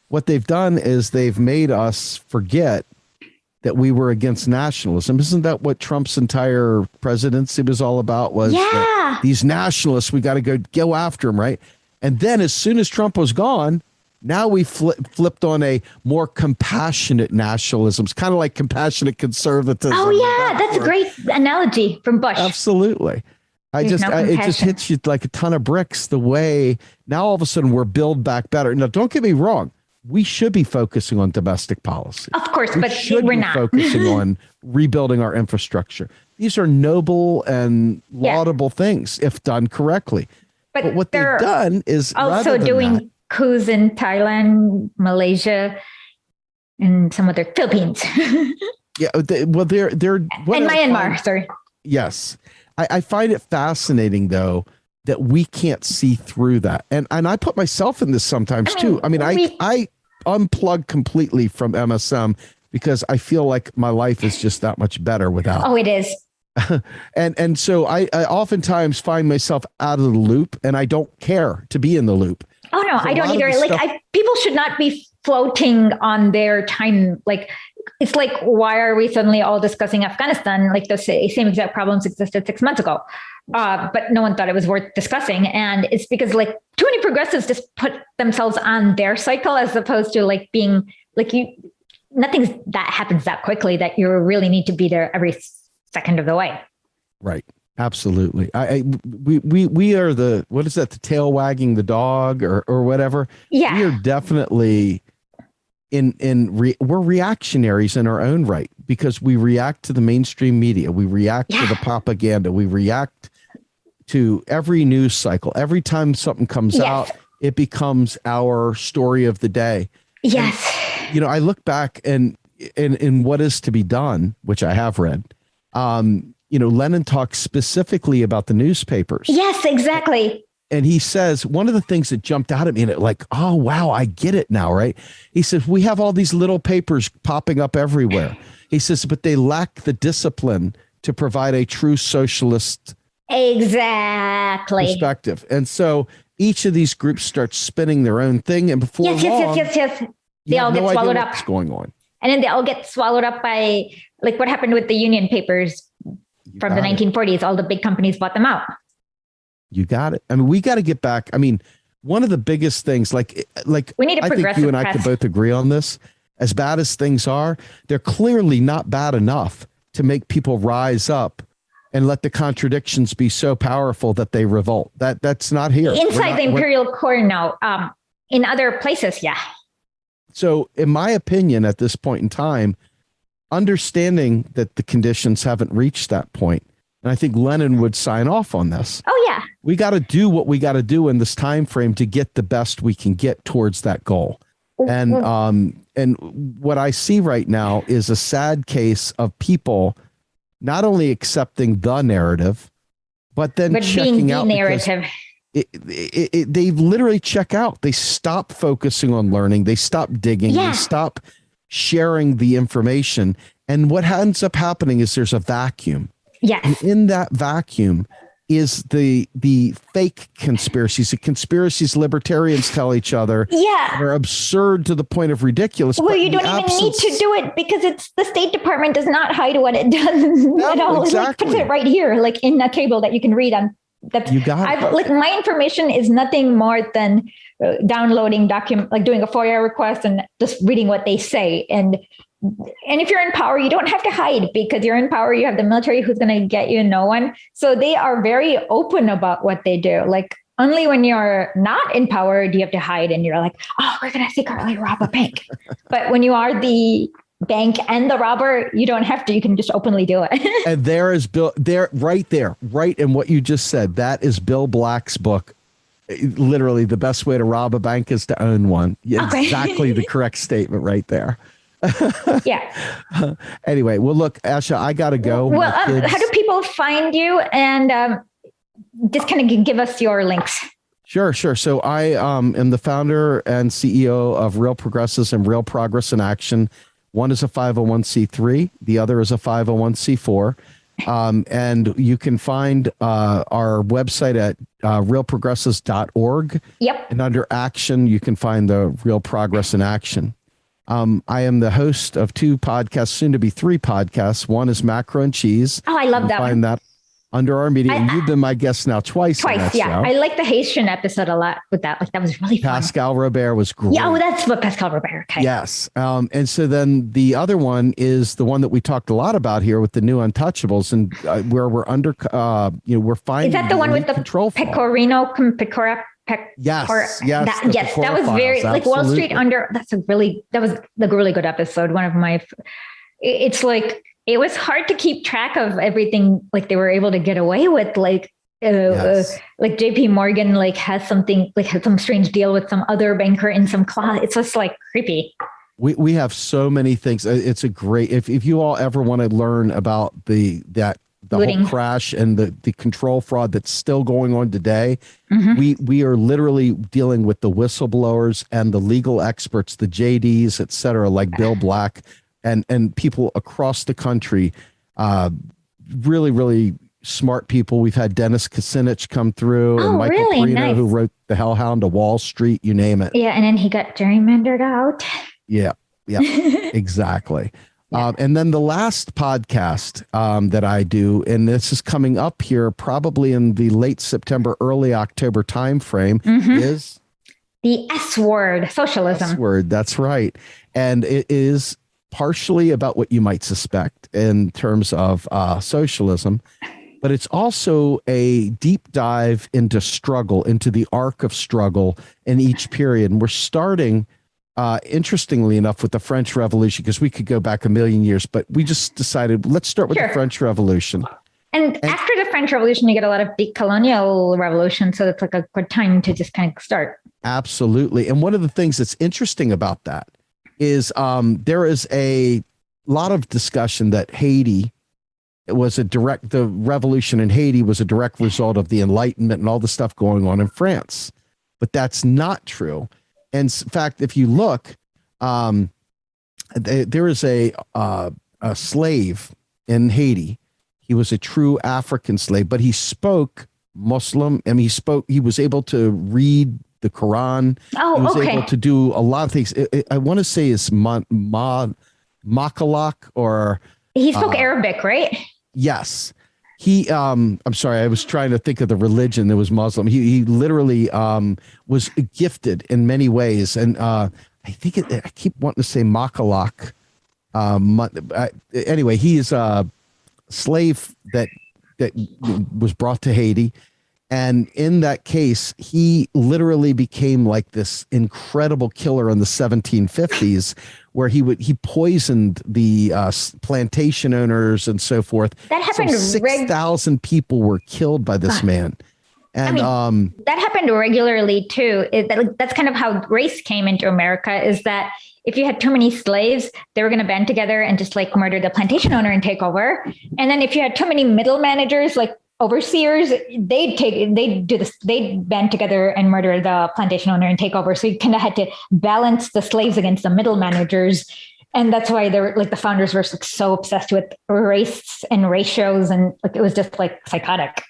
What they've done is they've made us forget that we were against nationalism. Isn't that what Trump's entire presidency was all about? Was that these nationalists, we got to go after them, right? And then as soon as Trump was gone, now we flipped on a more compassionate nationalism. It's kind of like compassionate conservatism. Oh yeah, that's a great analogy from Bush. Absolutely. It just hits you like a ton of bricks the way now all of a sudden we're build back better. Now, don't get me wrong. We should be focusing on domestic policy. Of course, but we're not focusing on rebuilding our infrastructure. These are noble and laudable things if done correctly. But what they've done is also doing coups in Thailand, Malaysia, and some other Philippines. They're and Myanmar. Sorry. Yes. I find it fascinating, though, that we can't see through that. And I put myself in this sometimes, too. I mean, I unplug completely from MSM because I feel like my life is just that much better without. Oh, it is. and so I oftentimes find myself out of the loop and I don't care to be in the loop. Oh, no, I don't either. Like people should not be floating on their time. Like, it's like, why are we suddenly all discussing Afghanistan? Like the same exact problems existed 6 months ago. But no one thought it was worth discussing. And it's because like too many progressives just put themselves on their cycle as opposed to like being like nothing that happens that quickly that you really need to be there every second of the way. Right. Absolutely. We are the, what is that? The tail wagging the dog or whatever. Yeah. We are definitely we're reactionaries in our own right because we react to the mainstream media. We react to the propaganda. We react to every news cycle. Every time something comes out, it becomes our story of the day. Yes. And, I look back and in What Is to Be Done, which I have read, Lenin talks specifically about the newspapers. Yes, exactly. And he says, one of the things that jumped out at me and it like, oh, wow, I get it now, right? He says, we have all these little papers popping up everywhere. He says, but they lack the discipline to provide a true socialist perspective. And so each of these groups starts spinning their own thing. And before long, yes. They all get swallowed up. What's going on. And then they all get swallowed up by like what happened with the union papers from the 1940s. All the big companies bought them out. You got it. I mean, we got to get back. I mean, one of the biggest things, like we need a I think you and I could both agree on this. As bad as things are, they're clearly not bad enough to make people rise up and let the contradictions be so powerful that they revolt. That's not here. Inside the imperial core now. In other places, yeah. So, in my opinion, at this point in time, understanding that the conditions haven't reached that point, and I think Lenin would sign off on this. Oh, yeah. We got to do what we got to do in this time frame to get the best we can get towards that goal. And what I see right now is a sad case of people not only accepting the narrative, but checking out the narrative. They literally check out. They stop focusing on learning. They stop digging. They stop sharing the information. And what ends up happening is there's a vacuum. Yes. And in that vacuum is the fake conspiracies, the conspiracies libertarians tell each other are absurd to the point of ridiculous. Well, you don't even need to do it because it's the State Department does not hide what it does at all. Exactly. It puts it right here, like in a table that you can read on You got it. Like my information is nothing more than downloading document, like doing a FOIA request and just reading what they say. And if you're in power, you don't have to hide because you're in power. You have the military who's going to get you no one. So they are very open about what they do. Like only when you're not in power do you have to hide and you're like, oh, we're going to secretly rob a bank. But when you are the bank and the robber, you don't have to. You can just openly do it. And there is Bill there, right in what you just said. That is Bill Black's book. Literally, the best way to rob a bank is to own one. Okay. Exactly the correct statement right there. Yeah. Anyway, well, look, Asha, I got to go. Well, how do people find you? And just kind of give us your links. Sure. So I am the founder and CEO of Real Progressives and Real Progress in Action. One is a 501c3. The other is a 501c4. And you can find our website at realprogressives.org. Yep. And under action, you can find the Real Progress in Action. I am the host of 2 podcasts, soon to be 3 podcasts. One is Macro and Cheese. Oh, I love that find one. that under our media. And you've been my guest now twice. Yeah. Show. I like the Haitian episode a lot with that. Like that was really fun. Pascal Robert was great. Yeah, that's what Pascal Robert. Okay. Yes. And so then the other one is the one that we talked a lot about here with the new Untouchables, and where we're under, we're finding. Is that the one with the Pecorino? Yes. That was very like Wall Street Under. That was like a really good episode. One of my. It's like it was hard to keep track of everything. Like they were able to get away with like JP Morgan like has something like had some strange deal with some other banker in some class. It's just like creepy. We have so many things. It's a great, if you all ever want to learn about the whole crash and the control fraud that's still going on today, we are literally dealing with the whistleblowers and the legal experts, the JDs, et cetera, like Bill Black and people across the country, really, really smart people. We've had Dennis Kucinich come through and Michael Perino, who wrote The Hellhound of Wall Street, you name it. Yeah, and then he got gerrymandered out. Yeah, exactly. And then the last podcast that I do, and this is coming up here probably in the late September, early October timeframe, is the S word, socialism. S word, that's right. And it is partially about what you might suspect in terms of socialism, but it's also a deep dive into struggle, into the arc of struggle in each period. And we're starting, interestingly enough, with the French Revolution, because we could go back a million years, but we just decided, let's start with the French Revolution. And after the French Revolution, you get a lot of the colonial revolution. So it's like a good time to just kind of start. Absolutely. And one of the things that's interesting about that is there is a lot of discussion that Haiti was the revolution in Haiti was a direct result of the Enlightenment and all the stuff going on in France. But that's not true. And in fact, if you look, there is a slave in Haiti. He was a true African slave, but he spoke Muslim. I mean, he was able to read the Quran. Oh, he was able to do a lot of things. I want to say it's Makalak or... He spoke Arabic, right? Yes. He, I'm sorry, I was trying to think of the religion that was Muslim. He literally was gifted in many ways. And I think I keep wanting to say Makalak. Anyway, he is a slave that was brought to Haiti. And in that case, he literally became like this incredible killer in the 1750s, where he poisoned the plantation owners and so forth. That happened. 6,000 people were killed by this man. And that happened regularly too. That's kind of how race came into America, is that if you had too many slaves, they were going to band together and just like murder the plantation owner and take over. And then if you had too many middle managers, like overseers, they'd band together and murder the plantation owner and take over. So you kind of had to balance the slaves against the middle managers. And that's why the founders were like so obsessed with race and ratios. And like, it was just like psychotic.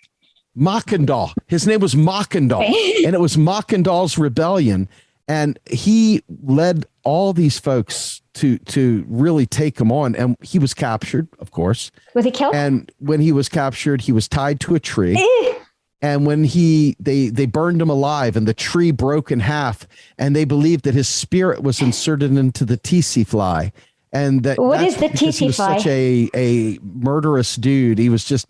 Mackendal. His name was Mackendal. And it was Mackendal's rebellion. And he led all these folks to really take him on. And he was captured, of course. Was he killed? And when he was captured, he was tied to a tree. And when they burned him alive, and the tree broke in half, and they believed that his spirit was inserted into the tsetse fly. And What is the because he tsetse was fly? such a murderous dude. He was just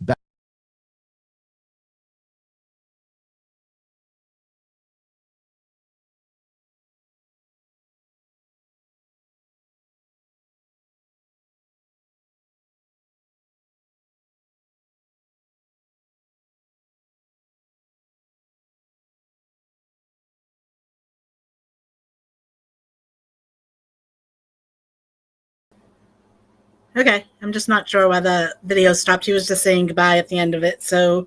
Okay, I'm just not sure why the video stopped. He was just saying goodbye at the end of it. So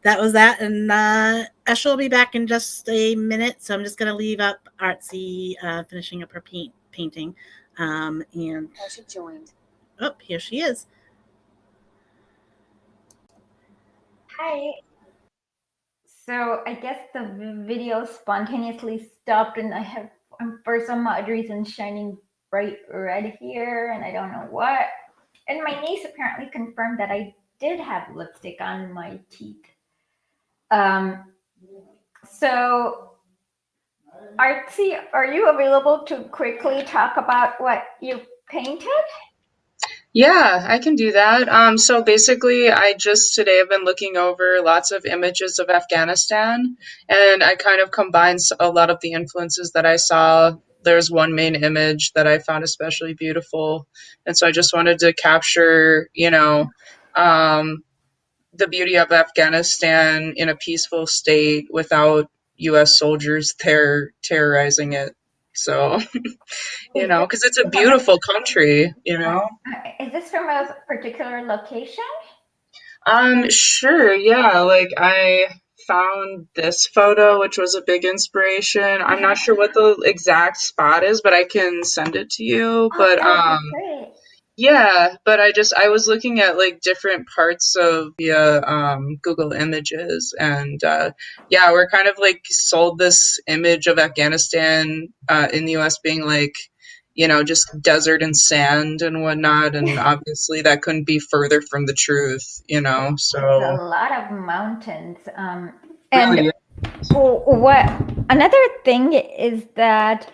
that was that. And Esha will be back in just a minute. So I'm just going to leave up Artsy finishing up her painting. And She joined. oh, here she is. Hi. So I guess the video spontaneously stopped, and I'm for some odd reason shining bright red here, and I don't know what. And my niece apparently confirmed that I did have lipstick on my teeth. So Artsy, are you available to quickly talk about what you painted? Yeah, I can do that. So basically, I just today have been looking over lots of images of Afghanistan, and I kind of combined a lot of the influences that I saw. There's one main image that I found especially beautiful, and so I just wanted to capture, the beauty of Afghanistan in a peaceful state without U.S. soldiers terrorizing it. So, because it's a beautiful country. Is this from a particular location? Sure, yeah. Like I found this photo, which was a big inspiration. I'm not sure what the exact spot is, but I can send it to you. But that would be great. yeah, but I was looking at like different parts of via Google Images, and yeah, we're kind of like sold this image of Afghanistan in the US being like, just desert and sand and whatnot, and obviously that couldn't be further from the truth, It's so a lot of mountains. really, And what another thing is that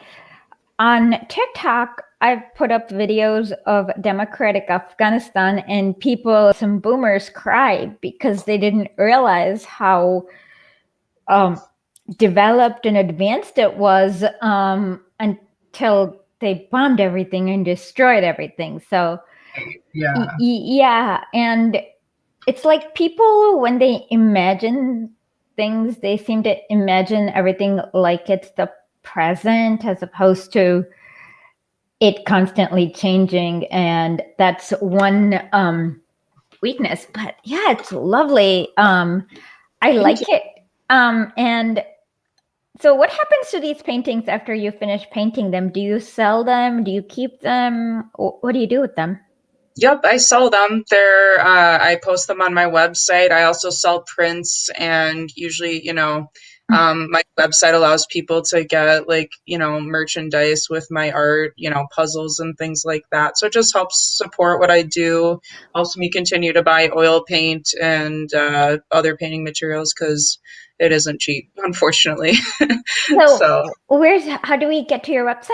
on TikTok, I've put up videos of democratic Afghanistan, and some boomers cry because they didn't realize how developed and advanced it was until they bombed everything and destroyed everything. So yeah. yeah, and it's like people, when they imagine things, they seem to imagine everything like it's the present as opposed to it constantly changing. And that's one weakness. But yeah, it's lovely. I like it. And so what happens to these paintings after you finish painting them? Do you sell them? Do you keep them? What do you do with them? Yep, I sell them. I post them on my website. I also sell prints, and usually, my website allows people to get like, merchandise with my art, puzzles and things like that. So it just helps support what I do. Helps me continue to buy oil paint and other painting materials because it isn't cheap, unfortunately. So how do we get to your website?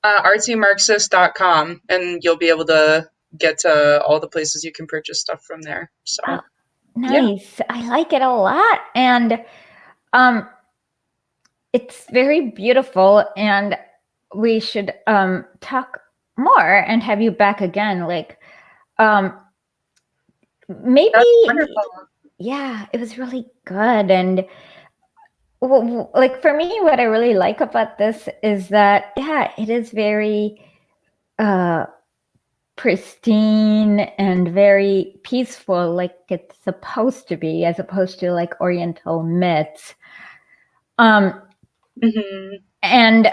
Artsymarxist.com, and you'll be able to get to all the places you can purchase stuff from there. So nice. Yeah. I like it a lot. And it's very beautiful, and we should talk more and have you back again. Like maybe yeah, it was really good. And like for me, what I really like about this is that it is very pristine and very peaceful, like it's supposed to be, as opposed to like Oriental myths. Mm-hmm. And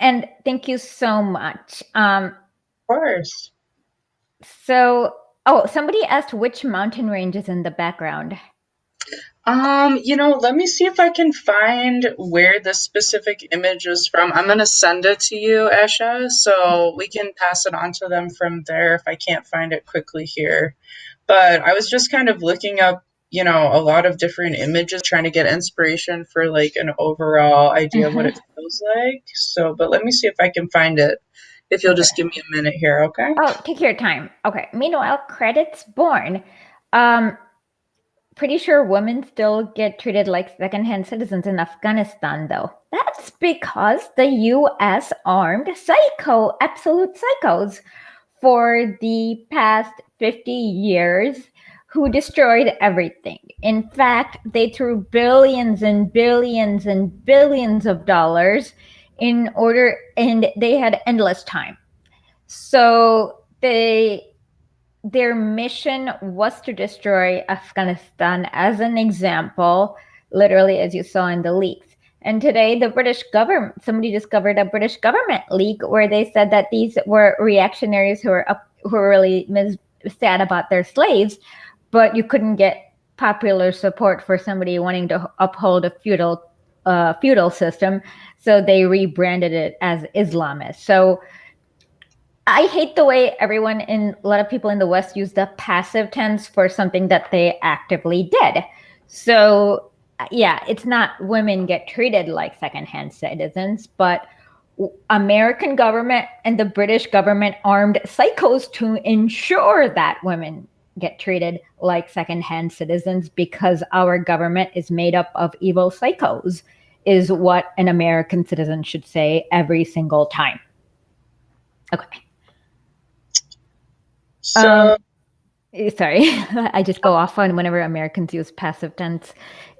and thank you so much. Of course. So, somebody asked which mountain range is in the background. Let me see if I can find where this specific image is from. I'm gonna send it to you, Esha, so we can pass it on to them from there if I can't find it quickly here. But I was just kind of looking up you know, a lot of different images, trying to get inspiration for like an overall idea of what it feels like. So, but let me see if I can find it. If you'll just give me a minute here, okay? Oh, take your time. Okay. Meanwhile, credits born. Pretty sure women still get treated like secondhand citizens in Afghanistan, though. That's because the U.S. armed absolute psychos for the past 50 years who destroyed everything. In fact, they threw billions and billions and billions of dollars and they had endless time. So their mission was to destroy Afghanistan, as an example, literally as you saw in the leaks. And today, the British government, somebody discovered a British government leak where they said that these were reactionaries who were really sad about their slaves, but you couldn't get popular support for somebody wanting to uphold a feudal system, so they rebranded it as Islamist. So I hate the way a lot of people in the West use the passive tense for something that they actively did. So yeah, it's not women get treated like secondhand citizens, but American government and the British government armed psychos to ensure that women get treated like secondhand citizens because our government is made up of evil psychos, is what an American citizen should say every single time. Okay. So, Sorry, I just go off on whenever Americans use passive tense.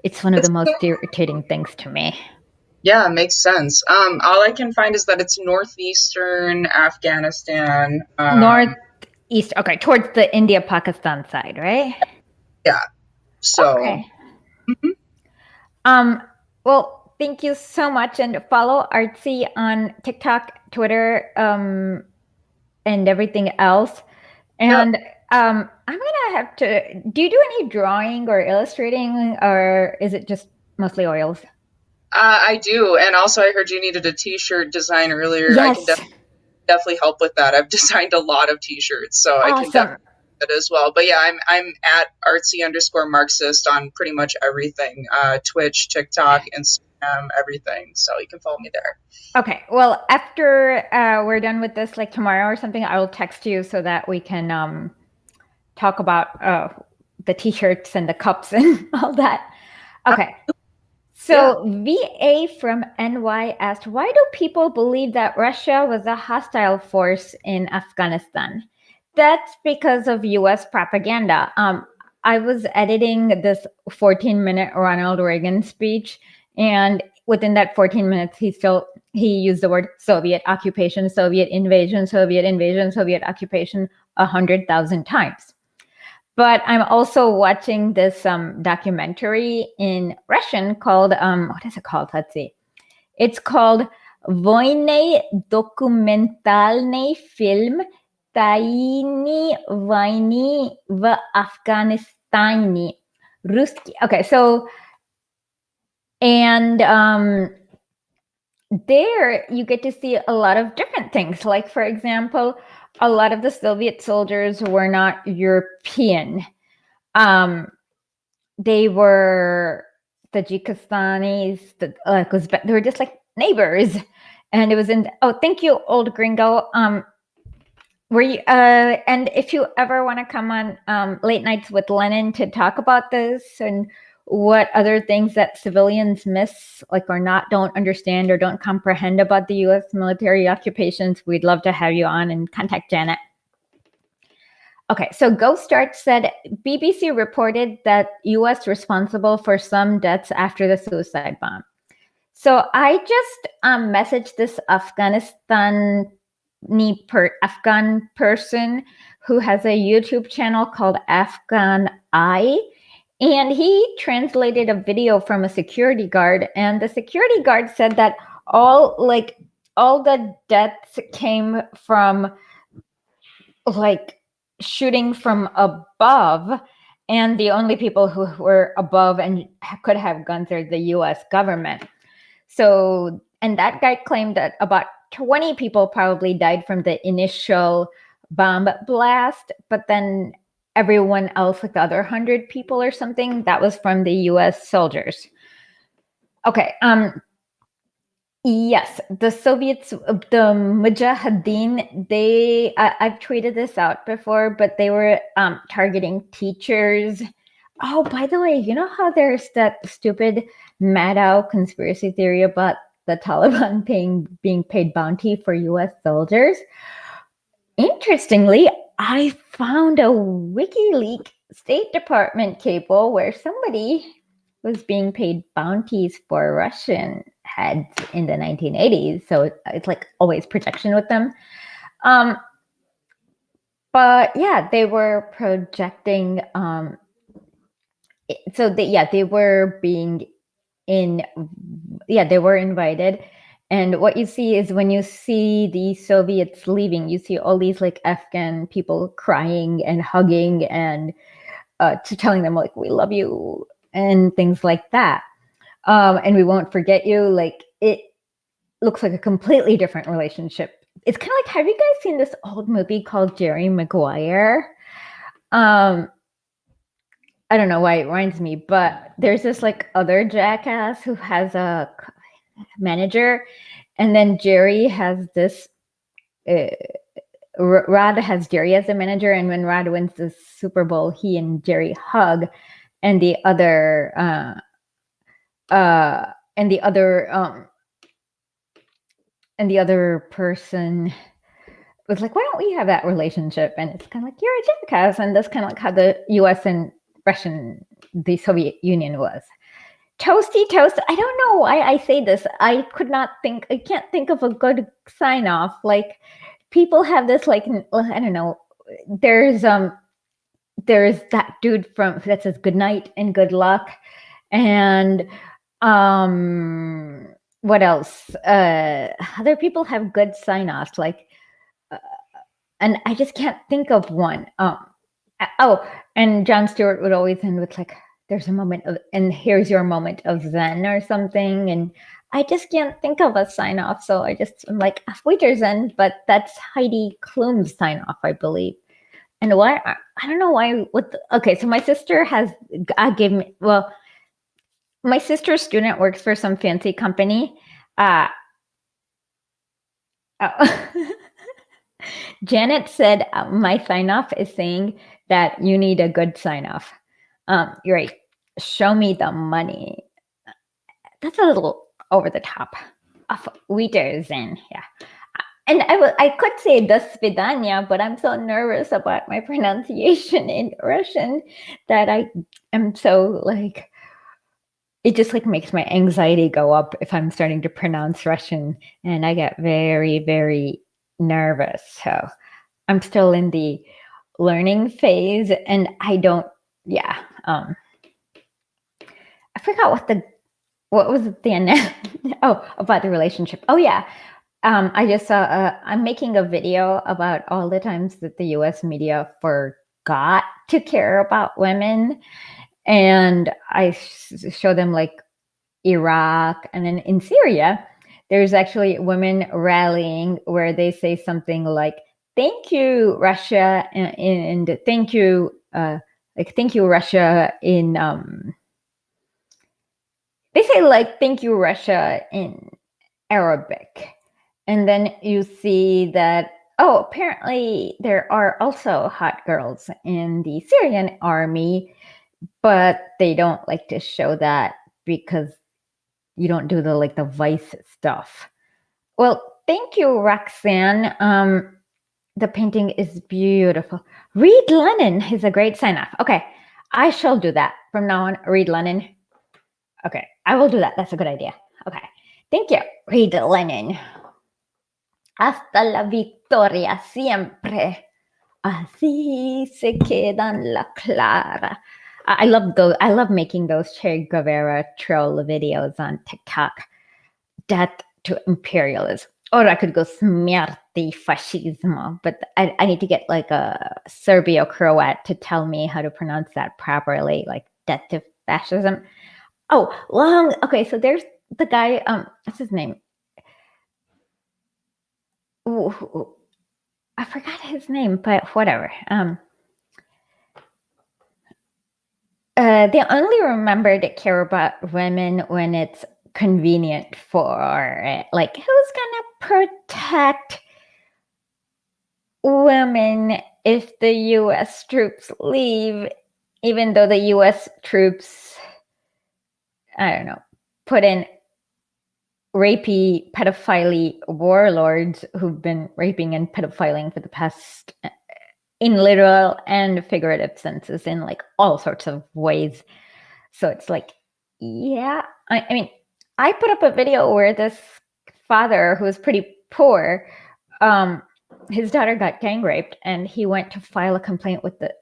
It's one of the most irritating things to me. yeah, it makes sense. All I can find is that it's northeastern Afghanistan. Northeast, okay, towards the India-Pakistan side, right? Yeah. So. Okay. Mm-hmm. Well, thank you so much, and follow Artsy on TikTok, Twitter, and everything else. And I'm gonna have to. Do you do any drawing or illustrating, or is it just mostly oils? I do, and also I heard you needed a T-shirt design earlier. Yes. I can definitely help with that. I've designed a lot of T-shirts, so I can definitely do that as well. But yeah, I'm at artsy_Marxist on pretty much everything: Twitch, TikTok, Instagram, everything. So you can follow me there. Okay. Well, after we're done with this, like tomorrow or something, I will text you so that we can talk about the T-shirts and the cups and all that. Okay. So VA from NY asked, why do people believe that Russia was a hostile force in Afghanistan? That's because of US propaganda. I was editing this 14-minute Ronald Reagan speech, and within that 14 minutes, he used the word Soviet occupation, Soviet invasion, Soviet invasion, Soviet occupation 100,000 times. But I'm also watching this documentary in Russian called, what is it called? Let's see. It's called Voyny dokumentalny film Tayny Vayny v Afghanistani. Ruski. Okay, so, and there you get to see a lot of different things. Like, for example, a lot of the Soviet soldiers were not European. They were Tajikistanis, they were just like neighbors. And it was thank you, old gringo. Were you, and if you ever want to come on Late Nights with Lenin to talk about this and what other things that civilians miss, like, or don't understand or don't comprehend about the U.S. military occupations, we'd love to have you on, and contact Janet. Okay, so Ghost Start said, BBC reported that U.S. responsible for some deaths after the suicide bomb. So I just messaged this Afghan person who has a YouTube channel called Afghan Eye. And he translated a video from a security guard, and the security guard said that all the deaths came from shooting from above, and the only people who were above and could have guns are the US government. So, and that guy claimed that about 20 people probably died from the initial bomb blast, but then everyone else, like the other 100 people or something, that was from the US soldiers. Okay. Yes, the Soviets, the Mujahideen, I've tweeted this out before, but they were targeting teachers. Oh, by the way, you know how there's that stupid Maddow conspiracy theory about the Taliban being paid bounty for US soldiers? Interestingly, I found a WikiLeaks State Department cable where somebody was being paid bounties for Russian heads in the 1980s. So it's like always protection with them. But yeah, they were projecting. They were being they were invited. And what you see is when you see the Soviets leaving, you see all these like Afghan people crying and hugging and telling them like, we love you and things like that. And we won't forget you. Like, it looks like a completely different relationship. It's kind of like, have you guys seen this old movie called Jerry Maguire? I don't know why it reminds me, but there's this like other jackass who has a manager, and then Jerry has this Rod has Jerry as the manager, and when Rod wins the Super Bowl, he and Jerry hug, and the other person was like, why don't we have that relationship? And it's kind of like, you're a jackass. And that's kind of like how the US and the Soviet Union was. Toasty toast. I don't know why I say this. I can't think of a good sign off. Like, people have this, like, I don't know. There's that dude that says good night and good luck. And what else? Other people have good sign offs, like, and I just can't think of one. And Jon Stewart would always end with like, there's a moment of, and here's your moment of zen or something. And I just can't think of a sign off. So I'm like, Auf Wiedersehen, but that's Heidi Klum's sign off, I believe. And why, I don't know why, so my sister my sister's student works for some fancy company. Janet said, my sign off is saying that you need a good sign off. You're right. Show me the money. That's a little over the top. Auf Wiedersehen. Yeah. And I could say do svidaniya, but I'm so nervous about my pronunciation in Russian that I am so like, it just like makes my anxiety go up if I'm starting to pronounce Russian, and I get very, very nervous. So I'm still in the learning phase, and I forgot what was the end. About the relationship. Oh yeah. I just saw, I'm making a video about all the times that the US media forgot to care about women. And I show them like Iraq, and then in Syria, there's actually women rallying where they say something like, thank you, Russia, and thank you, thank you, Russia in, they say like, thank you, Russia in Arabic. And then you see that, apparently there are also hot girls in the Syrian army, but they don't like to show that because you don't do the vice stuff. Well, thank you, Roxanne. The painting is beautiful. Read Lenin is a great sign off. Okay, I shall do that from now on. Read Lenin. Okay, I will do that. That's a good idea. Okay, thank you. Read Lenin. Hasta la victoria siempre. Así se quedan la clara. I love making those Che Guevara troll videos on TikTok. Death to imperialism. Or I could go smierti fascismo, but I need to get like a Serbio-Croat to tell me how to pronounce that properly, like death to fascism. Okay, so there's the guy, what's his name? Ooh, I forgot his name, but whatever. they only remember to care about women when it's convenient for it. Like, who's gonna protect women if the US troops leave, even though the US troops, I don't know, put in rapey, pedophile warlords who've been raping and pedophiling for the past, in literal and figurative senses, in like all sorts of ways. So it's like, yeah, I mean, I put up a video where this father who was pretty poor, his daughter got gang raped, and he went to file a complaint with the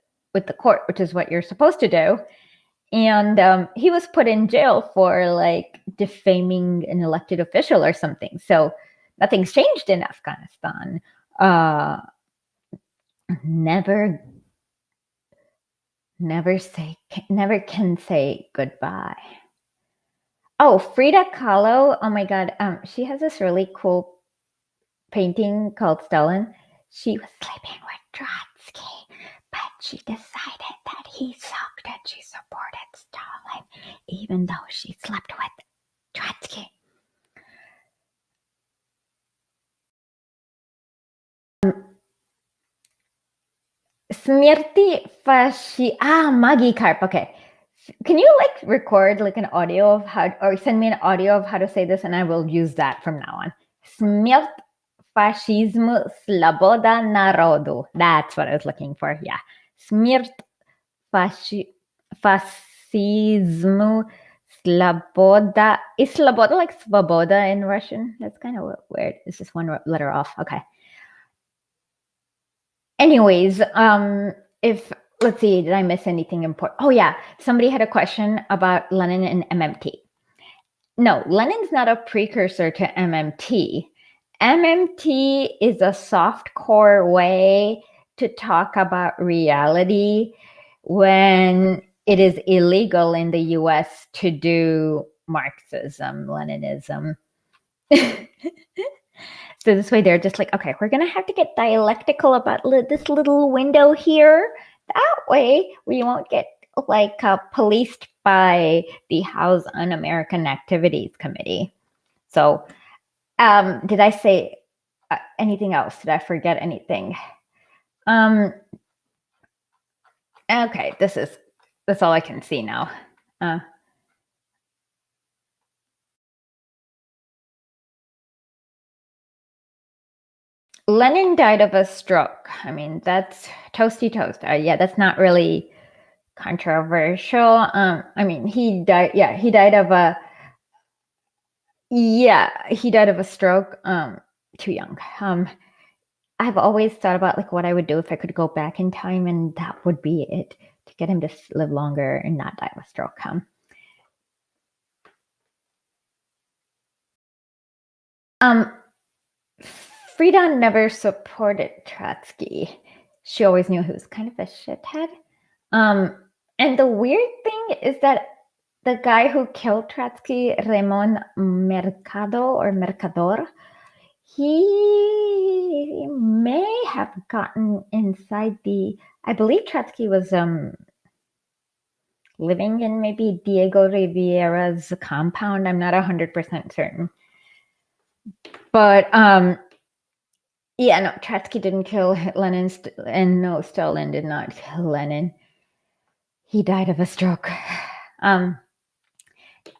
court, which is what you're supposed to do. And he was put in jail for like defaming an elected official or something. So nothing's changed in Afghanistan. Never can say goodbye. Oh, Frida Kahlo. Oh my God. She has this really cool painting called Stalin. She was sleeping with Trotsky, but she decided that he sucked and she supported Stalin, even though she slept with Trotsky. Smirti Magikarp. Okay. Can you like record like an audio of how, or send me an audio of how to say this, and I will use that from now on. Smirt fascismu sloboda narodu. That's what I was looking for. Yeah. Smirt fascismu sloboda. Is sloboda like svoboda in Russian? That's kind of weird. It's just one letter off. Okay. Anyways, if let's see, did I miss anything important? Oh yeah, somebody had a question about Lenin and MMT. No, Lenin's not a precursor to MMT. MMT is a soft-core way to talk about reality when it is illegal in the US to do Marxism, Leninism. So this way they're just like, okay, we're going to have to get dialectical about this little window here. That way we won't get like policed by the House Un-American Activities Committee. So did I say anything else? Did I forget anything? Okay, that's all I can see now. Lenin died of a stroke. I mean, that's toasty toast. Yeah, that's not really controversial. I mean, he died. Yeah, he died of a. Yeah, he died of a stroke. Too young. I've always thought about like what I would do if I could go back in time, and that would be it, to get him to live longer and not die of a stroke. Frida never supported Trotsky. She always knew he was kind of a shithead. And the weird thing is that the guy who killed Trotsky, Ramon Mercado or Mercador, he may have gotten inside I believe Trotsky was living in maybe Diego Rivera's compound. I'm not 100% certain. But yeah, no, Trotsky didn't kill Lenin, and no, Stalin did not kill Lenin. He died of a stroke.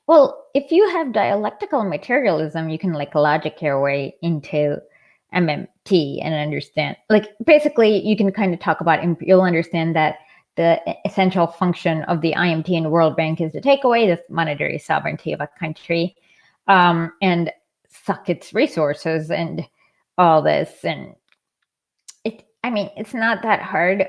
Well, if you have dialectical materialism, you can like logic your way into MMT and understand, like basically you can kind of talk about, you'll understand that the essential function of the IMT and World Bank is to take away the monetary sovereignty of a country and suck its resources and all this. And I mean, it's not that hard.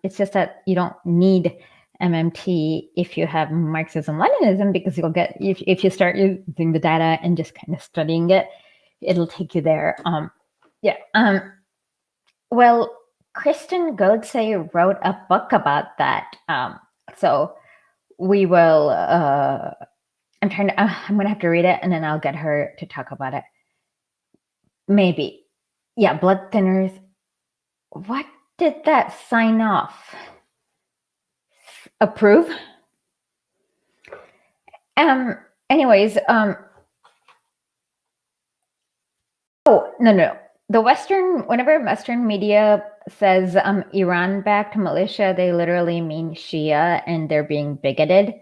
It's just that you don't need MMT if you have Marxism-Leninism, because you'll get, if you start using the data and just kind of studying it, it'll take you there. Well, Kristen Godse wrote a book about that. So we will, I'm going to have to read it, and then I'll get her to talk about it. Maybe. Yeah, blood thinners. What did that sign off? Approve? Anyways, oh, no. Whenever Western media says Iran-backed militia, they literally mean Shia, and they're being bigoted.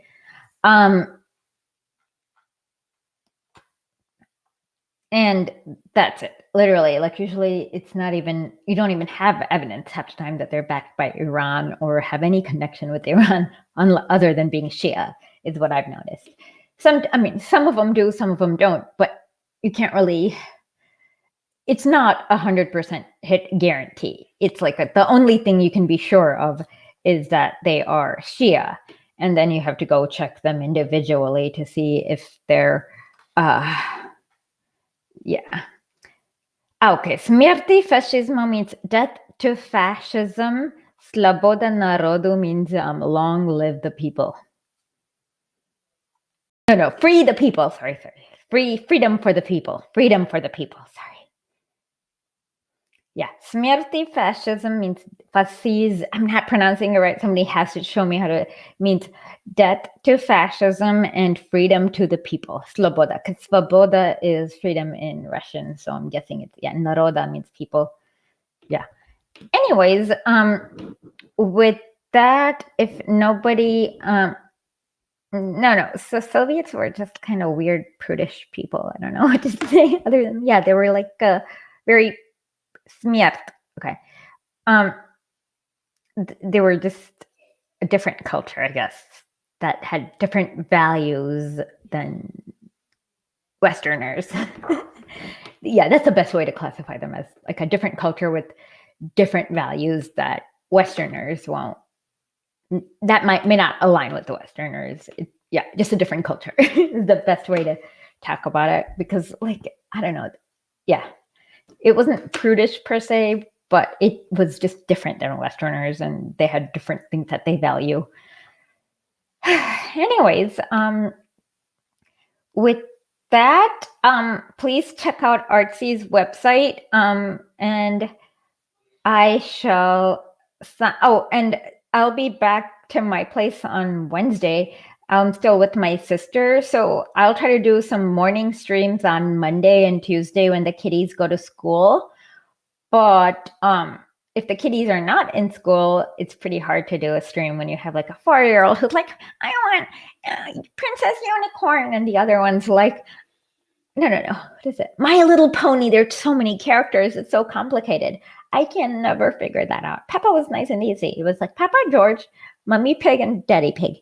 And that's it. Literally, like usually it's not even, you don't even have evidence half the time that they're backed by Iran or have any connection with Iran other than being Shia, is what I've noticed. Some of them do, some of them don't, but you can't really, it's not 100% hit guarantee. It's like the only thing you can be sure of is that they are Shia. And then you have to go check them individually to see if they're, yeah. Okay, Smrti fascismo means death to fascism. Sloboda narodu means long live the people. No, free the people. Sorry. Freedom for the people. Freedom for the people. Sorry. Yeah, Smrti fascism means fascis. I'm not pronouncing it right. Somebody has to show me how to. Means death to fascism and freedom to the people. Sloboda, because svoboda is freedom in Russian, so I'm guessing it's naroda means people. Yeah. Anyways, with that, if nobody, no. So Soviets were just kind of weird, prudish people. I don't know what to say other than they were like very. Smiert. Okay. They were just a different culture, I guess, that had different values than Westerners. Yeah, that's the best way to classify them, as like a different culture with different values that Westerners won't. That may not align with the Westerners. Just a different culture is the best way to talk about it, because, like, I don't know. Yeah. It wasn't prudish per se, but it was just different than Westerners, and they had different things that they value. Anyways, with that, please check out Artsy's website, and I shall. And I'll be back to my place on Wednesday. I'm still with my sister, so I'll try to do some morning streams on Monday and Tuesday when the kiddies go to school. But if the kiddies are not in school, it's pretty hard to do a stream when you have like a 4-year-old who's like, I want Princess Unicorn, and the other one's like, no. What is it? My Little Pony. There's so many characters. It's so complicated. I can never figure that out. Peppa was nice and easy. It was like Peppa, George, Mummy Pig, and Daddy Pig.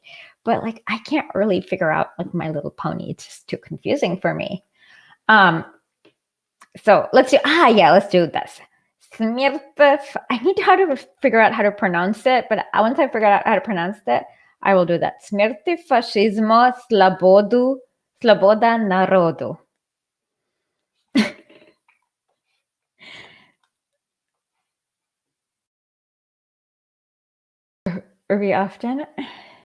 But like, I can't really figure out like My Little Pony. It's just too confusing for me. So let's do this. Smirtov. I need to figure out how to pronounce it, but once I figure out how to pronounce it, I will do that. Smrti fascismo, sloboda narodu. Are we often?